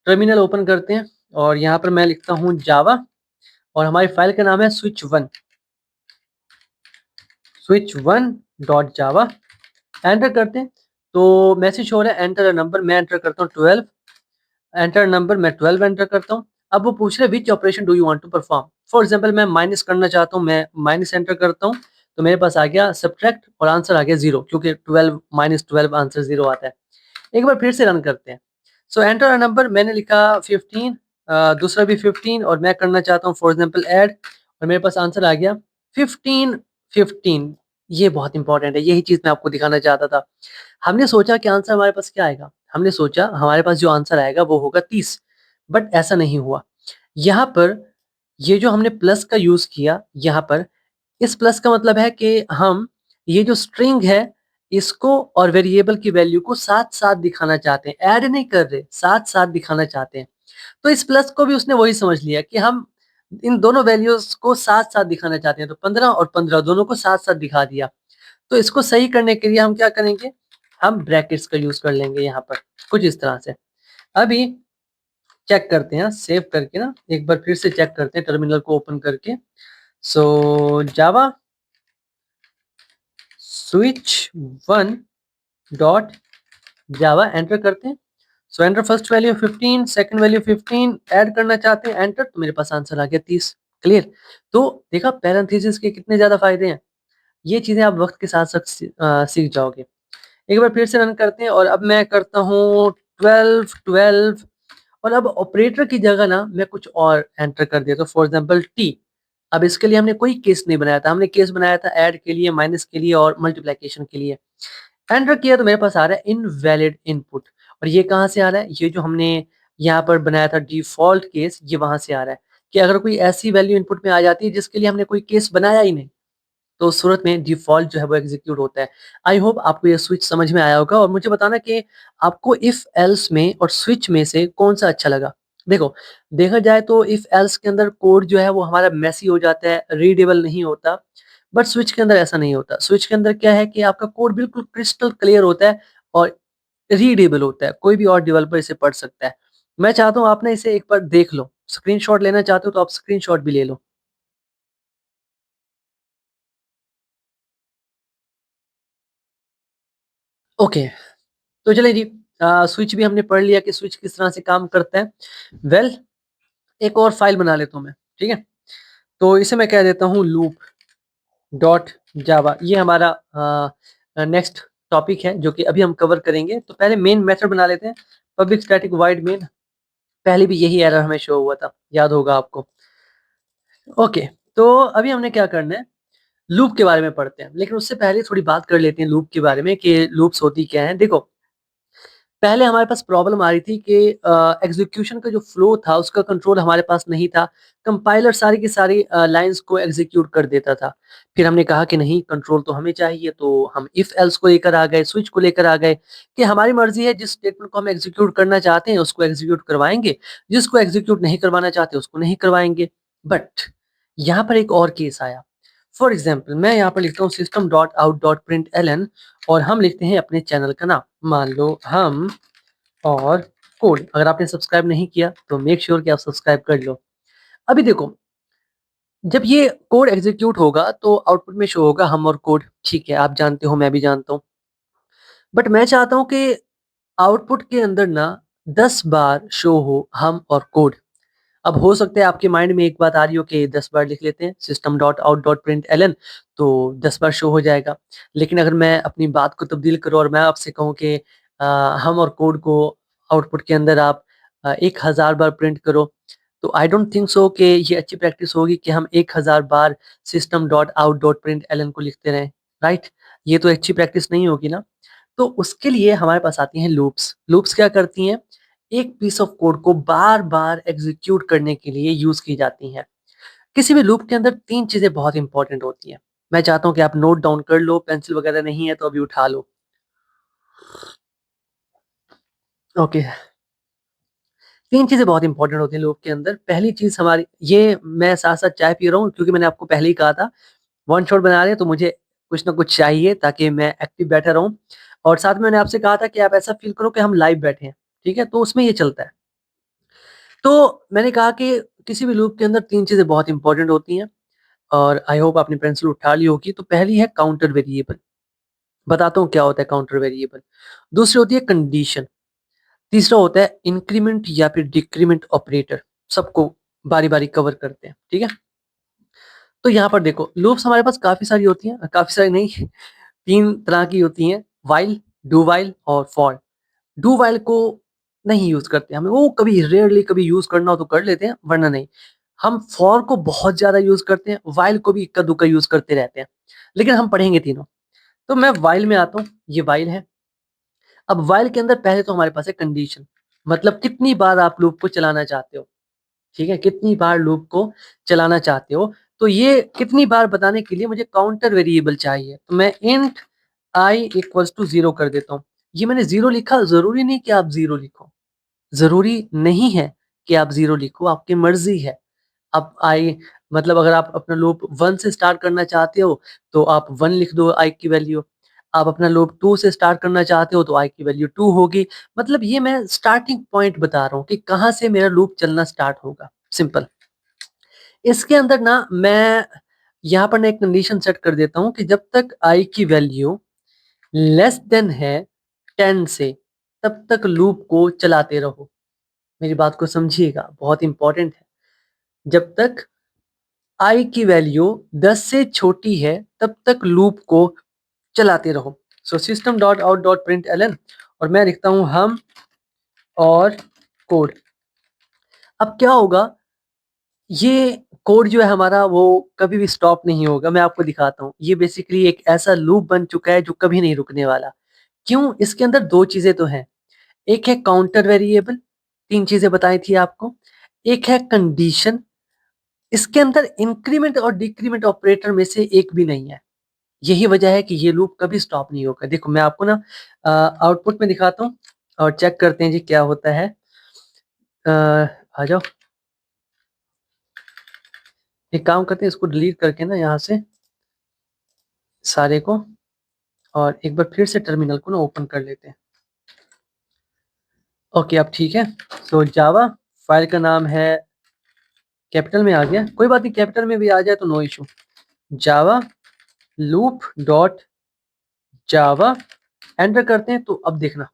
टर्मिनल ओपन करते हैं, और यहाँ पर मैं लिखता हूँ जावा, और हमारी फाइल का नाम है switch1 डॉट जावा। एंटर करते हैं, तो मैसेज हो रहा है एंटर अ नंबर, मैं एंटर करता हूँ 12, एंटर नंबर मैं 12 एंटर करता हूँ। अब वो पूछ रहे हैं which operation do you want to perform. For example मैं माइनस करना चाहता हूँ, मैं माइनस एंटर करता हूँ तो मेरे पास आ गया सब्ट्रैक्ट और आंसर आ गया 0, क्योंकि 12 माइनस 12 आंसर 0 आता है। एक बार फिर से रन करते हैं। सो एंटर अ नंबर, मैंने लिखा 15, दूसरा भी 15 और मैं करना चाहता हूँ फॉर एग्जांपल ऐड, और मेरे पास आंसर आ गया 15 15। ये बहुत इंपॉर्टेंट है, यही चीज मैं आपको दिखाना चाहता था। हमने सोचा कि आंसर हमारे पास क्या आएगा, हमने सोचा हमारे पास जो आंसर आएगा वो होगा 30, बट ऐसा नहीं हुआ। यहाँ पर ये जो हमने प्लस का यूज किया, यहाँ पर इस प्लस का मतलब है कि हम ये जो स्ट्रिंग है इसको और वेरिएबल की वैल्यू को साथ साथ दिखाना चाहते हैं, ऐड नहीं कर रहे, साथ साथ दिखाना चाहते हैं। तो इस प्लस को भी उसने वही समझ लिया कि हम इन दोनों वैल्यूज को साथ साथ दिखाना चाहते हैं, तो 15 और 15 दोनों को साथ साथ दिखा दिया। तो इसको सही करने के लिए हम क्या करेंगे, हम ब्रैकेट्स का यूज कर लेंगे यहाँ पर कुछ इस तरह से। अभी चेक करते हैं सेव करके ना, एक बार फिर से चेक करते हैं टर्मिनल को ओपन करके। सो जावा स्विच 1 डॉट जावा एंटर करते हैं। सो enter first value 15, second value 15, add करना चाहते हैं एंटर, तो मेरे पास आंसर आ गया 30। क्लियर। तो देखा पैरेंथेसिस के कितने ज्यादा फायदे हैं, ये चीजें आप वक्त के साथ साथ सीख जाओगे। एक बार फिर से रन करते हैं और अब मैं करता हूँ 12 12, और अब ऑपरेटर की जगह ना मैं कुछ और एंटर कर देता हूँ, फॉर एग्जाम्पल टी। अब इसके लिए हमने कोई केस नहीं बनाया था, हमने केस बनाया था ऐड के लिए, माइनस के लिए और मल्टीप्लिकेशन के लिए। एंटर किया तो मेरे पास आ रहा है इनवैलिड इनपुट। और ये कहाँ से आ रहा है, ये जो हमने यहाँ पर बनाया था डिफॉल्ट केस, ये वहां से आ रहा है कि अगर कोई ऐसी वैल्यू इनपुट में आ जाती है जिसके लिए हमने कोई केस बनाया ही नहीं, तो उस सूरत में डिफॉल्ट जो है वो एग्जीक्यूट होता है। आई होप आपको ये स्विच समझ में आया होगा, और मुझे बताना कि आपको इफ एल्स में और स्विच में से कौन सा अच्छा लगा। देखो, देखा जाए तो इफ एल्स के अंदर कोड जो है वो हमारा मेसी हो जाता है, रीडेबल नहीं होता, बट स्विच के अंदर ऐसा नहीं होता। स्विच के अंदर क्या है कि आपका कोड बिल्कुल क्रिस्टल क्लियर होता है और रीडेबल होता है, कोई भी और डेवलपर इसे पढ़ सकता है। मैं चाहता हूँ आप ना इसे एक बार देख लो, स्क्रीनशॉट लेना चाहते हो तो आप स्क्रीनशॉट भी ले लो। ओके, तो चलिए जी, स्विच भी हमने पढ़ लिया कि स्विच किस तरह से काम करता है। वेल, एक और फाइल बना लेता हूँ मैं, ठीक है। तो इसे मैं कह देता हूँ लूप डॉट जावा। ये हमारा नेक्स्ट टॉपिक है जो कि अभी हम कवर करेंगे। तो पहले मेन मेथड बना लेते हैं, पब्लिक स्टैटिक वाइड मेन। पहले भी यही एरर हमें शो हुआ था, याद होगा आपको। ओके, तो अभी हमने क्या करना है, लूप के बारे में पढ़ते हैं, लेकिन उससे पहले थोड़ी बात कर लेते हैं लूप के बारे में कि लूप्स होती क्या है। देखो, पहले हमारे पास प्रॉब्लम आ रही थी कि एग्जीक्यूशन का जो फ्लो था उसका कंट्रोल हमारे पास नहीं था। कंपाइलर सारी की सारी लाइंस को एग्जीक्यूट कर देता था। फिर हमने कहा कि नहीं, कंट्रोल तो हमें चाहिए, तो हम इफ एल्स को लेकर आ गए, स्विच को लेकर आ गए कि हमारी मर्जी है, जिस स्टेटमेंट को हम एग्जीक्यूट करना चाहते हैं उसको एग्जीक्यूट करवाएंगे, जिसको एग्जीक्यूट नहीं करवाना चाहते उसको नहीं करवाएंगे। बट यहाँ पर एक और केस आया। फॉर एग्जाम्पल मैं यहाँ पर लिखता हूँ system dot out dot print L N, और हम लिखते हैं अपने चैनल का नाम, मान लो हम और कोड। अगर आपने सब्सक्राइब नहीं किया तो मेक श्योर कि आप सब्सक्राइब कर लो। अभी देखो, जब ये कोड एग्जीक्यूट होगा तो आउटपुट में शो होगा हम और कोड, ठीक है, आप जानते हो, मैं भी जानता हूँ। बट मैं चाहता हूँ कि आउटपुट के अंदर ना 10 बार शो हो हम और कोड। अब हो सकता है आपके माइंड में एक बात आ रही हो कि 10 बार लिख लेते हैं system dot out dot print L N, तो 10 बार शो हो जाएगा। लेकिन अगर मैं अपनी बात को तब्दील करूँ और मैं आपसे कहूँ कि हम और कोड को आउटपुट के अंदर आप 1000 बार प्रिंट करो, तो आई डोंट थिंक सो कि ये अच्छी प्रैक्टिस होगी कि हम 1000 बार system dot out dot print L N को लिखते रहें, राइट। ये तो अच्छी प्रैक्टिस नहीं होगी ना। तो उसके लिए हमारे पास आती हैं लूप्स। लूप्स क्या करती हैं, एक पीस ऑफ कोड को बार बार एग्जीक्यूट करने के लिए यूज की जाती हैं। किसी भी लूप के अंदर तीन चीजें बहुत इंपॉर्टेंट होती हैं। मैं चाहता हूं कि आप नोट डाउन कर लो, पेंसिल वगैरह नहीं है तो अभी उठा लो। ओके, तीन चीजें बहुत इंपॉर्टेंट होती हैं लूप के अंदर। पहली चीज हमारी, ये मैं साथ साथ चाय पी रहा हूँ क्योंकि मैंने आपको पहले ही कहा था वन शॉट बना रहे हैं, तो मुझे कुछ ना कुछ चाहिए ताकि मैं एक्टिव बैठा रहूं। और साथ में मैंने आपसे कहा था कि आप ऐसा फील करो कि हम लाइव बैठे हैं, ठीक है, तो उसमें ये चलता है। तो मैंने कहा कि किसी भी लूप के अंदर तीन चीजें बहुत इंपॉर्टेंट होती हैं, और आई होप आपने पेंसिल उठा ली होगी। तो पहली है काउंटर वेरिएबल, बताता हूँ क्या होता है काउंटर वेरिएबल। दूसरी होती है कंडीशन। तीसरा होता है इंक्रीमेंट या फिर डिक्रीमेंट ऑपरेटर। सबको बारी-बारी कवर करते हैं, ठीक है? तो यहाँ पर देखो लूप्स हमारे पास काफ़ी सारी होती हैं, काफ़ी सारी नहीं 3 तरह की होती हैं, व्हाइल, डू व्हाइल और फॉर। डू व्हाइल को नहीं यूज़ करते हमें, वो कभी रेयरली कभी यूज़ करना हो तो कर लेते हैं, वरना नहीं। हम फॉर को बहुत ज़्यादा यूज़ करते हैं, व्हाइल को भी इक्का-दुक्का यूज़ करते रहते हैं, लेकिन हम पढ़ेंगे तीनों। तो मैं व्हाइल में आता हूँ, ये व्हाइल है। अब व्हाइल के अंदर पहले तो हमारे पास है कंडीशन, मतलब कितनी बार आप लूप को चलाना चाहते हो, ठीक है? कितनी बार लूप को चलाना चाहते हो, तो ये कितनी बार बताने के लिए मुझे काउंटर वेरिएबल चाहिए, तो मैं इंट आई इक्वल्स टू 0 कर देता हूँ। ये मैंने 0 लिखा, ज़रूरी नहीं कि आप 0 लिखो, ज़रूरी नहीं है कि आप 0 लिखो, आपकी मर्ज़ी है। अब आई मतलब अगर आप अपना लूप 1 से स्टार्ट करना चाहते हो, तो आप 1 लिख दो आई की वैल्यू। आप अपना लूप 2 से स्टार्ट करना चाहते हो, तो आई की वैल्यू 2 होगी। मतलब ये मैं स्टार्टिंग पॉइंट बता रहा हूँ कि कहाँ से मेरा लूप चलना स्टार्ट होगा, सिंपल। इसके अंदर ना मैं यहाँ पर ना एक कंडीशन सेट कर देता हूँ कि जब तक आई की वैल्यू लेस देन है 10 से, तब तक लूप को चलाते रहो। मेरी बात को समझिएगा, बहुत इंपॉर्टेंट है। जब तक आई की वैल्यू 10 से छोटी है, तब तक लूप को चलाते रहो। So system dot out dot println और मैं लिखता हूँ हम और कोड। अब क्या होगा, ये कोड जो है हमारा वो कभी भी स्टॉप नहीं होगा। मैं आपको दिखाता हूँ। ये बेसिकली एक ऐसा लूप बन चुका है जो कभी नहीं रुकने वाला। क्यों? इसके अंदर 2 चीज़ें तो हैं। एक है काउंटर वेरिएबल, 3 चीज़ें बताई थी आपको। एक है कंडीशन, इसके अंदर इंक्रीमेंट और डिक्रीमेंट ऑपरेटर में से एक भी नहीं है। यही वजह है कि ये लूप कभी स्टॉप नहीं होगा। देखो मैं आपको ना आउटपुट में दिखाता हूँ और चेक करते हैं जी क्या होता है। आ जाओ, एक काम करते हैं, इसको डिलीट करके ना यहाँ से सारे को, और एक बार फिर से टर्मिनल को ना ओपन कर लेते हैं। ओके, अब ठीक है। सो जावा फाइल का नाम है, कैपिटल में आ गया, कोई बात नहीं, कैपिटल में भी आ जाए तो नो इशू। जावा लूप डॉट जावा एंटर करते हैं, तो अब देखना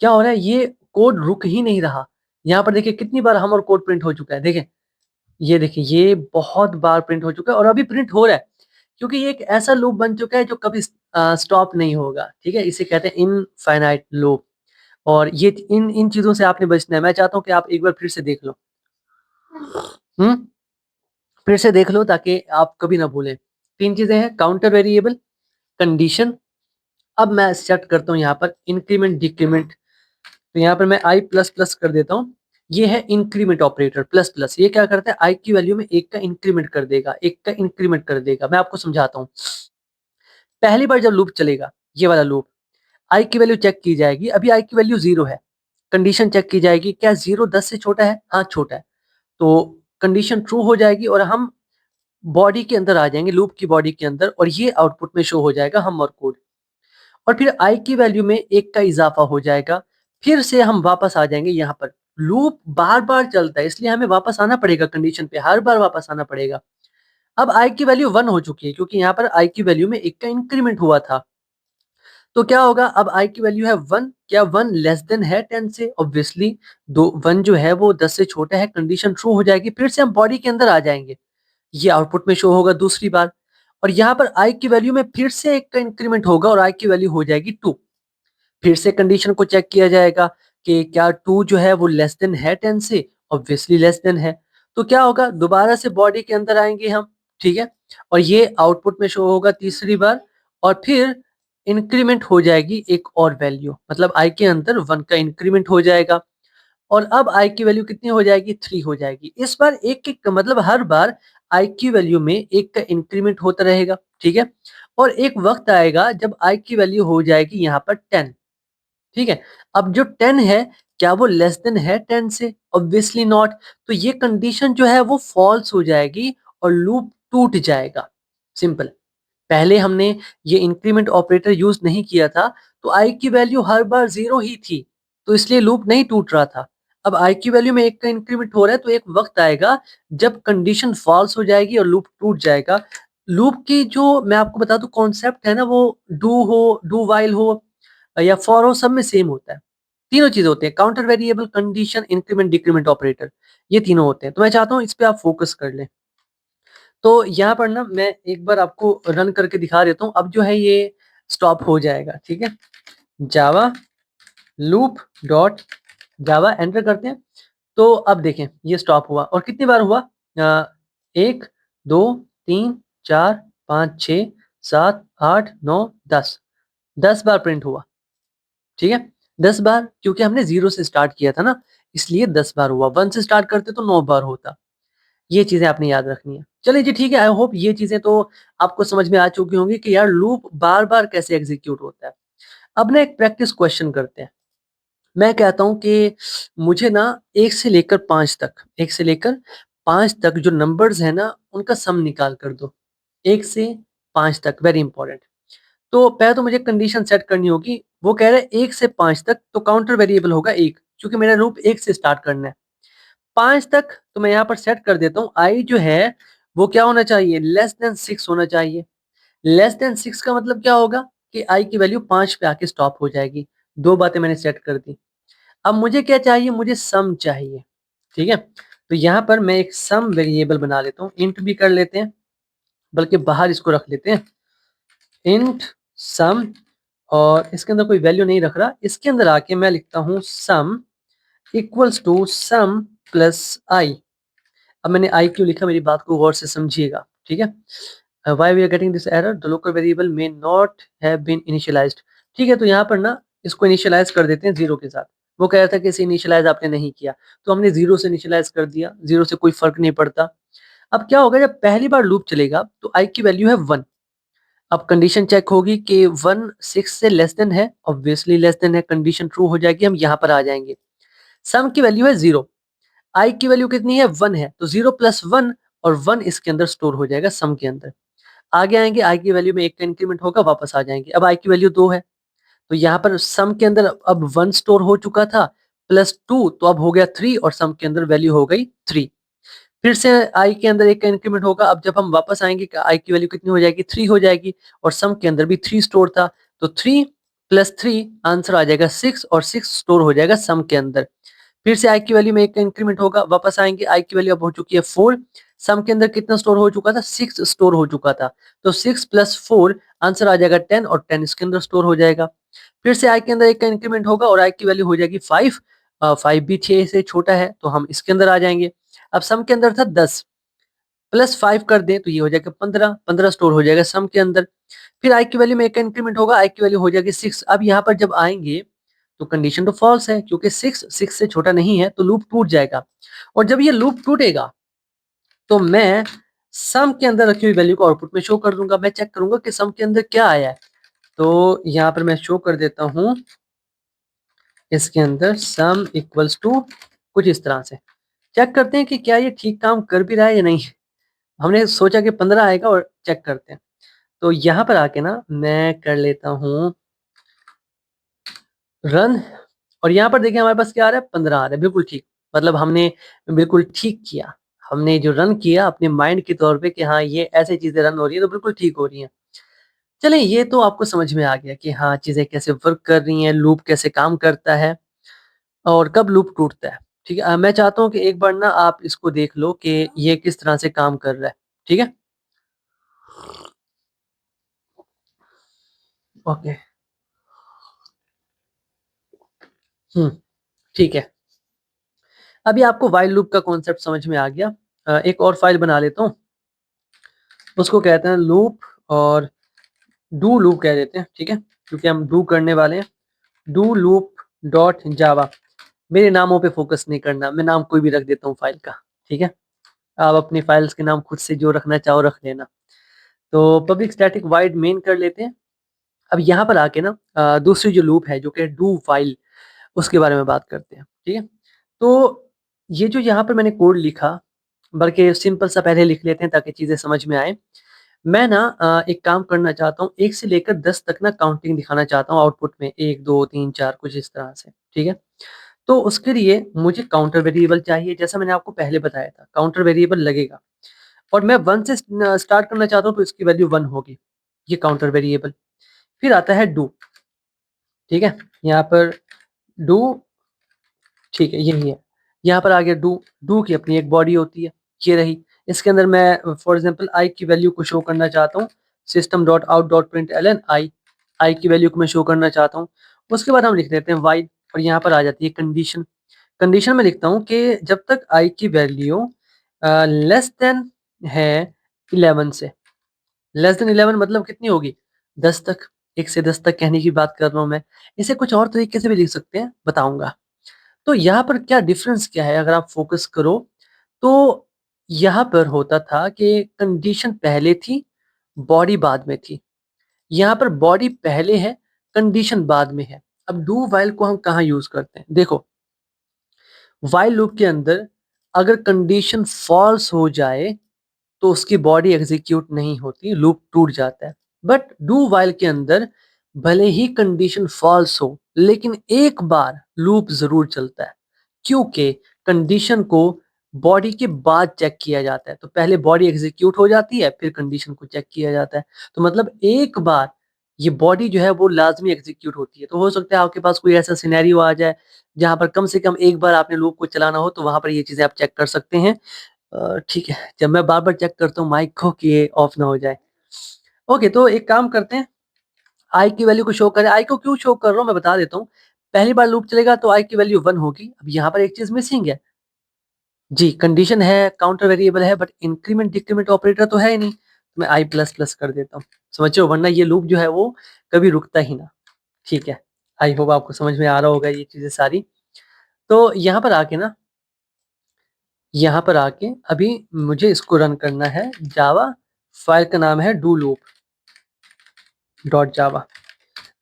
क्या हो रहा है, ये कोड रुक ही नहीं रहा। यहाँ पर देखिए कितनी बार हम और कोड प्रिंट हो चुका है, देखें, ये देखिए ये बहुत बार प्रिंट हो चुका है और अभी प्रिंट हो रहा है, क्योंकि ये एक ऐसा लूप बन चुका है जो कभी स्टॉप नहीं होगा, ठीक है? इसे कहते हैं इनफाइनाइट लूप। और ये इन इन चीजों से आपने बचना है। मैं चाहता हूँ कि आप एक बार फिर से देख लो, हम्म, फिर से देख लो ताकि आप कभी ना भूलें। 3 चीजें हैं, काउंटर वेरिएबल, कंडीशन। अब मैं सेट करता हूँ यहाँ पर इंक्रीमेंट डिक्रीमेंट, तो यहाँ पर मैं आई प्लस प्लस कर देता हूँ। ये है इंक्रीमेंट ऑपरेटर, प्लस प्लस ये क्या करता है, आई की वैल्यू में एक का इंक्रीमेंट कर देगा, एक का इंक्रीमेंट कर देगा। मैं आपको समझाता हूँ। पहली बार जब लूप चलेगा, ये वाला लूप, आई की वैल्यू चेक की जाएगी। अभी आई की वैल्यू 0 है, कंडीशन चेक की जाएगी, क्या 0 10 से छोटा है? हाँ छोटा है, तो कंडीशन ट्रू हो जाएगी और हम बॉडी के अंदर आ जाएंगे, लूप की बॉडी के अंदर, और ये आउटपुट में शो हो जाएगा हम और कोड। और फिर आई की वैल्यू में एक का इजाफा हो जाएगा, फिर से हम वापस आ जाएंगे यहाँ पर। लूप बार बार चलता है, इसलिए हमें वापस आना पड़ेगा, कंडीशन पे हर बार वापस आना पड़ेगा। अब आई की वैल्यू 1 हो चुकी है, क्योंकि यहाँ पर आई की वैल्यू में एक का इंक्रीमेंट हुआ था। तो क्या होगा, अब आई की वैल्यू है 1, क्या 1 लेस देन है 10 से? ऑब्वियसली दो 1 जो है वो 10 से छोटा है, कंडीशन ट्रू हो जाएगी, फिर से हम बॉडी के अंदर आ जाएंगे, ये आउटपुट में शो होगा दूसरी बार। और यहाँ पर आई की वैल्यू में फिर से एक का इंक्रीमेंट होगा और आई की वैल्यू हो जाएगी 2। फिर से कंडीशन को चेक किया जाएगा कि क्या 2 जो है वो लेस देन है 10 से? ऑब्वियसली लेस देन है। तो क्या होगा, दोबारा से बॉडी के अंदर आएंगे हम, ठीक है? और ये आउटपुट में शो होगा तीसरी बार, और फिर इंक्रीमेंट हो जाएगी एक और वैल्यू, मतलब आई के अंदर 1 का इंक्रीमेंट हो जाएगा, और अब आई की वैल्यू कितनी हो जाएगी? 3 हो जाएगी। इस बार एक एक मतलब हर बार आई की वैल्यू में एक का इंक्रीमेंट होता रहेगा, ठीक है? और एक वक्त आएगा जब आई की वैल्यू हो जाएगी यहाँ पर 10, ठीक है? अब जो 10 है, क्या वो लेस देन है 10 से? Obviously not. तो ये कंडीशन जो है वो फॉल्स हो जाएगी और लूप टूट जाएगा, सिंपल। पहले हमने ये इंक्रीमेंट ऑपरेटर यूज नहीं किया था, तो आई की वैल्यू हर बार 0 ही थी, तो इसलिए लूप नहीं टूट रहा था। अब आई की वैल्यू में एक का इंक्रीमेंट हो रहा है, तो एक वक्त आएगा जब कंडीशन फॉल्स हो जाएगी और लूप टूट जाएगा। लूप की जो मैं आपको बता दूं कॉन्सेप्ट है ना, वो डू हो, डू वाइल हो या फॉर हो, सब में सेम होता है। तीनों चीजें होते हैं, counter variable, condition, increment decrement operator, ये तीनों होते हैं। तो मैं चाहता हूँ इस पे आप फोकस कर लें। तो यहाँ पर ना मैं एक बार आपको रन करके दिखा देता हूँ। अब जो है ये स्टॉप हो जाएगा, ठीक है। जावा लूप डॉट जावा एंटर करते हैं। तो अब देखें ये स्टॉप हुआ, और कितनी बार हुआ? 1 2 3 4 5 6 7 8 9 10, 10 बार प्रिंट हुआ, ठीक है। 10 बार, क्योंकि हमने 0 से स्टार्ट किया था ना, इसलिए 10 बार हुआ। 1 से स्टार्ट करते तो 9 बार होता। ये चीजें आपने याद रखनी है। चलिए जी, ठीक है। आई होप ये चीजें तो आपको समझ में आ चुकी होंगी कि यार लूप बार बार कैसे एग्जीक्यूट होता है। अब ना एक प्रैक्टिस क्वेश्चन करते हैं। मैं कहता हूँ कि मुझे ना 1 से लेकर 5 तक जो नंबर्स है ना उनका सम निकाल कर दो। 1 से 5 तक, वेरी इंपॉर्टेंट। तो पहले तो मुझे कंडीशन सेट करनी होगी। वो कह रहे हैं 1 से 5 तक, तो काउंटर वेरिएबल होगा 1, क्योंकि मेरा लूप 1 से स्टार्ट करना है। 5 तक तो मैं यहाँ पर सेट कर देता हूँ, आई जो है वो क्या होना चाहिए? <<6 होना चाहिए। <<6 का मतलब क्या होगा? कि आई की वैल्यू 5 पे आके स्टॉप हो जाएगी। दो बातें मैंने सेट कर दी। अब मुझे क्या चाहिए? मुझे सम चाहिए, ठीक है। तो यहाँ पर मैं एक सम वेरिएबल बना लेता हूँ, इंट भी कर लेते हैं, बल्कि बाहर इसको रख लेते हैं, इंट सम। और इसके अंदर कोई वैल्यू नहीं रख रहा, इसके अंदर आके मैं लिखता हूँ sum equals to sum plus i. अब मैंने आई क्यों लिखा, मेरी बात को गौर से समझिएगा, ठीक है। Why we are getting this error, the local variable may not have been initialised. ठीक है, तो यहाँ पर ना इसको इनिशियलाइज कर देते हैं 0 के साथ। वो कह रहा था कि इसे इनिशियलाइज आपने नहीं किया, तो हमने 0 से इनिशियलाइज कर दिया। 0 से कोई फर्क नहीं पड़ता। अब क्या होगा, जब पहली बार लूप चलेगा तो आई की वैल्यू है 1। अब कंडीशन चेक होगी कि 1 6 से लेस देन है, ऑब्वियसली लेस देन है, कंडीशन ट्रू हो जाएगी। हम यहाँ पर आ जाएंगे, सम की वैल्यू है 0, आई की वैल्यू कितनी है? 1 है, तो 0 प्लस 1, और 1 इसके अंदर स्टोर हो जाएगा सम के अंदर। आगे आएंगे, आई की वैल्यू में 1 का इंक्रीमेंट होगा, वापस आ जाएंगे। अब आई की वैल्यू 2 है, तो यहाँ पर सम के अंदर अब 1 स्टोर हो चुका था, प्लस 2 तो अब हो गया 3, और सम के अंदर वैल्यू हो गई 3। फिर से आई के अंदर 1 का इंक्रीमेंट होगा। अब जब हम वापस आएंगे, आई की वैल्यू कितनी हो जाएगी? 3 हो जाएगी, और सम के अंदर भी 3 स्टोर था, तो 3 प्लस 3 आंसर आ जाएगा 6, और 6 स्टोर हो जाएगा सम के अंदर। फिर से आई की वैल्यू में 1 का इंक्रीमेंट होगा, वापस आएंगे, आई की वैल्यू अब हो चुकी है 4, सम के अंदर कितना स्टोर हो चुका था? 6 स्टोर हो चुका था, तो 6 प्लस 4 आंसर आ जाएगा 10, और 10 इसके अंदर स्टोर हो जाएगा। फिर से आई के अंदर 1 का इंक्रीमेंट होगा, और आई की वैल्यू हो जाएगी 5। 5 भी 6 से छोटा है, तो हम इसके अंदर आ जाएंगे। अब सम के अंदर था 10, प्लस 5 कर दें तो ये हो जाएगा 15, 15 स्टोर हो जाएगा सम के अंदर। फिर आई की वैल्यू में 1 का इंक्रीमेंट होगा, आई की वैल्यू हो जाएगी 6। अब यहाँ पर जब आएंगे तो कंडीशन तो फॉल्स है, क्योंकि 6 से छोटा नहीं है, तो लूप टूट जाएगा। और जब ये लूप टूटेगा तो मैं सम के अंदर रखी हुई वैल्यू को आउटपुट में शो कर दूंगा। मैं चेक करूंगा कि सम के अंदर क्या आया है। तो यहाँ पर मैं शो कर देता हूँ, इसके अंदर सम इक्वल्स टू कुछ इस तरह से। चेक करते हैं कि क्या ये ठीक काम कर भी रहा है या नहीं। हमने सोचा कि 15 आएगा, और चेक करते हैं। तो यहाँ पर आके ना मैं कर लेता हूँ रन, और यहाँ पर देखिए हमारे पास क्या आ रहा है? 15 आ रहा है, बिल्कुल ठीक। मतलब हमने बिल्कुल ठीक किया। हमने जो रन किया अपने माइंड के तौर पे कि हाँ ये ऐसे चीजें रन हो रही है तो बिल्कुल ठीक हो रही हैं। चलिए, ये तो आपको समझ में आ गया कि हाँ चीजें कैसे वर्क कर रही हैं, लूप कैसे काम करता है, और कब लूप टूटता है। ठीक है, मैं चाहता हूँ कि एक बार ना आप इसको देख लो कि ये किस तरह से काम कर रहा है। ठीक है, ओके। ठीक है। अभी आपको व्हाइल लूप का कॉन्सेप्ट समझ में आ गया। एक और फाइल बना लेता हूँ, उसको कहते हैं लूप, और डू लूप कह देते हैं, ठीक है, क्योंकि हम डू करने वाले हैं। डू लूप डॉट जावा। मेरे नामों पे फोकस नहीं करना, मैं नाम कोई भी रख देता हूँ फाइल का, ठीक है। आप अपनी फाइल्स के नाम खुद से जो रखना चाहो रख लेना। तो पब्लिक स्टैटिक वाइड मेन कर लेते हैं। अब यहाँ पर आके ना दूसरी जो लूप है जो कि डू फाइल, उसके बारे में बात करते हैं, ठीक है। तो ये जो यहाँ पर मैंने कोड लिखा, बल्कि सिंपल सा पहले लिख लेते हैं ताकि चीज़ें समझ में आए। मैं ना एक काम करना चाहता हूँ, 1 से लेकर 10 तक ना काउंटिंग दिखाना चाहता हूँ आउटपुट में, 1 2 3 4 कुछ इस तरह से, ठीक है। तो उसके लिए मुझे काउंटर वेरिएबल चाहिए, जैसा मैंने आपको पहले बताया था, काउंटर वेरिएबल लगेगा। और मैं 1 से स्टार्ट करना चाहता हूँ, तो इसकी वैल्यू 1 होगी, ये काउंटर वेरिएबल। फिर आता है डू, ठीक है। यहाँ पर डू, ठीक है यही है। यहाँ पर आ गया डू। डू की अपनी एक बॉडी होती है, ये रही। इसके अंदर मैं फॉर एग्जांपल आई की वैल्यू को शो करना चाहता हूँ, system dot out dot print L n i, i की वैल्यू को मैं शो करना चाहता हूँ। उसके बाद हम लिख देते हैं वाइल, और यहाँ पर आ जाती है कंडीशन। कंडीशन में लिखता हूँ कि जब तक आई की वैल्यू लेस देन है 11 से, लेस देन 11 मतलब कितनी होगी, 10 तक, 1 से 10 तक कहने की बात कर रहा हूँ मैं। इसे कुछ और तरीके से भी लिख सकते हैं, बताऊंगा। तो यहाँ पर क्या डिफरेंस क्या है, अगर आप फोकस करो तो यहाँ पर होता था कि कंडीशन पहले थी, बॉडी बाद में थी। यहाँ पर बॉडी पहले है, कंडीशन बाद में है। अब डू वाइल को हम कहाँ यूज करते हैं, देखो वाइल लूप के अंदर अगर कंडीशन फॉल्स हो जाए तो उसकी बॉडी एग्जीक्यूट नहीं होती, लूप टूट जाता है। बट डू वाइल के अंदर भले ही कंडीशन फॉल्स हो, लेकिन एक बार लूप जरूर चलता है, क्योंकि कंडीशन को बॉडी के बाद चेक किया जाता है। तो पहले बॉडी एग्जीक्यूट हो जाती है, फिर कंडीशन को चेक किया जाता है। तो मतलब एक बार ये बॉडी जो है वो लाजमी एग्जीक्यूट होती है। तो हो सकता है आपके पास कोई ऐसा सिनेरियो आ जाए जहां पर कम से कम एक बार आपने लूप को चलाना हो, तो वहां पर ये चीजें आप चेक कर सकते हैं। ठीक है, जब मैं बार-बार चेक करता हूँ माइक को कि ये ऑफ ना हो जाए। ओके, तो एक काम करते हैं, आई की वैल्यू को शो करें। आई को क्यों शो कर रहा हूँ मैं बता देता हूँ। पहली बार लूप चलेगा तो आई की वैल्यू 1 होगी। अब यहाँ पर एक चीज़ मिसिंग है। जी, कंडीशन है, काउंटर वेरिएबल है, बट इंक्रीमेंट डिक्रीमेंट ऑपरेटर तो है ही नहीं। तो मैं आई प्लस प्लस कर देता हूँ। समझो, वरना ये लूप जो है वो कभी रुकता ही ना। ठीक है, आई होप आपको समझ में आ रहा होगा ये चीज़ें सारी। तो यहाँ पर आके ना, यहाँ पर आके अभी मुझे इसको रन करना है। जावा फाइल का नाम है do loop dot Java.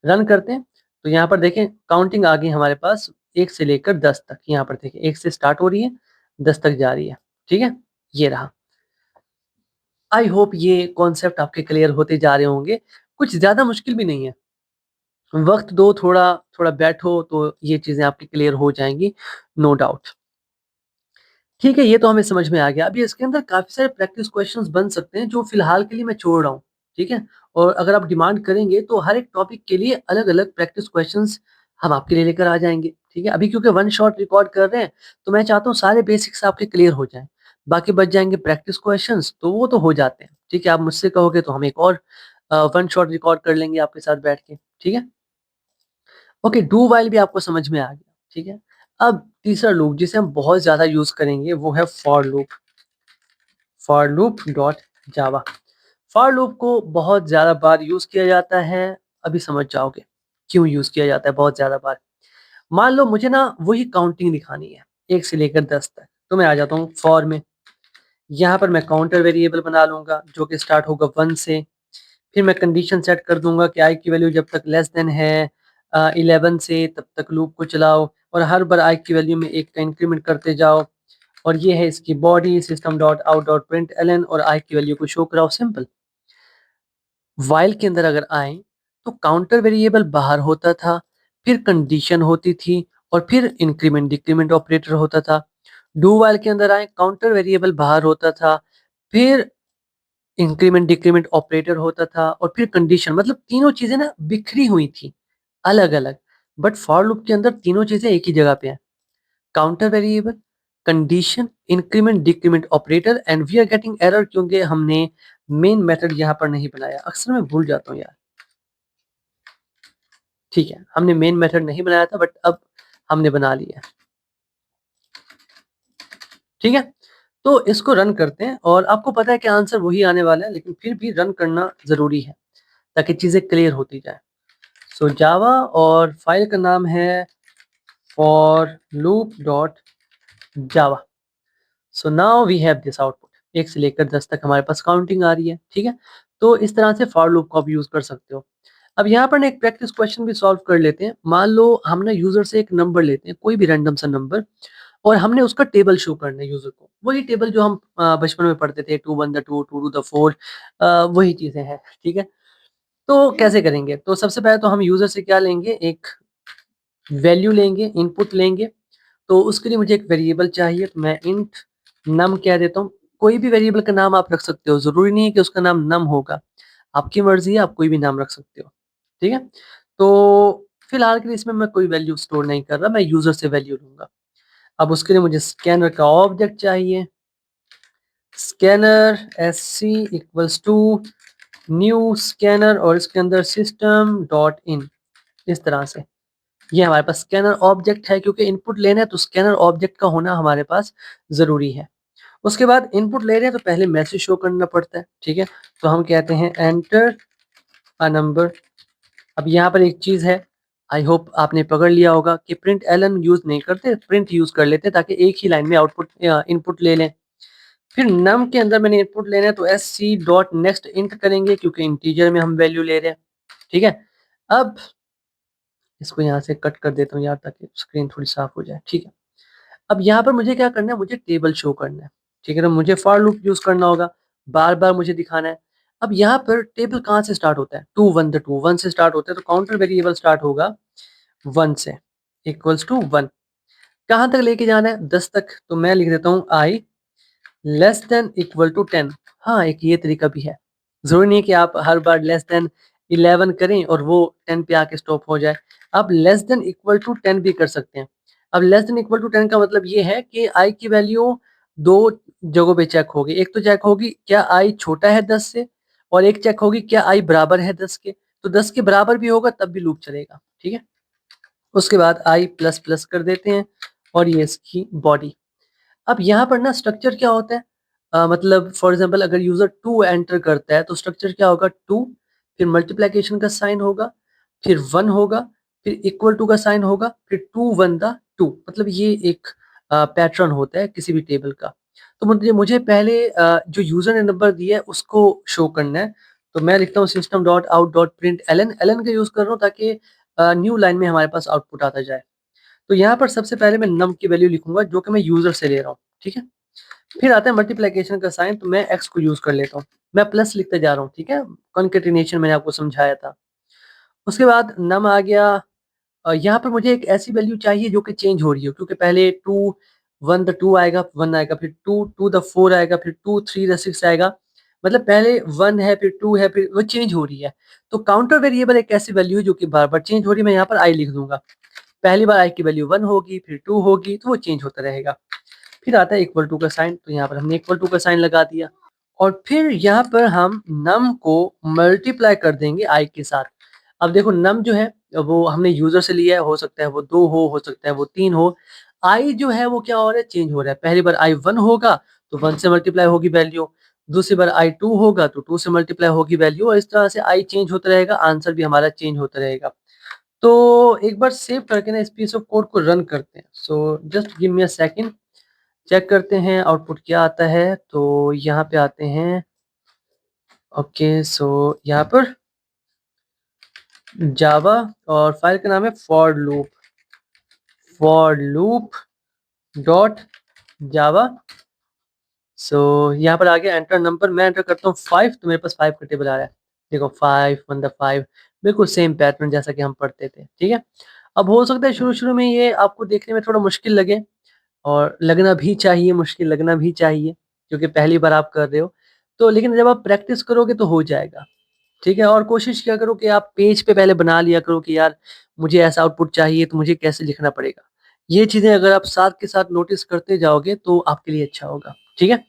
Run करते हैं तो यहाँ पर देखें काउंटिंग आ गई हमारे पास 1 से लेकर 10 तक। यहाँ पर देखें 1 से स्टार्ट हो रही है, 10 तक जा रही है। ठीक है, ये रहा। आई होप ये कॉन्सेप्ट आपके क्लियर होते जा रहे होंगे। कुछ ज़्यादा मुश्किल भी नहीं है। वक्त दो थोड़ा, थोड़ा बैठो तो ये चीज़ें आपकी क्लियर हो जाएंगी, नो डाउट। ठीक है, ये तो हमें समझ में आ गया। अभी इसके अंदर काफ़ी सारे प्रैक्टिस क्वेश्चंस बन सकते हैं जो फ़िलहाल के लिए मैं छोड़ रहा हूँ, ठीक है? और अगर आप डिमांड करेंगे तो हर एक टॉपिक के लिए अलग-अलग प्रैक्टिस क्वेश्चंस हम आपके लिए लेकर आ जाएँगे, ठीक है? अभी क्योंकि वन शॉट रिकॉर्ड कर रहे हैं, तो मैं चाहता हूँ सारे बेसिक्स आपके क्लियर हो जाएँ। बाकी बच जाएँगे प्रैक्टिस क्वेश्चंस, तो वो तो हो जाते हैं, ठीक है? आप मुझसे कहोगे तो हम एक और वन शॉट रिकॉर्ड कर लेंगे आपके साथ बैठ के, ठीक है? ओके, डू व्हाइल भी आपको समझ में आ गया, ठीक है? अब तीसरा लूप जिसे हम बहुत ज़्यादा यूज़ करेंगे वो है for loop. For loop dot Java. For loop को बहुत ज़्यादा बार यूज़ किया जाता है, अभी समझ जाओगे क्यों यूज़ किया जाता है बहुत ज़्यादा बार। मान लो मुझे ना वही काउंटिंग दिखानी है 1 से लेकर 10 तक, तो मैं आ जाता हूँ फॉर में। यहाँ पर मैं काउंटर वेरिएबल बना लूँगा जो कि स्टार्ट होगा 1 से। फिर मैं कंडीशन सेट कर दूँगा कि आई की वैल्यू जब तक लेस देन है 11 से तब तक लूप को चलाओ, और हर बार आई की वैल्यू में 1 का इंक्रीमेंट करते जाओ। और ये है इसकी body, system dot out dot println, और आई की वैल्यू को शो कराओ, सिंपल। व्हाइल के अंदर अगर आए तो काउंटर वेरिएबल बाहर होता था, फिर कंडीशन होती थी, और फिर इंक्रीमेंट डिक्रीमेंट ऑपरेटर होता था। डू व्हाइल के अंदर आए, काउंटर वेरिएबल बाहर होता था, फिर इंक्रीमेंट डिक्रीमेंट ऑपरेटर होता था, और फिर कंडीशन। मतलब तीनों चीजें ना बिखरी हुई थी, अलग अलग। बट फॉर लूप के अंदर तीनों चीजें एक ही जगह पे हैं, counter variable, condition, increment decrement operator. And we are getting error क्योंकि हमने मेन मेथड यहाँ पर नहीं बनाया। अक्सर मैं भूल जाता हूँ यार। ठीक है, हमने मेन मेथड नहीं बनाया था, बट अब हमने बना लिया। ठीक है, तो इसको रन करते हैं, और आपको पता है कि आंसर वही आने वाला है, लेकिन फिर भी रन करना जरूरी है ताकि चीजें क्लियर होती जाए। सो जावा, और फाइल का नाम है for loop dot Java. So now we have this output. 1 से लेकर 10 तक हमारे पास काउंटिंग आ रही है, ठीक है? तो इस तरह से फॉर लूप को आप यूज़ कर सकते हो। अब यहाँ पर ना एक प्रैक्टिस क्वेश्चन भी सॉल्व कर लेते हैं। मान लो हम ना यूज़र से एक नंबर लेते हैं, कोई भी रैंडम सा नंबर, और हमने उसका टेबल शो करना है यूज़र को। वही टेबल जो हम बचपन में पढ़ते थे, 2 1 2 2 2 4, वही चीज़ें हैं, ठीक है? तो कैसे करेंगे? तो सबसे पहले तो हम यूज़र से क्या लेंगे, एक वैल्यू लेंगे, इनपुट लेंगे। तो उसके लिए मुझे एक वेरिएबल चाहिए, तो मैं इंट नम कह देता हूँ। कोई भी वेरिएबल का नाम आप रख सकते हो, ज़रूरी नहीं है कि उसका नाम नम होगा। आपकी मर्ज़ी है, आप कोई भी नाम रख सकते हो, ठीक है? तो फिलहाल के लिए इसमें मैं कोई वैल्यू स्टोर नहीं कर रहा, मैं यूजर से वैल्यू लूंगा। अब उसके लिए मुझे स्कैनर का ऑब्जेक्ट चाहिए। Scanner S C equals to new scanner और इसके अंदर सिस्टम डॉट इन, इस तरह से। ये हमारे पास स्कैनर ऑब्जेक्ट है, क्योंकि इनपुट लेना है तो स्कैनर ऑब्जेक्ट का होना हमारे पास जरूरी है। उसके बाद इनपुट ले रहे हैं तो पहले मैसेज शो करना पड़ता है, ठीक है। तो हम कहते हैं एंटर अ नंबर। अब यहाँ पर एक चीज है, आई होप आपने पकड़ लिया होगा कि प्रिंट एलन यूज नहीं करते, प्रिंट यूज कर लेते हैं ताकि एक ही लाइन में आउटपुट इनपुट ले लें। फिर नम के अंदर मैंने इनपुट लेना है तो S C dot next int करेंगे, क्योंकि इंटीजर में हम वैल्यू ले रहे हैं, ठीक है। अब इसको यहाँ से कट कर देता हूँ यार, ताकि स्क्रीन थोड़ी साफ हो जाए, ठीक है। अब यहाँ पर मुझे क्या करना है, मुझे टेबल शो करना है, ठीक है ना। मुझे फॉर लूप यूज करना होगा, बार बार मुझे दिखाना है। अब यहाँ पर टेबल कहाँ से स्टार्ट होता है, two one, the two one से स्टार्ट होता है, तो काउंटर वेरिएबल स्टार्ट होगा 1 से, इक्वल्स टू 1। कहाँ तक लेके जाना है, 10 तक, तो मैं लिख देता हूँ आई लेस देन इक्वल टू 10। हाँ, एक ये तरीका भी है, जरूरी नहीं है कि आप हर बार लेस देन 11 करें और वो 10 पे आके स्टॉप हो जाए। आप लेस देन इक्वल टू 10 भी कर सकते हैं। अब लेस देन इक्वल टू 10 का मतलब ये है कि आई की वैल्यू दो जगहों पे चेक होगी। एक तो चेक होगी क्या आई छोटा है 10 से, और एक चेक होगी क्या आई बराबर है 10 के। तो 10 के बराबर भी होगा तब भी लूप चलेगा, ठीक है। उसके बाद आई प्लस प्लस कर देते हैं और ये इसकी बॉडी। अब यहाँ पर ना स्ट्रक्चर क्या होता है, मतलब फॉर एग्जांपल अगर यूजर 2 एंटर करता है तो स्ट्रक्चर क्या होगा, 2, फिर मल्टीप्लिकेशन का साइन होगा, फिर 1 होगा, फिर इक्वल टू का साइन होगा, फिर 2 1 द 2। मतलब ये एक पैटर्न होता है किसी भी टेबल का। तो मुझे मुझे पहले जो यूजर ने नंबर दिया है उसको शो करना है। तो मैं लिखता हूँ system dot out dot println, ln का यूज कर रहा हूँ ताकि न्यू लाइन में हमारे पास आउटपुट आता जाए। तो यहाँ पर सबसे पहले मैं नम की वैल्यू लिखूंगा जो कि मैं यूजर से ले रहा हूँ, ठीक है। फिर आता है मल्टीप्लिकेशन का साइन, तो मैं एक्स को यूज कर लेता हूँ, मैं प्लस लिखते जा रहा हूँ, ठीक है। कॉन्केटिनेशन मैंने आपको समझाया था। उसके बाद नम आ गया। यहाँ पर मुझे एक ऐसी वैल्यू चाहिए जो कि चेंज हो रही हो, क्योंकि पहले 2 1 द 2 आएगा, 1 आएगा, फिर 2 2 द 4 आएगा, फिर 2 3 द 6 आएगा। मतलब पहले 1 है, फिर 2 है, फिर वो चेंज हो रही है। तो काउंटर वेरिएबल एक ऐसी वैल्यू है जो कि बार बार चेंज हो रही है। मैं यहाँ पर आई लिख दूंगा, पहली बार आई की वैल्यू 1 होगी, फिर 2 होगी, तो वो चेंज होता रहेगा। फिर आता है इक्वल टू का साइन, तो यहाँ पर हमने इक्वल टू का साइन लगा दिया। और फिर यहाँ पर हम नम को मल्टीप्लाई कर देंगे आई के साथ। अब देखो नम जो है वो हमने यूजर से लिया है, हो सकता है वो 2 हो सकता है वो 3 हो। आई जो है वो क्या हो रहा है, चेंज हो रहा है। पहली बार आई 1 होगा तो 1 से मल्टीप्लाई होगी वैल्यू, दूसरी बार आई 2 होगा तो 2 से मल्टीप्लाई होगी वैल्यू, और इस तरह से आई चेंज होता रहेगा, आंसर भी हमारा चेंज होता रहेगा। तो एक बार सेव करके ना इस पीस ऑफ कोड को रन करते हैं। So just give me a second, check करते हैं आउटपुट क्या आता है। तो यहाँ पे आते हैं, ओके। सो यहाँ पर जावा और फाइल का नाम है फॉर लूप डॉट जावा। सो यहाँ पर आ गया एंटर नंबर, मैं एंटर करता हूँ 5, तो मेरे पास 5 का टेबल आ रहा है। देखो 5 1 द 5, बिल्कुल सेम पैटर्न जैसा कि हम पढ़ते थे, ठीक है। अब हो सकता है शुरू शुरू में ये आपको देखने में थोड़ा मुश्किल लगे, और लगना भी चाहिए, मुश्किल लगना भी चाहिए, क्योंकि पहली बार आप कर रहे हो। तो लेकिन जब आप प्रैक्टिस करोगे तो हो जाएगा, ठीक है। और कोशिश क्या करो कि आप पेज पे पहले बना लिया करो कि यार मुझे ऐसा आउटपुट चाहिए तो मुझे कैसे लिखना पड़ेगा। ये चीजें अगर आप साथ के साथ नोटिस करते जाओगे तो आपके लिए अच्छा होगा, ठीक है।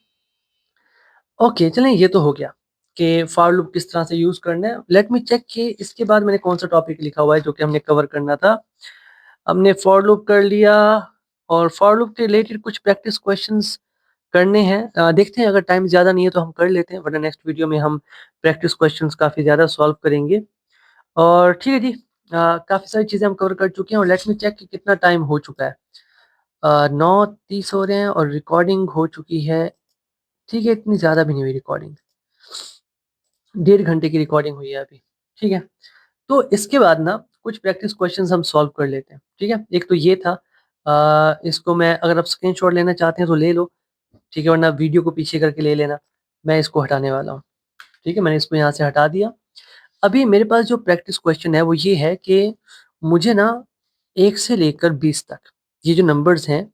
ओके, चलें, ये तो हो गया कि फॉर लूप किस तरह से यूज करना है। लेट मी चेक कि इसके बाद मैंने कौन सा टॉपिक लिखा हुआ है जो कि हमने कवर करना था। हमने फॉर लूप कर लिया, और फॉर लूप के रिलेटेड कुछ प्रैक्टिस क्वेश्चंस करने हैं। देखते हैं, अगर टाइम ज़्यादा नहीं है तो हम कर लेते हैं, वरना नेक्स्ट वीडियो में हम प्रैक्टिस क्वेश्चंस काफ़ी ज़्यादा सॉल्व करेंगे। और ठीक है जी, काफ़ी सारी चीज़ें हम कवर कर चुके हैं, और लेट मी चेक कि कितना टाइम हो चुका है। 9:30 हो रहे हैं और रिकॉर्डिंग हो चुकी है, ठीक है, इतनी ज़्यादा भी नहीं हुई रिकॉर्डिंग, 1.5 घंटे की रिकॉर्डिंग हुई है अभी, ठीक है। तो इसके बाद ना कुछ प्रैक्टिस क्वेश्चंस हम सॉल्व कर लेते हैं, ठीक है। एक तो ये था, इसको मैं, अगर आप स्क्रीनशॉट लेना चाहते हैं तो ले लो, ठीक है, वरना वीडियो को पीछे करके ले लेना। मैं इसको हटाने वाला हूँ, ठीक है, मैंने इसको यहाँ से हटा दिया। अभी मेरे पास जो प्रैक्टिस क्वेश्चन है वो ये है कि मुझे ना 1 से लेकर 20 तक ये जो नंबर्स हैं,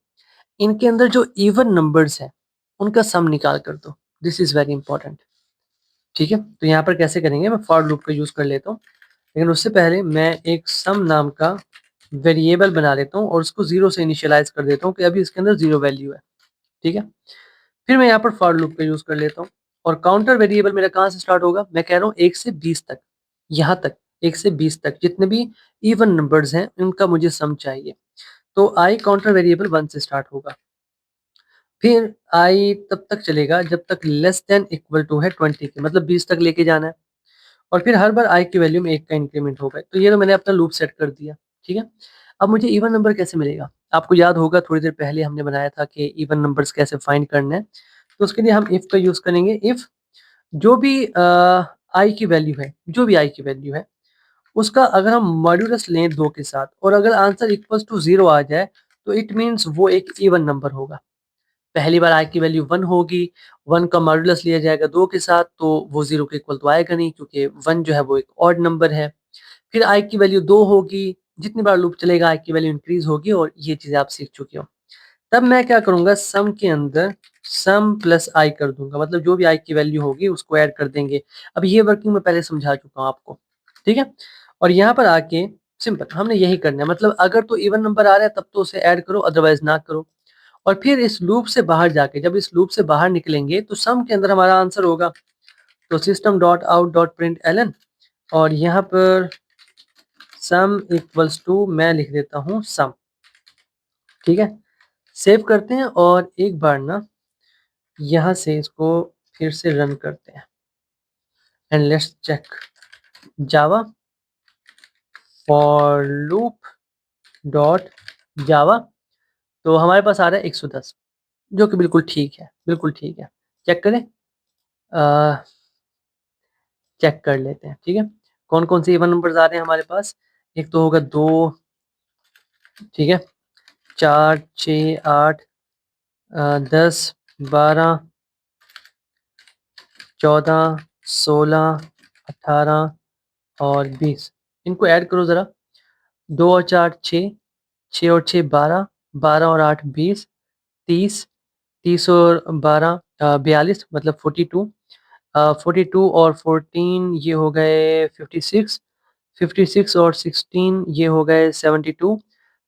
इनके अंदर जो इवन नंबर्स हैं उनका सम निकाल कर दो। दिस इज़ वेरी इंपॉर्टेंट, ठीक है। तो यहाँ पर कैसे करेंगे, मैं फॉर लूप का यूज़ कर लेता हूँ। लेकिन उससे पहले मैं एक सम नाम का वेरिएबल बना लेता हूँ और उसको 0 से इनिशियलाइज़ कर देता हूँ कि अभी इसके अंदर 0 वैल्यू है, ठीक है? फिर मैं यहाँ पर फॉर लूप का यूज़ कर लेता हूँ और काउंटर वेरिएबल मेरा कहाँ से स्टार्ट होगा? मैं कह रहा हूँ 1 से 20 तक, यहाँ तक 1 से 20 तक जितने भी इवन नंबर्स हैं, उनका मुझे सम चाहिए। तो i काउंटर वेरिएबल 1 से स्टार्ट होगा। फिर i तब तक चलेगा जब तक लेस देन इक्वल टू है 20 के, मतलब 20 तक लेके जाना है और फिर हर बार i की वैल्यू में 1 का इंक्रीमेंट होगा। तो ये तो मैंने अपना लूप सेट कर दिया, ठीक है? अब मुझे इवन नंबर कैसे मिलेगा? आपको याद होगा थोड़ी देर पहले हमने बनाया था कि इवन नंबर्स कैसे फाइंड करना है। तो उसके लिए हम इफ का यूज़ करेंगे। इफ जो भी i की वैल्यू है, जो भी i की वैल्यू है, उसका अगर हम मॉड्यूलस लें 2 के साथ और अगर आंसर इक्वल्स टू 0 आ जाए, तो इट मीन्स वो एक इवन नंबर होगा। पहली बार i की वैल्यू 1 होगी, 1 का मॉड्यूलस लिया जाएगा 2 के साथ, तो वो 0 के इक्वल तो आएगा नहीं क्योंकि 1 जो है वो एक ऑड नंबर है। फिर i की वैल्यू 2 होगी, जितनी बार लूप चलेगा i की वैल्यू इंक्रीज़ होगी और ये चीज़ें आप सीख चुके हो। तब मैं क्या करूँगा, सम के अंदर सम प्लस i कर दूँगा, मतलब जो भी i की वैल्यू होगी उसको ऐड कर देंगे। अब ये वर्किंग मैं पहले समझा चुका हूँ आपको, ठीक है? और यहाँ पर आके सिंपल हमने यही करना है, मतलब अगर तो इवन नंबर आ रहा है तब तो उसे ऐड करो, अदरवाइज़ ना करो। और फिर इस लूप से बाहर जाके जब इस लूप से बाहर निकलेंगे तो सम के अंदर हमारा आंसर होगा। तो system dot out dot println और यहाँ पर सम इक्वल्स टू मैं लिख देता हूँ सम, ठीक है? सेव करते हैं और एक बार ना यहाँ से इसको फिर से रन करते हैं and let's check Java for loop dot Java. तो हमारे पास आ रहा है 110, जो कि बिल्कुल ठीक है, बिल्कुल ठीक है। चेक करें, चेक कर लेते हैं, ठीक है? कौन-कौन से इवन नंबर्स आ रहे हैं हमारे पास? एक तो होगा 2, ठीक है? 4, 6, 8, 10, 12, 14, 16, 18 और 20। इनको ऐड करो ज़रा। 2 और 4 6, 6 और 6 12, 12 और 8 20, 30, 30 और 12 42 मतलब 42, 42 और 14 ये हो गए 56, 56 और 16 ये हो गए 72,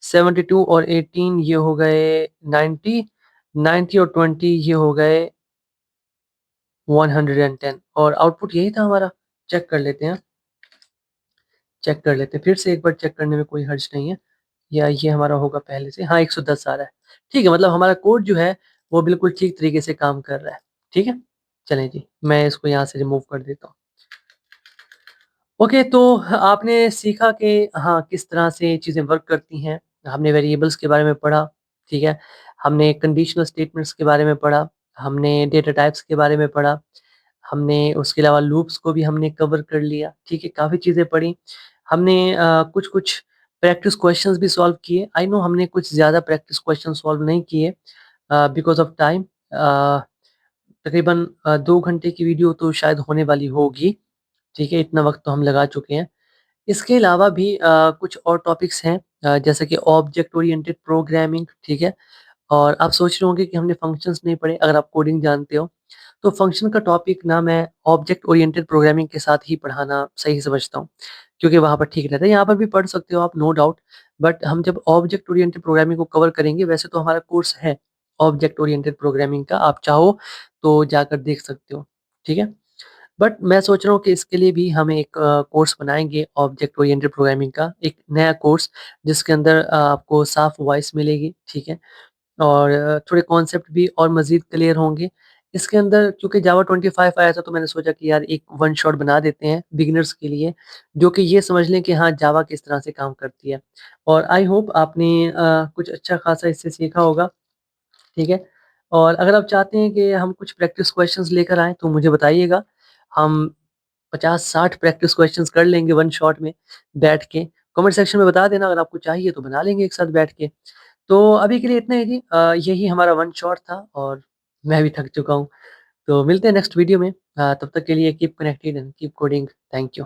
72 और 18 ये हो गए 90, 90 और 20 ये हो गए 110 और आउटपुट यही था हमारा। चेक कर लेते हैं, चेक कर लेते हैं। फिर से एक बार चेक करने में कोई हर्ज नहीं है। या ये हमारा होगा पहले से, हाँ 110 आ रहा है। ठीक है, मतलब हमारा कोड जो है वो बिल्कुल ठीक तरीके से काम कर रहा है। ठीक है? चलें जी, मैं इसको यहाँ से रिमूव कर देता हूँ। ओके, तो आपने सीखा कि हाँ, किस तरह से चीज़ें वर्क करती हैं। हमने वेरिएबल्स के बारे में पढ़ा, ठीक है? हमने कंडीशनल स्टेटमेंट्स के बारे में पढ़ा, हमने डेटा टाइप्स के बारे में पढ़ा, हमने उसके अलावा लूप्स को भी हमने कवर कर लिया, ठीक है? काफ़ी चीज़ें पढ़ी। हमने कुछ-कुछ प्रैक्टिस क्वेश्चंस भी सॉल्व किए। आई नो हमने कुछ ज़्यादा प्रैक्टिस क्वेश्चन सॉल्व नहीं किए बिकॉज़ ऑफ टाइम। तकरीबन 2 घंटे की वीडियो तो शायद होने वाली होगी, ठीक है? इतना वक़्त तो हम लगा चुके हैं। इसके अलावा भी कुछ और टॉपिक्स हैं जैसे कि ऑब्जेक्ट ओरिएंटेड प्रोग्रामिंग, ठीक है? और आप सोच रहे होंगे कि हमने फंक्शंस नहीं पढ़े, अगर आप कोडिंग जानते हो, तो फंक्शन का टॉपिक ना मैं ऑब्जेक्ट ओरिएंटेड प्रोग्रामिंग के साथ ही पढ़ाना सही समझता हूँ, क्योंकि वहाँ पर ठीक रहता है। यहाँ पर भी पढ़ सकते हो आप, नो डाउट, बट हम जब ऑब्जेक्ट ओरिएंटेड प्रोग्रामिंग को कवर करेंगे, वैसे तो हमारा कोर्स है ऑब्जेक्ट ओरिएंटेड प्रोग्रामिंग का, आप चाहो तो जाकर देख सकते हो, ठीक है? बट मैं सोच रहा हूँ कि इसके लिए भी हम एक कोर्स बनाएँगे ऑब्जेक्ट ओरिएंटेड प्रोग्रामिंग का, एक नया कोर्स जिसके अंदर आपको साफ वॉइस मिलेगी, ठीक है? और थोड़े कॉन्सेप्ट भी और मज़ीद क्लियर होंगे। इसके अंदर क्योंकि जावा 25 आया था तो मैंने सोचा कि यार एक वन शॉट बना देते हैं बिगिनर्स के लिए, जो कि ये समझ लें कि हाँ, जावा किस तरह से काम करती है। और आई होप आपने कुछ अच्छा खासा इससे सीखा होगा, ठीक है? और अगर आप चाहते हैं कि हम कुछ प्रैक्टिस क्वेश्चंस लेकर आएँ तो मुझे बताइएगा। हम 50-60 प्रैक्टिस क्वेश्चंस कर लेंगे वन शॉट में बैठ के। कमेंट सेक्शन में बता देना अगर आपको चाहिए तो बना लेंगे एक साथ बैठ के। तो अभी के लिए इतना ही जी। यही हमारा वन शॉट था और मैं भी थक चुका हूँ। तो मिलते हैं नेक्स्ट वीडियो में। तब तक के लिए keep connected and keep coding. Thank you.